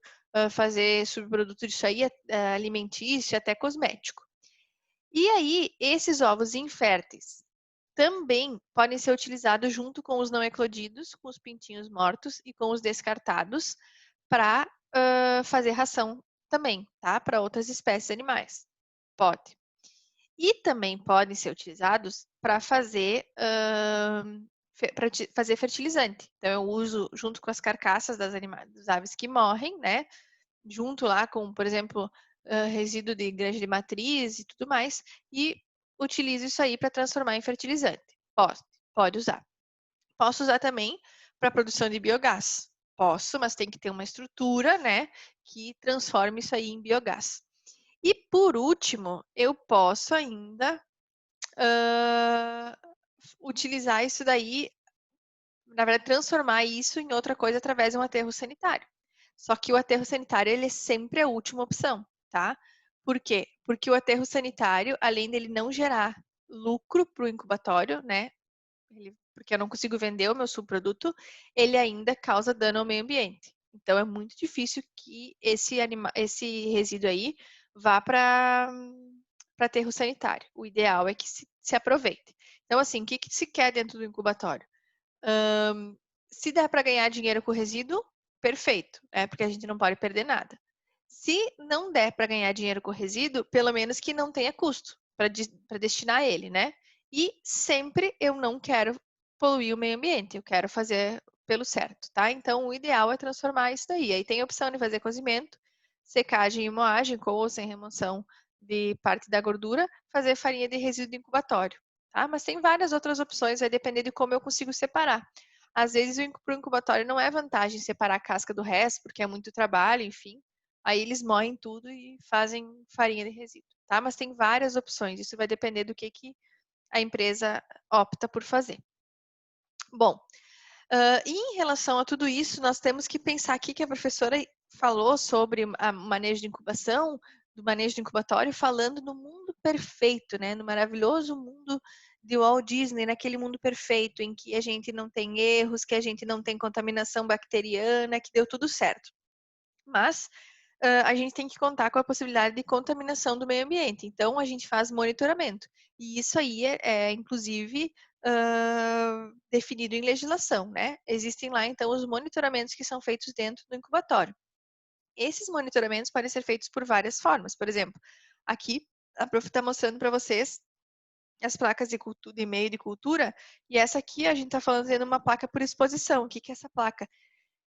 fazer subproduto disso aí, alimentício, até cosmético. E aí, esses ovos inférteis também podem ser utilizados junto com os não eclodidos, com os pintinhos mortos e com os descartados para fazer ração também, tá? Para outras espécies animais. Pode. E também podem ser utilizados para fazer fertilizante. Então, eu uso junto com as carcaças das aves que morrem, né? Junto lá com, por exemplo, resíduo de granja de matriz e tudo mais, e utilizo isso aí para transformar em fertilizante. Pode usar. Posso usar também para produção de biogás. Posso, mas tem que ter uma estrutura, né, que transforme isso aí em biogás. E por último, eu posso ainda utilizar isso daí, na verdade, transformar isso em outra coisa através de um aterro sanitário. Só que o aterro sanitário, ele é sempre a última opção, tá? Por quê? Porque o aterro sanitário, além dele não gerar lucro para o incubatório, né? Porque eu não consigo vender o meu subproduto, ele ainda causa dano ao meio ambiente. Então, é muito difícil que esse resíduo aí vá para aterro sanitário. O ideal é que se aproveite. Então, assim, o que se quer dentro do incubatório? Se der para ganhar dinheiro com o resíduo, perfeito, né? Porque a gente não pode perder nada. Se não der para ganhar dinheiro com o resíduo, pelo menos que não tenha custo para destinar ele, né? E sempre eu não quero poluir o meio ambiente, eu quero fazer pelo certo, tá? Então, o ideal é transformar isso daí. Aí tem a opção de fazer cozimento, secagem e moagem, com ou sem remoção de parte da gordura, fazer farinha de resíduo de incubatório, tá? Mas tem várias outras opções, vai depender de como eu consigo separar. Às vezes, para o incubatório não é vantagem separar a casca do resto, porque é muito trabalho, enfim. Aí eles moem tudo e fazem farinha de resíduo, tá? Mas tem várias opções, isso vai depender do que a empresa opta por fazer. Bom, e em relação a tudo isso, nós temos que pensar aqui que a professora falou sobre o manejo de incubação, do manejo de incubatório, falando no mundo perfeito, né? No maravilhoso mundo de Walt Disney, naquele mundo perfeito em que a gente não tem erros, que a gente não tem contaminação bacteriana, que deu tudo certo. Mas a gente tem que contar com a possibilidade de contaminação do meio ambiente. Então, a gente faz monitoramento. E isso aí inclusive, definido em legislação, né? Existem lá, então, os monitoramentos que são feitos dentro do incubatório. Esses monitoramentos podem ser feitos por várias formas. Por exemplo, aqui a prof está mostrando para vocês as placas de meio de cultura, e essa aqui a gente está falando de uma placa por exposição. O que é essa placa?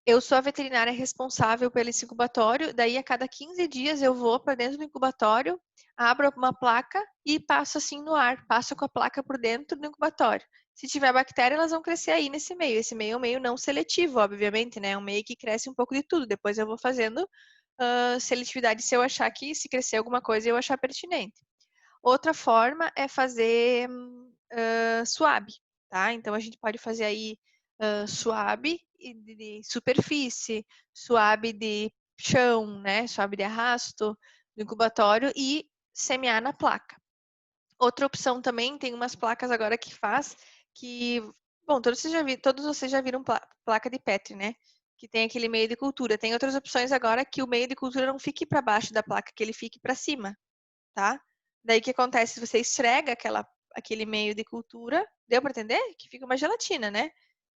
Eu sou a veterinária responsável pelo esse incubatório, daí a cada 15 dias eu vou para dentro do incubatório, abro uma placa e passo assim no ar, passo com a placa por dentro do incubatório. Se tiver bactéria, elas vão crescer aí nesse meio. Esse meio é um meio não seletivo, obviamente, né? É um meio que cresce um pouco de tudo. Depois eu vou fazendo seletividade se eu achar que, se crescer alguma coisa, eu achar pertinente. Outra forma é fazer swab, tá? Então a gente pode fazer aí swab de superfície, swab de chão, né? Swab de arrasto do incubatório e semear na placa. Outra opção também, tem umas placas agora que faz que, bom, todos vocês já viram placa de Petri, né? Que tem aquele meio de cultura. Tem outras opções agora que o meio de cultura não fique para baixo da placa, que ele fique para cima, tá? Daí o que acontece? Você esfrega aquele meio de cultura, deu para entender? Que fica uma gelatina, né?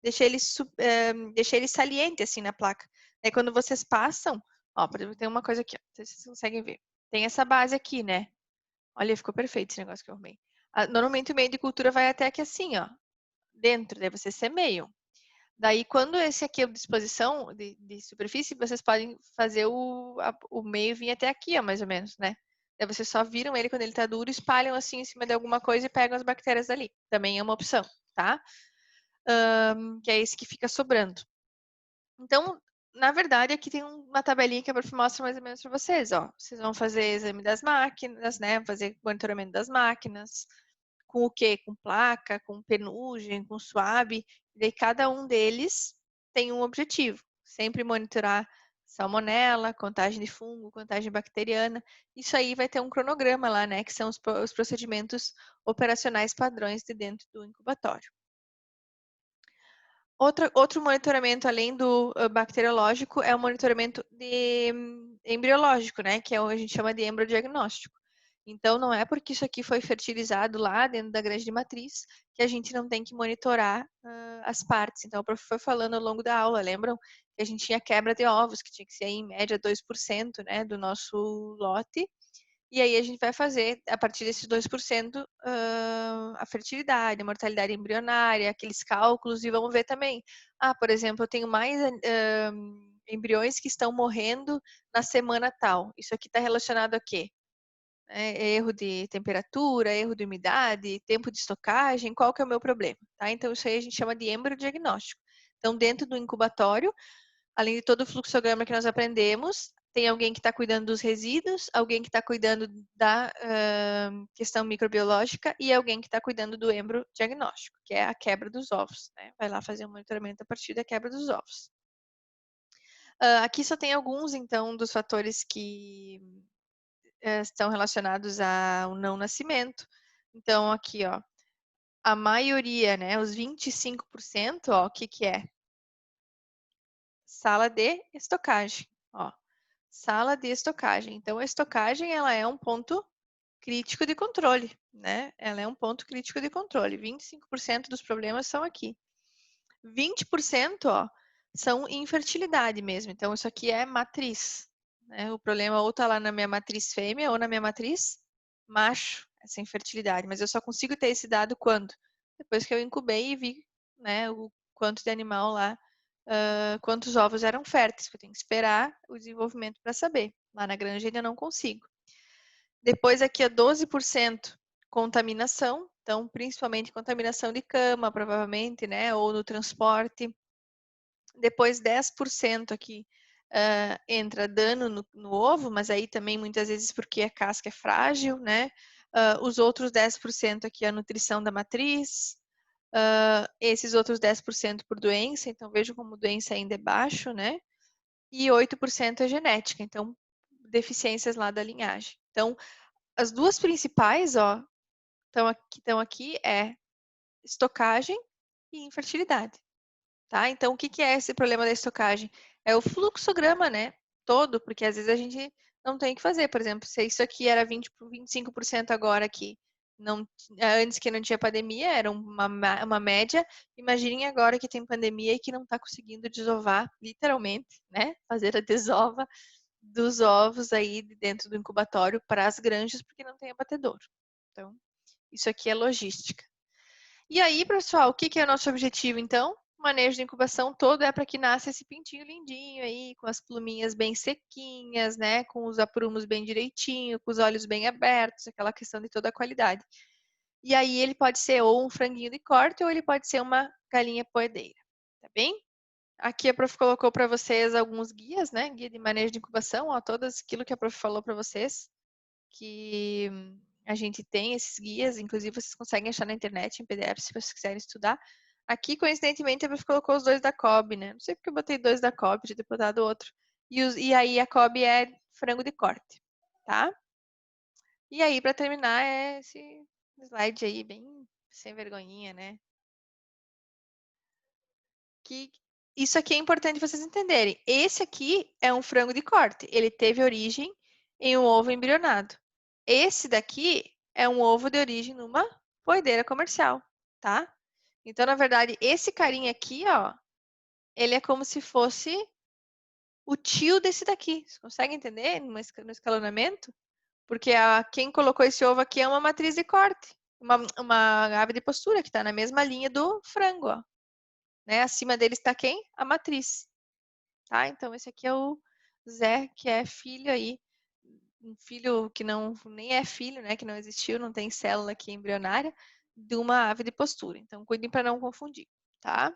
Deixa ele saliente assim na placa. Aí quando vocês passam, ó, por exemplo, tem uma coisa aqui, ó, não sei se vocês conseguem ver. Tem essa base aqui, né? Olha, ficou perfeito esse negócio que eu arrumei. Normalmente o meio de cultura vai até aqui assim, ó, dentro, daí vocês semeiam. Daí, quando esse aqui é a disposição de superfície, vocês podem fazer o meio vir até aqui, ó, mais ou menos, né? Daí vocês só viram ele quando ele tá duro, espalham assim em cima de alguma coisa e pegam as bactérias dali. Também é uma opção, tá? Que é esse que fica sobrando. Então, na verdade, aqui tem uma tabelinha que a prof mostra mais ou menos para vocês, ó. Vocês vão fazer exame das máquinas, né? Fazer monitoramento das máquinas. Com o quê? Com placa, com penugem, com swab. E daí cada um deles tem um objetivo. Sempre monitorar salmonela, contagem de fungo, contagem bacteriana. Isso aí vai ter um cronograma lá, né? Que são os procedimentos operacionais padrões de dentro do incubatório. Outro monitoramento, além do bacteriológico, é o monitoramento embriológico, né? Que é o que a gente chama de embriodiagnóstico. Então, não é porque isso aqui foi fertilizado lá dentro da grande matriz que a gente não tem que monitorar as partes. Então, o prof foi falando ao longo da aula, lembram? Que a gente tinha quebra de ovos, que tinha que ser em média 2%, né, do nosso lote. E aí a gente vai fazer, a partir desses 2%, a fertilidade, a mortalidade embrionária, aqueles cálculos, e vamos ver também. Por exemplo, eu tenho mais embriões que estão morrendo na semana tal. Isso aqui está relacionado a quê? Erro de temperatura, erro de umidade, tempo de estocagem, qual que é o meu problema, tá? Então, isso aí a gente chama de embriodiagnóstico. Então, dentro do incubatório, além de todo o fluxograma que nós aprendemos, tem alguém que está cuidando dos resíduos, alguém que está cuidando da questão microbiológica e alguém que está cuidando do embriodiagnóstico, que é a quebra dos ovos, né? Vai lá fazer um monitoramento a partir da quebra dos ovos. Aqui só tem alguns, então, dos fatores que estão relacionados ao não nascimento. Então, aqui, ó, a maioria, né, os 25%, ó, o que que é? Sala de estocagem, ó. Sala de estocagem. Então, a estocagem, ela é um ponto crítico de controle, né? Ela é um ponto crítico de controle. 25% dos problemas são aqui. 20%, ó, são infertilidade mesmo. Então, isso aqui é matriz, né? O problema ou tá lá na minha matriz fêmea ou na minha matriz macho, essa infertilidade. Mas eu só consigo ter esse dado quando? Depois que eu incubei e vi, né, o quanto de animal lá, quantos ovos eram férteis, que eu tenho que esperar o desenvolvimento para saber. Lá na granja ainda não consigo. Depois aqui é 12% contaminação, então principalmente contaminação de cama, provavelmente, né, ou no transporte. Depois 10% aqui entra dano no ovo, mas aí também muitas vezes porque a casca é frágil, né? Os outros 10% aqui é a nutrição da matriz, esses outros 10% por doença, então vejo como doença ainda é baixo, né? E 8% é genética, então deficiências lá da linhagem. Então, as duas principais, ó, estão aqui é estocagem e infertilidade. Tá? Então, o que que é esse problema da estocagem? É o fluxograma, né? Todo, porque às vezes a gente não tem o que fazer. Por exemplo, se isso aqui era 25% agora aqui, não, antes que não tinha pandemia, era uma média. Imaginem agora que tem pandemia e que não está conseguindo desovar, literalmente, né? Fazer a desova dos ovos aí dentro do incubatório para as granjas, porque não tem abatedor. Então, isso aqui é logística. E aí, pessoal, o que que é o nosso objetivo, então? O manejo de incubação todo é para que nasça esse pintinho lindinho aí, com as pluminhas bem sequinhas, né? Com os aprumos bem direitinho, com os olhos bem abertos, aquela questão de toda a qualidade. E aí ele pode ser ou um franguinho de corte ou ele pode ser uma galinha poedeira, tá bem? Aqui a prof colocou para vocês alguns guias, né? Guia de manejo de incubação, ó, todas aquilo que a prof falou para vocês, que a gente tem esses guias, inclusive vocês conseguem achar na internet em PDF se vocês quiserem estudar. Aqui, coincidentemente, a prof colocou os dois da Cobb, né? Não sei porque eu botei dois da Cobb, podia ter botado outro. E aí a Cobb é frango de corte, tá? E aí, para terminar, é esse slide aí, bem sem vergonhinha, né? Que isso aqui é importante vocês entenderem. Esse aqui é um frango de corte. Ele teve origem em um ovo embrionado. Esse daqui é um ovo de origem numa poedeira comercial, tá? Então, na verdade, esse carinha aqui, ó, ele é como se fosse o tio desse daqui. Você consegue entender no escalonamento? Porque quem colocou esse ovo aqui é uma matriz de corte, uma ave de postura que está na mesma linha do frango, ó. Né? Acima dele está quem? A matriz. Tá? Então, esse aqui é o Zé, que é filho aí, um filho que não nem é filho, né? Que não existiu, não tem célula aqui embrionária, de uma ave de postura. Então, cuidem para não confundir, tá?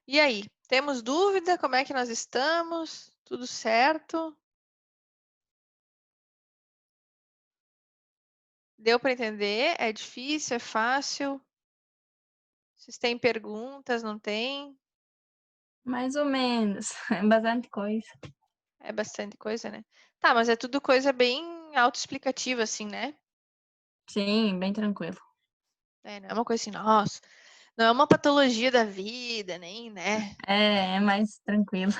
E aí, temos dúvida? Como é que nós estamos? Tudo certo? Deu para entender? É difícil? É fácil? Vocês têm perguntas? Não tem? Mais ou menos. É bastante coisa. É bastante coisa, né? Tá, mas é tudo coisa bem autoexplicativa, assim, né? Sim, bem tranquilo. Não é uma coisa assim, nossa, não é uma patologia da vida, nem, né? É mais tranquilo.